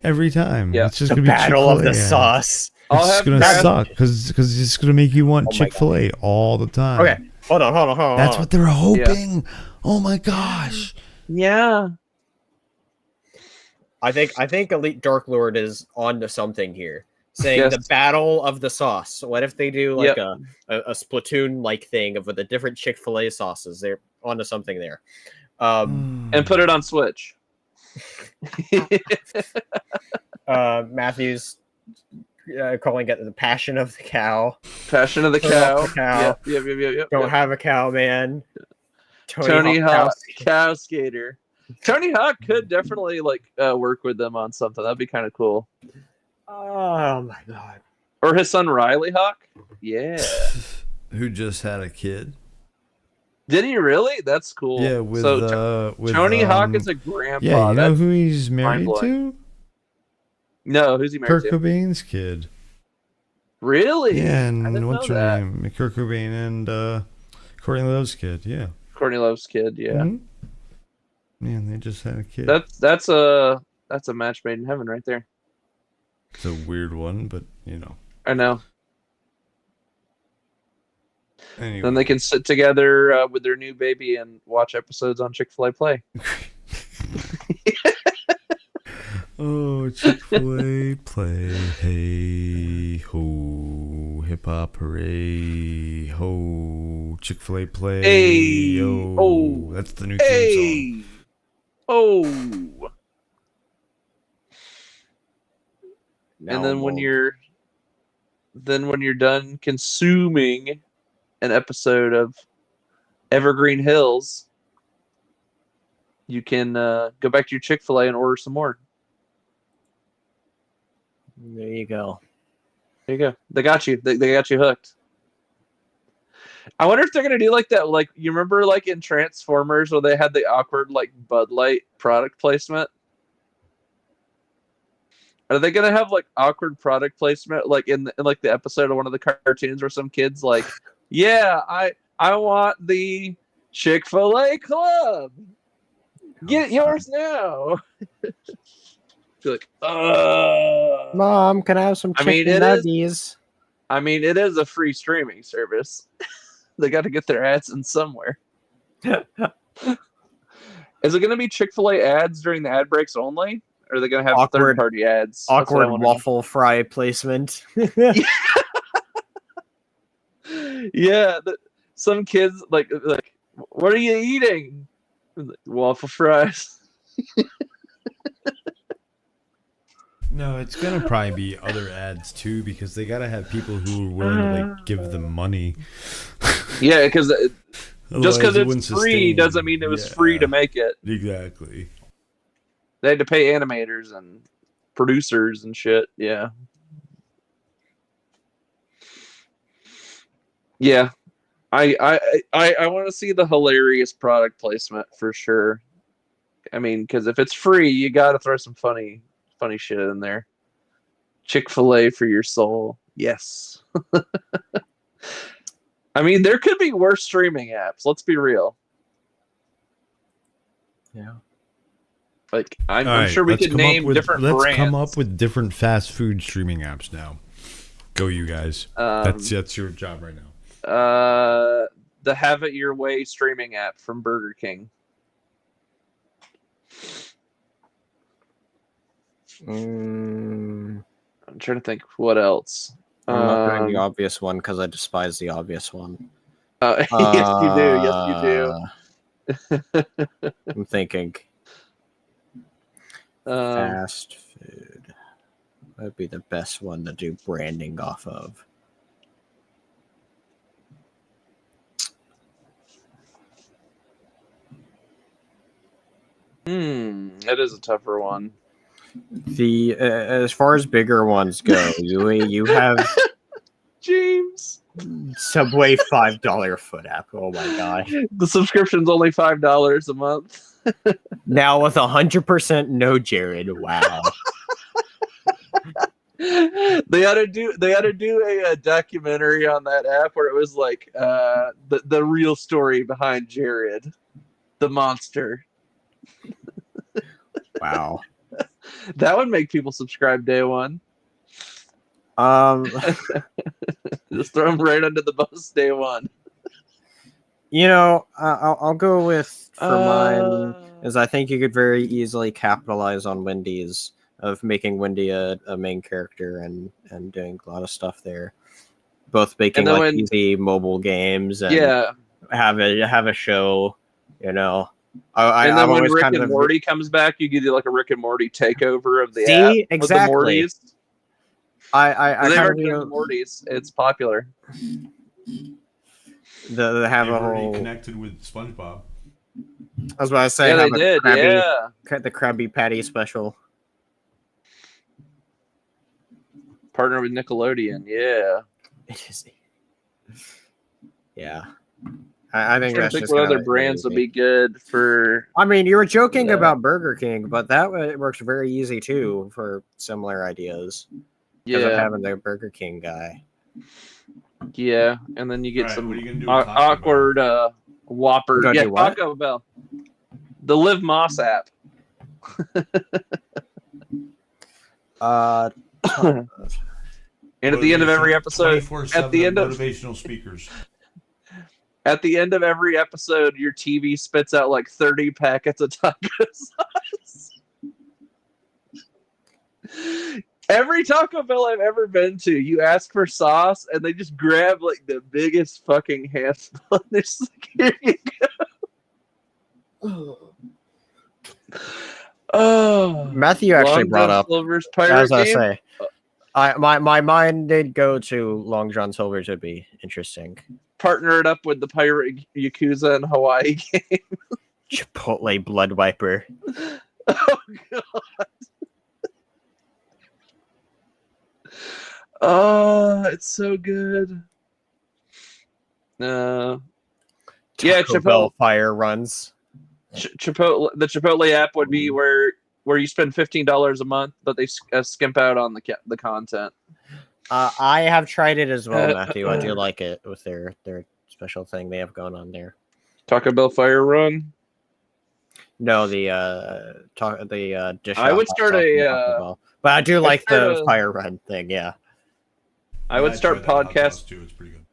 every time. Yeah. It's just The gonna be Battle of the Chick-fil-A ads. Sauce. I'll It's just have gonna Brad- suck because it's gonna make you want Oh my God. Chick-fil-A all the time. Okay, hold on. That's what they're hoping. Oh my gosh. Yeah. I think Elite Dark Lord is onto something here. Saying Yes. the Battle of the Sauce. What if they do like Yep. a Splatoon like thing of the different Chick-fil-A sauces? They're onto something there. And put it on Switch. Matthew's calling it the Passion of the Cow. Passion of the Turn off Cow. the cow. Yep. Don't have a cow, man. Tony Hawk, Cow- Cow Skater. Tony Hawk could definitely work with them on something. That'd be kind of cool. Oh my god. Or his son Riley Hawk. Yeah. Who just had a kid? Did he really? That's cool. Yeah, with Tony Hawk is a grandpa. Yeah, you know That's- who he's married mind-blowing. to? No, who's he married Kurt to? Cobain's kid. Really? Yeah, I didn't and what's know her that. name? Kurt Cobain and Courtney Love's kid. Yeah. Courtney Love's kid. Yeah. Mhm. Man, they just had a kid. That's a match made in heaven right there. It's a weird one, but you know. I know. Anyway. Then they can sit together with their new baby and watch episodes on Chick-fil-A Play. Oh, Chick-fil-A play, hey ho, hip hop hooray, ho, Chick-fil-A play, Hey, yo, oh, that's the new theme song. Hey! Oh! And then when you're done consuming an episode of Evergreen Hills, you can go back to your Chick-fil-A and order some more. There you go. There you go. They got you. They got you hooked. I wonder if they're gonna do like that. Like you remember, like in Transformers, where they had the awkward like Bud Light product placement. Are they gonna have like awkward product placement, like in like the episode of one of the cartoons where some kids like, yeah, I want the Chick-fil-A Club. Get yours now. You're like, Mom, can I have some I mean, chicken it is- nuggies? I mean, it is a free streaming service. They got to get their ads in somewhere. Is it going to be Chick-fil-A ads during the ad breaks only? Or are they going to have third-party ads? Awkward waffle fry placement. Yeah, some kids like, what are you eating? Like, waffle fries. No, it's gonna probably be other ads too, because they gotta have people who are willing to like give them money. Yeah, because just because it's free doesn't mean it was free to make it. Exactly. They had to pay animators and producers and shit. Yeah. Yeah. I want to see the hilarious product placement for sure. I mean, because if it's free, you got to throw some funny shit in there. Chick-fil-A for your soul. Yes. I mean, there could be worse streaming apps. Let's be real. Yeah. Like, I'm sure we could name different brands. Let's come up with different fast food streaming apps now. Go, you guys. That's your job right now. The Have It Your Way streaming app from Burger King. I'm trying to think what else. I'm not doing the obvious one because I despise the obvious one. Yes, you do. Yes, you do. I'm thinking. Fast food. That would be the best one to do branding off of. It is a tougher one. The as far as bigger ones go, you have James Subway $5 foot app. Oh my god! The subscription's only $5 a month. Now with 100% no Jared. Wow. They ought to do a documentary on that app where it was like the real story behind Jared, the monster. Wow. That would make people subscribe day one. Just throw them right under the bus day one. You know, I'll go with for mine is I think you could very easily capitalize on Wendy's of making Wendy a main character and doing a lot of stuff there. Both making like easy mobile games and have a show, you know. And then when Rick and Morty comes back, you get like a Rick and Morty takeover of the app. Exactly. With the Mortys. They are doing Mortys. It's popular. They have a whole connected with SpongeBob. I was about to say, yeah, they did. The Krabby Patty special. Partner with Nickelodeon. Yeah. It is. Yeah. I think that's just what other brands would be good for. I mean, you were joking about Burger King, but that works very easy too for similar ideas. Because of having the Burger King guy. Yeah, and then you get some awkward Whopper. Yeah, Taco Bell. The Live Moss app. And at the end of every episode, at the end of motivational speakers. At the end of every episode, your TV spits out like 30 packets of taco sauce. Every Taco Bell I've ever been to, you ask for sauce, and they just grab like the biggest fucking handful. They're just like, here you go. Oh, Matthew actually brought up. Silver's pirate as I game? say, my mind did go to Long John Silver's. Would be interesting. Partner it up with the Pirate Yakuza in Hawaii game. Chipotle Blood Wiper. Oh god. Oh, it's so good. Yeah, Chipotle Fire runs. Chipotle. The Chipotle app would be where you spend $15 a month, but they skimp out on the content. I have tried it as well, Matthew. I do like it with their special thing they have going on there. Taco Bell Fire Run. No, the dish. I would start but I do like the Fire Run thing. Yeah. I would start podcast too. It's pretty good.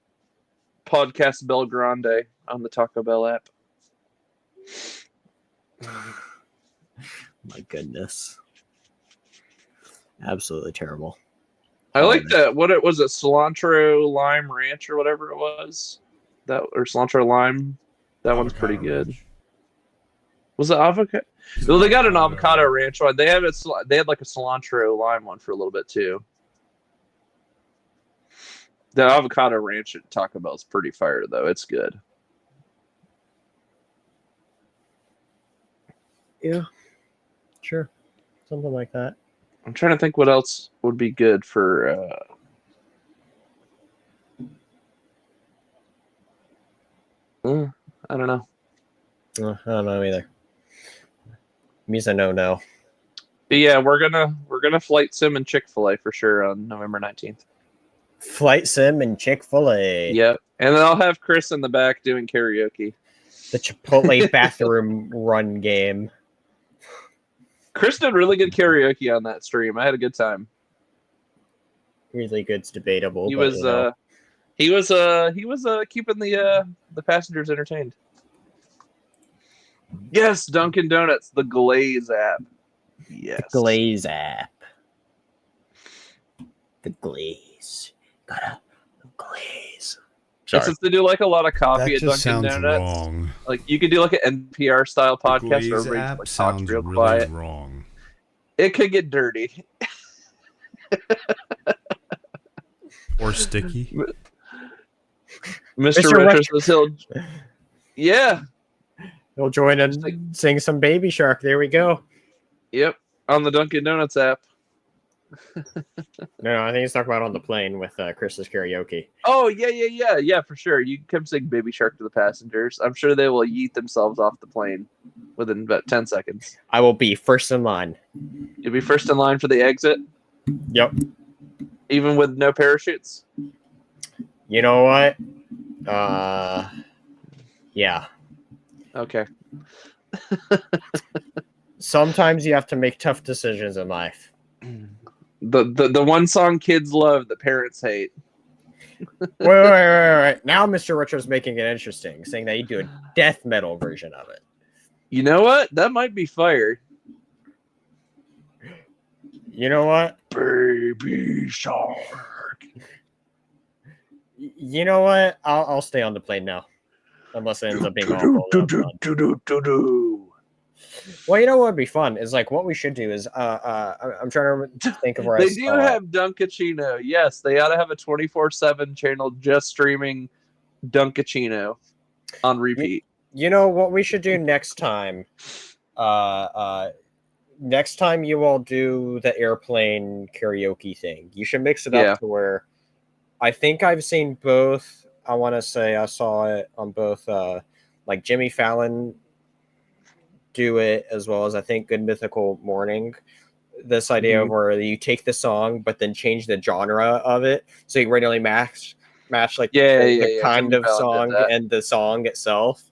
Podcast Bel Grande on the Taco Bell app. My goodness. Absolutely terrible. I like that. What it was, it cilantro lime ranch or whatever it was. That or cilantro lime. That one's pretty good. Was it avocado? Well, they got an avocado ranch one. They had like a cilantro lime one for a little bit too. The avocado ranch at Taco Bell is pretty fire though. It's good. Yeah. Sure. Something like that. I'm trying to think what else would be good for I don't know. I don't know either. It means I know. But yeah, we're gonna flight sim and Chick-fil-A for sure on November 19th. Flight sim and Chick-fil-A. Yep. And then I'll have Chris in the back doing karaoke. The Chipotle bathroom run game. Chris did really good karaoke on that stream. I had a good time. Really good's debatable. He but, was he was keeping the passengers entertained. Yes, Dunkin' Donuts, the Glaze app. Yes. The Glaze app. The Glaze. Gotta glaze. And since they do like a lot of coffee That at just Dunkin' sounds Donuts, wrong. like you could do like an NPR style podcast Glaze where everybody app like, talks sounds real really quiet. wrong. It could get dirty. Or sticky. Mr. Richards says yeah. He'll join and sing some Baby Shark. There we go. Yep. On the Dunkin' Donuts app. No, I think he's talking about on the plane with Chris's karaoke. Oh, yeah, for sure. You can come sing Baby Shark to the passengers. I'm sure they will yeet themselves off the plane within about 10 seconds. I will be first in line. You'll be first in line for the exit? Yep. Even with no parachutes? You know what? Yeah. Okay. Sometimes you have to make tough decisions in life. The one song kids love that parents hate. Wait. Now Mr. Richard's making it interesting, saying that you do a death metal version of it. You know what? That might be fire. You know what? Baby Shark. You know what? I'll stay on the plane now. Unless it ends up being awful. Well, you know what would be fun is like what we should do is I'm trying to think of where they do have Dunkachino. Yes, they ought to have a 24/7 channel just streaming Dunkachino on repeat. You know what we should do next time? Next time you all do the airplane karaoke thing, you should mix it up to where I think I've seen both. I want to say I saw it on both like Jimmy Fallon do it, as well as I think Good Mythical Morning. This idea of where you take the song but then change the genre of it, so you randomly match like the kind of song and the song itself.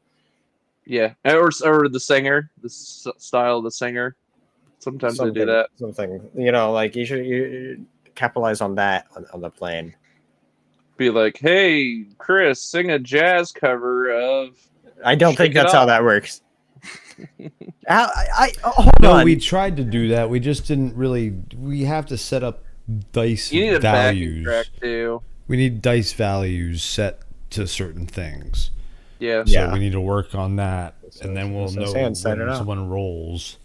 Yeah, or the singer, the style of the singer. Sometimes they do that. Something, like you capitalize on that on the plane. Be like, hey, Chris, sing a jazz cover of. I don't think that's how that works. Hold on. We tried to do that. We just didn't really. We have to set up dice you need values. A backing track too. We need dice values set to certain things. Yeah. So we need to work on that, and then we'll know when someone rolls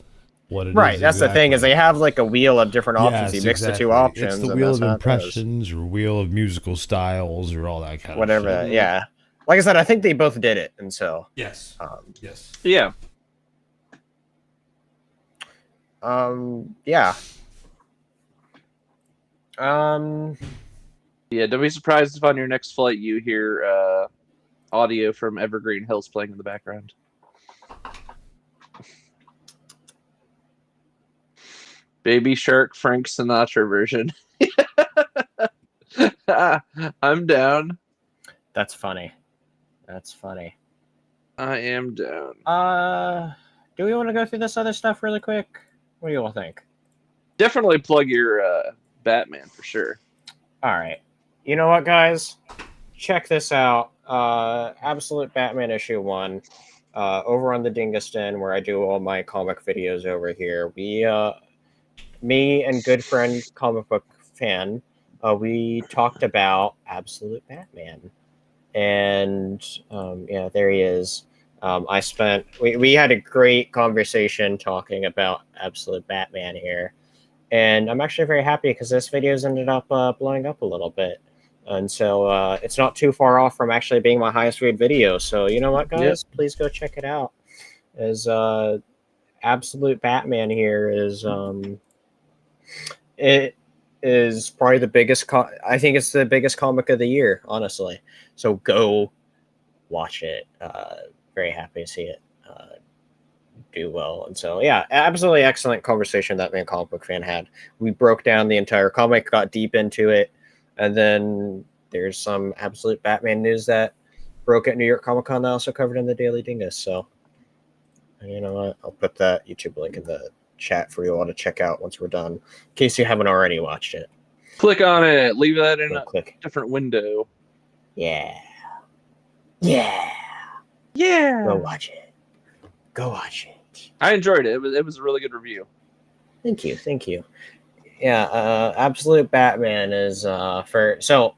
what it is. Right. That's the thing is they have like a wheel of different options. You mix the two options. It's the wheel of impressions or wheel of musical styles or all that kind of whatever. Yeah. Like I said, I think they both did it, and so yes. Yeah. Yeah. Yeah, don't be surprised if on your next flight you hear audio from Evergreen Hills playing in the background. Baby Shark Frank Sinatra version. I'm down. That's funny. I am down. Do we want to go through this other stuff really quick? What do you all think? Definitely plug your Batman for sure. All right. you know what, guys? Check this out. Absolute Batman issue 1. Over on the Dingus Den, where I do all my comic videos over here. Me and good friend comic book fan, we talked about Absolute Batman. And yeah, there he is. We had a great conversation talking about Absolute Batman here. And I'm actually very happy because this video's ended up blowing up a little bit. And so it's not too far off from actually being my highest viewed video. So you know what, guys? Yep. Please go check it out. As Absolute Batman here is it is probably the biggest. I think it's the biggest comic of the year, honestly. So go watch it. Very happy to see it do well. And so yeah, absolutely excellent conversation that me and comic book fan had. We broke down the entire comic, got deep into it. And then there's some Absolute Batman news that broke at New York Comic Con that I also covered in the Daily Dingus. So, you know what? I'll put that YouTube link in the chat for you all to check out once we're done, in case you haven't already watched it. Click on it. Leave that in a different window. Yeah. Yeah. Yeah. Go watch it. Go watch it. I enjoyed it. It was a really good review. Thank you. Thank you. Yeah, Absolute Batman is so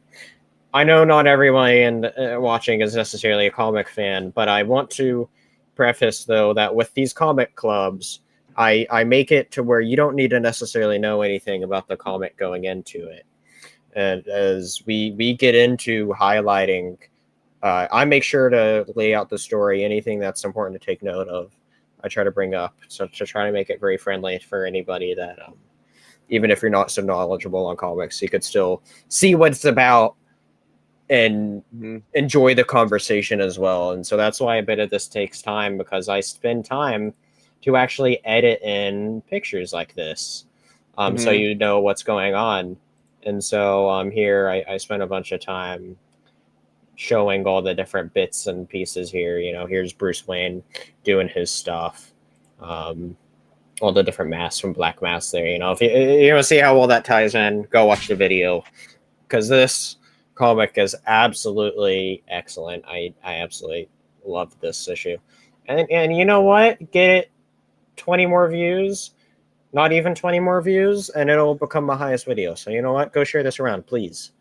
I know not everyone watching is necessarily a comic fan, but I want to preface though that with these comic clubs, I make it to where you don't need to necessarily know anything about the comic going into it. And as we get into highlighting, I make sure to lay out the story, anything that's important to take note of, I try to bring up, so to try to make it very friendly for anybody that even if you're not so knowledgeable on comics, you could still see what it's about and enjoy the conversation as well. And so that's why a bit of this takes time, because I spend time to actually edit in pictures like this, so you know what's going on. And so here I spent a bunch of time showing all the different bits and pieces here. You know, here's Bruce Wayne doing his stuff. All the different masks from Black Mask there. You know, if you want to see how all that ties in, go watch the video, because this comic is absolutely excellent. I absolutely love this issue. And you know what? Get it 20 more views, not even 20 more views, and it'll become my highest video. So you know what? Go share this around, please.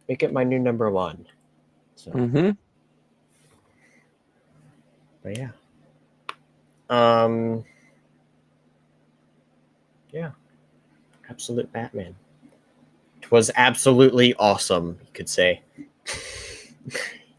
Make it my new number 1. So. But yeah. Yeah. Absolute Batman. It was absolutely awesome, you could say.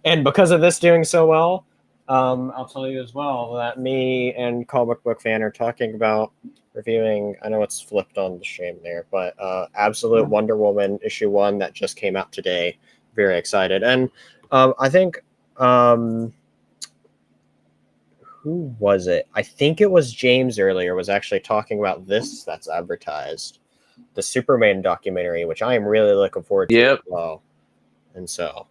And because of this doing so well, I'll tell you as well that me and comic book fan are talking about reviewing, I know it's flipped on the stream there, but Absolute Wonder Woman issue 1 that just came out today. Very excited. And I think who was it? I think it was James earlier was actually talking about this that's advertised, the Superman documentary, which I am really looking forward to as well. And so,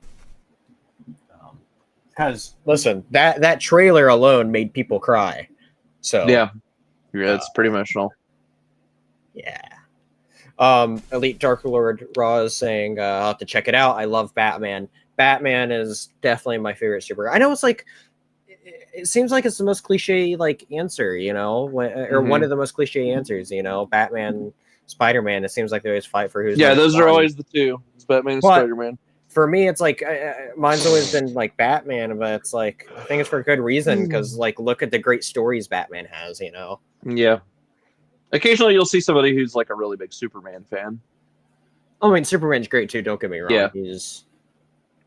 because listen, that trailer alone made people cry. So yeah, it's pretty emotional. Yeah. Elite Dark Lord Raw is saying I'll have to check it out. I love Batman. Batman is definitely my favorite superhero. I know it's like, it seems like it's the most cliche like answer, you know, or one of the most cliche answers, you know, Batman, Spider-Man. It seems like they always fight for who's those are always the two. It's Batman and Spider-Man. For me, it's like mine's always been like Batman, but it's like I think it's for good reason, because like look at the great stories Batman has, you know. Yeah. Occasionally, you'll see somebody who's like a really big Superman fan. I mean, Superman's great too. Don't get me wrong. Yeah.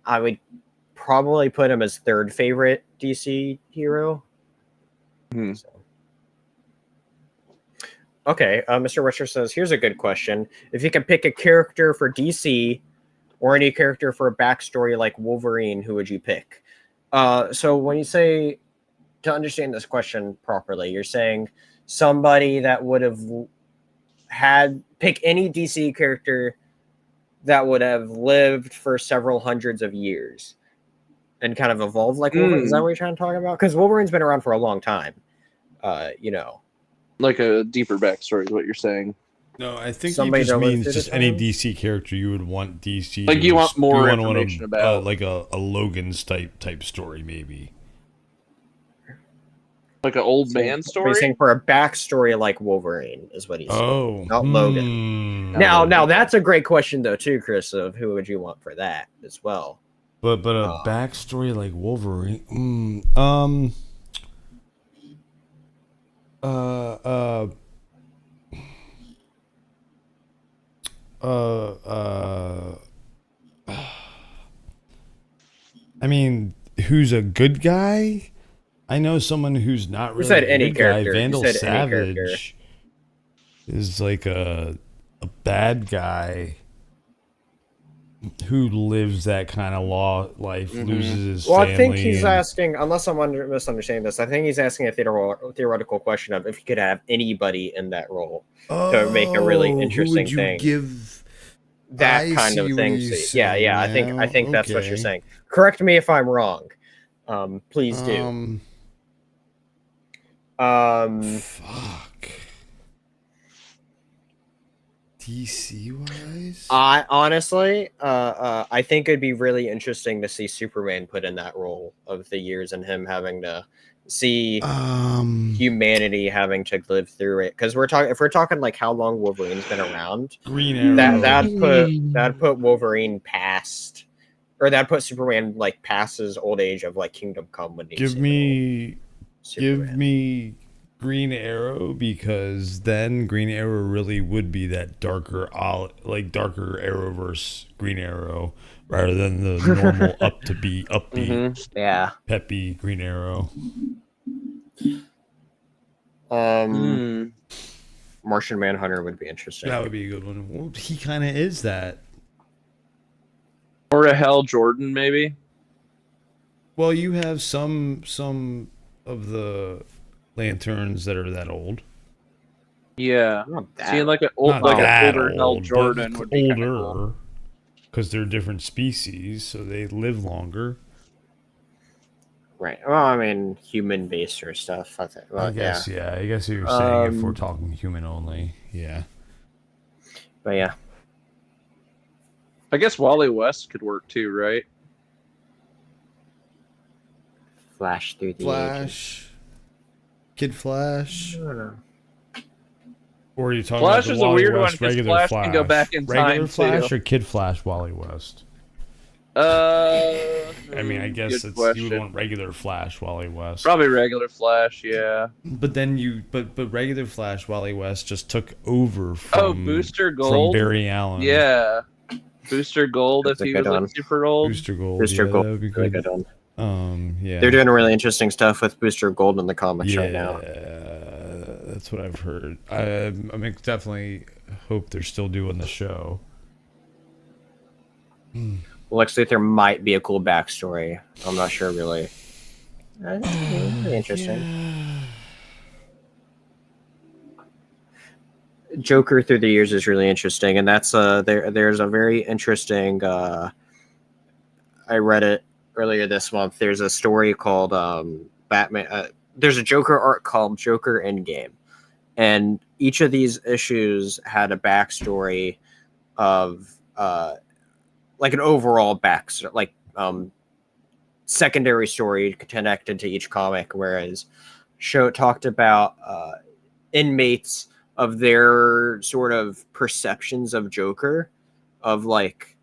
I would probably put him as third favorite DC hero. So. Okay, Mr. Wisher says, here's a good question. If you could pick a character for DC or any character for a backstory like Wolverine, who would you pick? So when you say, to understand this question properly, you're saying somebody that would have pick any DC character that would have lived for several hundreds of years and kind of evolved like Wolverine. Is that what you're trying to talk about? Because Wolverine's been around for a long time. You know, like a deeper backstory is what you're saying. No, I think Somebody he just to live means through the just any time? DC character you would want DC. Like, to you want ex- more want information about. like a Logan's type story, maybe. Like an old man He's story? saying for a backstory like Wolverine is what he's saying. Oh, Not Logan. Not Now, Logan. that's a great question though too, Chris. Of who would you want for that as well? But a backstory like Wolverine. I mean, who's a good guy? I know someone who's not really said a any good character. guy. You Vandal said any character. Savage is like a bad guy who lives that kind of life, loses his family. I think he's asking, unless I'm misunderstanding this, I think he's asking a theoretical question of if you could have anybody in that role to make a really interesting who would you thing. Give that kind of thing. Yeah. I think that's what you're saying. Correct me if I'm wrong. Please do. Fuck. DC wise, I honestly, I think it'd be really interesting to see Superman put in that role of the years and him having to see humanity having to live through it. Because if we're talking like how long Wolverine's been around, Green Arrow, that put Wolverine past, or that put Superman like past his old age of like Kingdom Come when he give me Green Arrow, because then Green Arrow really would be that darker Arrowverse Green Arrow rather than the normal upbeat, peppy Green Arrow. Martian Manhunter would be interesting. That would be a good one. Well, he kind of is that. Or a Hal Jordan, maybe. Well, you have some of the Lanterns that are that old. Yeah, seeing like an older Hal Jordan would be older, because they're different species, so they live longer. Right. Well, I mean, human based or stuff. I think. Well, I guess you're saying if we're talking human only, yeah. But yeah, I guess Wally West could work too, right? Flash through the ages. Kid Flash. I don't know. Or are you talking Flash about is the a Wally weird West, one because regular Flash can go back in regular time Flash too. or Kid Flash Wally West? I mean, I guess you would want regular Flash Wally West. Probably regular Flash, yeah. But then but regular Flash Wally West just took over from Booster Gold from Barry Allen. Yeah, Booster Gold if he was like super old. Booster Gold That would be really good one. Yeah, they're doing really interesting stuff with Booster Gold in the comics right now. Yeah, that's what I've heard. I mean, definitely hope they're still doing the show. Lex Luthor might be a cool backstory. I'm not sure really. That's really interesting. Yeah. Joker through the years is really interesting, and that's there's a very interesting. I read it earlier this month. There's a story called Batman. There's a Joker arc called Joker Endgame, and each of these issues had a backstory of like an overall backstory, like secondary story connected to each comic. Whereas show talked about inmates of their sort of perceptions of Joker, of like.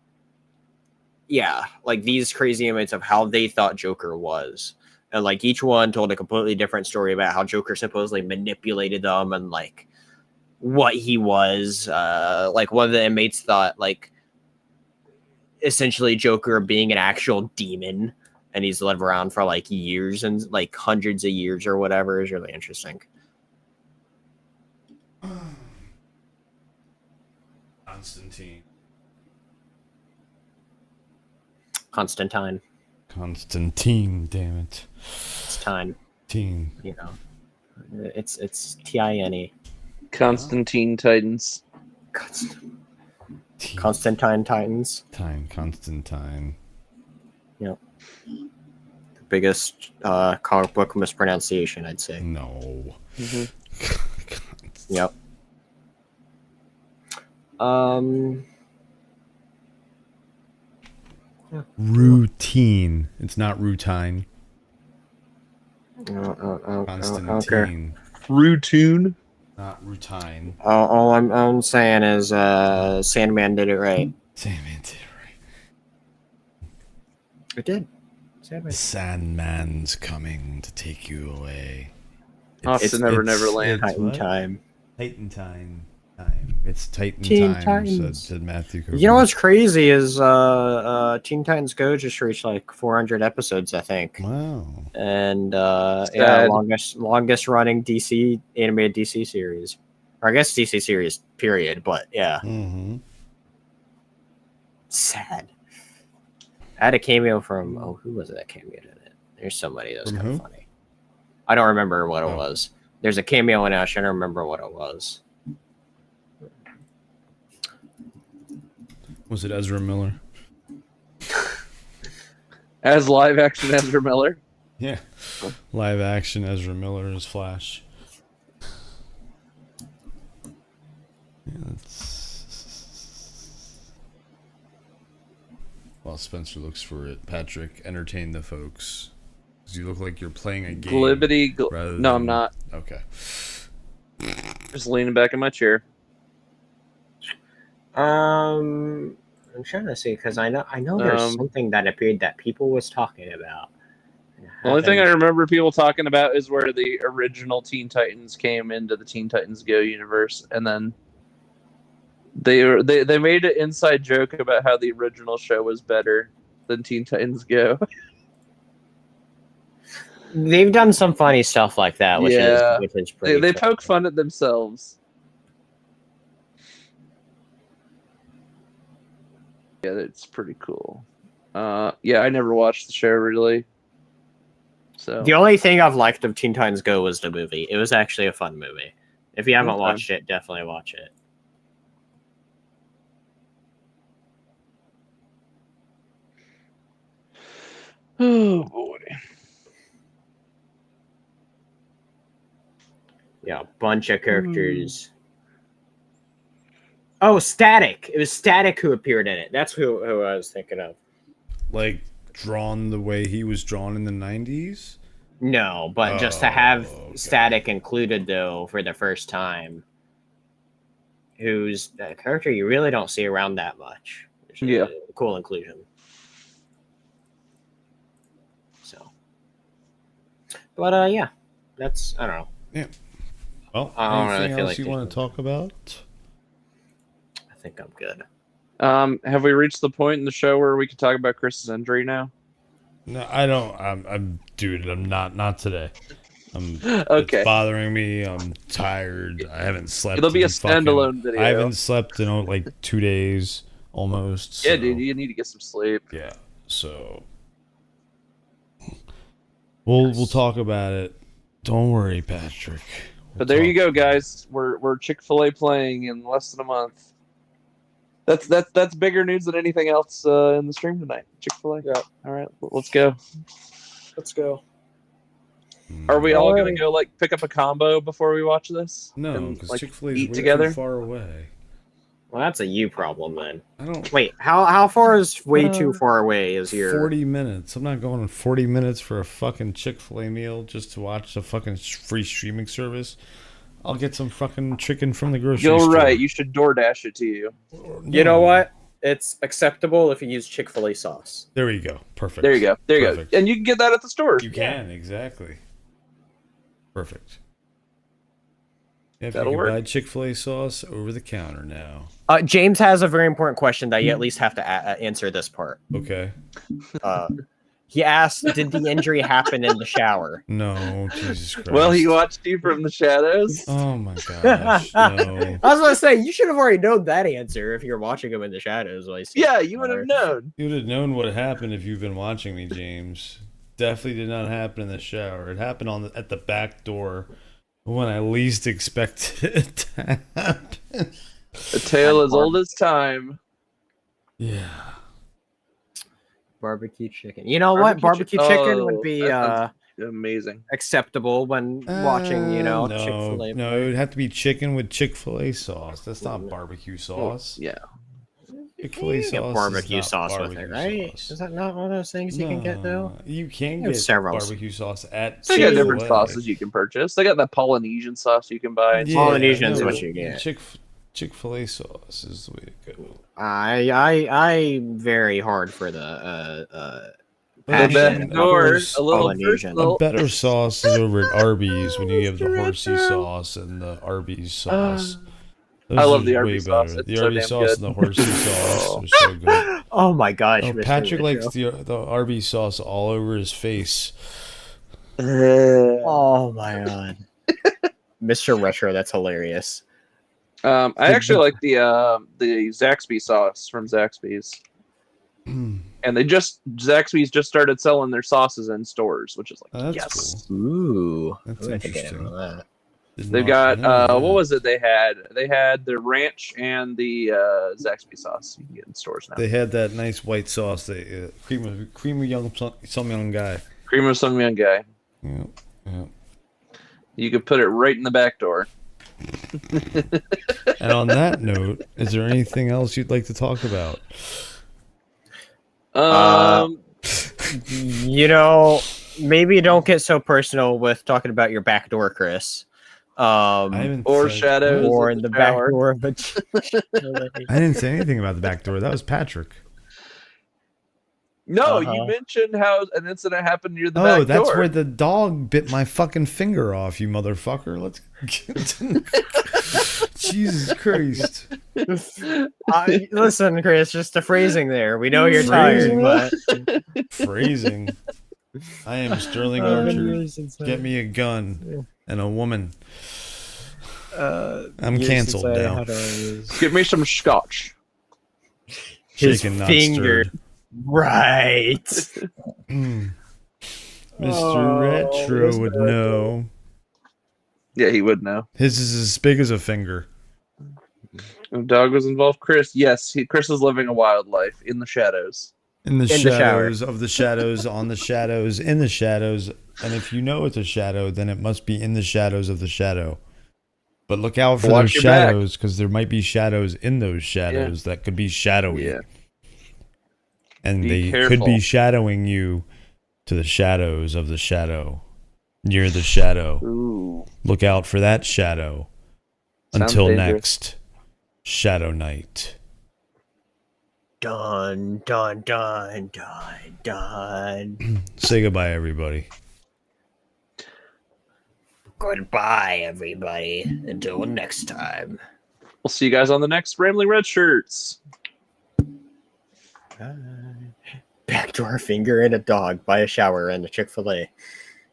Yeah, like these crazy inmates of how they thought Joker was. And like each one told a completely different story about how Joker supposedly manipulated them and like what he was. Like one of the inmates thought like essentially Joker being an actual demon, and he's lived around for like years and like hundreds of years or whatever is really interesting. Constantine, damn it. It's time. Teen. You know. It's Tine. Constantine Titans. Constantine Titans. Constantine. Yep. The biggest comic book mispronunciation, I'd say. No. Yep. Um. Routine. It's not routine. Okay. Constantine. Routine. Not routine. All I'm saying is, Sandman did it right. Sandman did it right. It did. The Sandman's coming to take you away. Off to Never Neverland. Titan time. Titan time. It's Titan Teen time, Titans. said Matthew Cooper. You know what's crazy is Teen Titans Go just reached like 400 episodes, I think. Wow. And yeah, longest running DC animated DC series. Or I guess DC series, period, but yeah. Mm-hmm. Sad. I had a cameo from who was it that cameoed in it? There's somebody that was kind of funny. I don't remember what it was. There's a cameo in it, I shouldn't remember what it was. Was it Ezra Miller? As live action Ezra Miller? Yeah. Live action Ezra Miller as Flash. Yeah, While Spencer looks for it, Patrick, entertain the folks. Because you look like you're playing a game. No, I'm not. Okay. Just leaning back in my chair. I'm trying to see because I know there's something that appeared that people was talking about. The only thing I remember people talking about is where the original Teen Titans came into the Teen Titans Go universe, and then they made an inside joke about how the original show was better than Teen Titans Go. They've done some funny stuff like that, which is pretty. They poke fun at themselves. Yeah, it's pretty cool. Yeah, I never watched the show really. So the only thing I've liked of Teen Titans Go was the movie. It was actually a fun movie. If you haven't watched it, definitely watch it. Oh boy. Yeah, a bunch of characters. Oh, Static. It was Static who appeared in it. That's who I was thinking of. Like, drawn the way he was drawn in the 90s? No, but just to have Static included, though, for the first time. Who's a character you really don't see around that much. Which is a cool inclusion. So. But, yeah. That's, I don't know. Yeah. Well, anything else you want to talk about? I think I'm good. Have we reached the point in the show where we can talk about Chris's injury now? No, I don't. I'm dude. I'm not today. Okay. It's bothering me. I'm tired. I haven't slept. It'll be a standalone video. I haven't slept in like 2 days almost. Yeah, so. dude, you need to get some sleep. Yeah. So we'll talk about it. Don't worry, Patrick. But there you go, guys. We're Chick-fil-A playing in less than a month. That's bigger news than anything else in the stream tonight. Chick-fil-A. Yeah. All right, let's go. Let's go. Are we all gonna go like pick up a combo before we watch this? No, because like, Chick-fil-A is eat way together? too far away. Well, that's a you problem then. I don't. Wait, how far is way too far away? Is your 40 minutes? I'm not going in 40 minutes for a fucking Chick-fil-A meal just to watch the fucking free streaming service. I'll get some fucking chicken from the grocery store. You're right. You should DoorDash it to you. No. You know what? It's acceptable if you use Chick-fil-A sauce. There you go. Perfect. There you go. There you go. And you can get that at the store. You can, exactly. Perfect. Yeah, That'll you can work. buy Chick-fil-A sauce over the counter now. James has a very important question that you at least have to answer this part. Okay. He asked, did the injury happen in the shower? No, Jesus Christ. Well, he watched you from the shadows. Oh my gosh, no. I was going to say, you should have already known that answer if you're watching him in the shadows. Yeah, you would have known. You would have known what happened if you've been watching me, James. Definitely did not happen in the shower. It happened at the back door when I least expected it to happen. A tale as old as time. Yeah. Barbecue chicken. You know what? Barbecue chicken would be amazing. acceptable when watching, No, Chick-fil-A. no, it would have to be chicken with Chick-fil-A sauce. That's not barbecue sauce. Yeah. Chick-fil-A You can get sauce barbecue is sauce not with it, barbecue right? sauce. Is that not one of those things you can get though? You can There's get several. barbecue sauce at They got different Chick-fil-A. sauces you can purchase. They got that Polynesian sauce you can buy. Yeah, Polynesian's no, what you get. Chick-fil-A sauce is the way to go. I very hard for the But passion then, back of door, course, a little Polynesian. personal. a better sauce is over at Arby's when you have the horsey sauce and the Arby's sauce. Those I love are the way Arby's better. sauce. It's The so Arby's damn sauce good. and the horsey sauce are so good. Oh my gosh, Oh, Mr. Patrick Retro. likes the Arby's sauce all over his face. Oh my god, Mr. Retro, that's hilarious. I actually like the Zaxby sauce from Zaxby's, and Zaxby's just started selling their sauces in stores, which is like That's yes. cool. Ooh, That's I think I didn't interesting. know that. Did They've not got know that. what was it they had? They had the ranch and the Zaxby sauce you can get in stores now. They had that nice white sauce. They cream of young some young guy. Cream of some young guy. Yeah, yeah. You could put it right in the back door. And on that note, is there anything else you'd like to talk about? Maybe don't get so personal with talking about your back door, Chris. I haven't Or said- shadows. Or of in the the back shower. door of a I didn't say anything about the back door. That was Patrick. No, Uh-huh. you mentioned how an incident happened near the back door. Oh, that's where the dog bit my fucking finger off, you motherfucker. Let's get Jesus Christ. Listen, Chris, just the phrasing there. We know you're tired, but Phrasing. I am Sterling Archer. Get me a gun and a woman. I'm canceled now. Give me some scotch. His Shaken, not finger. stirred. Right. Mr. Oh, Retro Mr. would Retro. know. Yeah, he would know. His is as big as a finger. The dog was involved. Chris, yes, Chris is living a wild life in the shadows. In the In the shower. shadows of the shadows, on the shadows, in the shadows. And if you know it's a shadow, then it must be in the shadows of the shadow. But look out for Watch those your back. shadows, because there might be shadows in those shadows that could be shadowy. Yeah. And Be they careful. could be shadowing you to the shadows of the shadow. Near the shadow. Ooh. Look out for that shadow. Sounds Until dangerous. next Shadow Night. Dun, dun, dun, dun, dun. Say goodbye, everybody. Goodbye, everybody. Until next time. We'll see you guys on the next Rambling Red Shirts. Backdoor finger and a dog by a shower and a Chick-fil-A.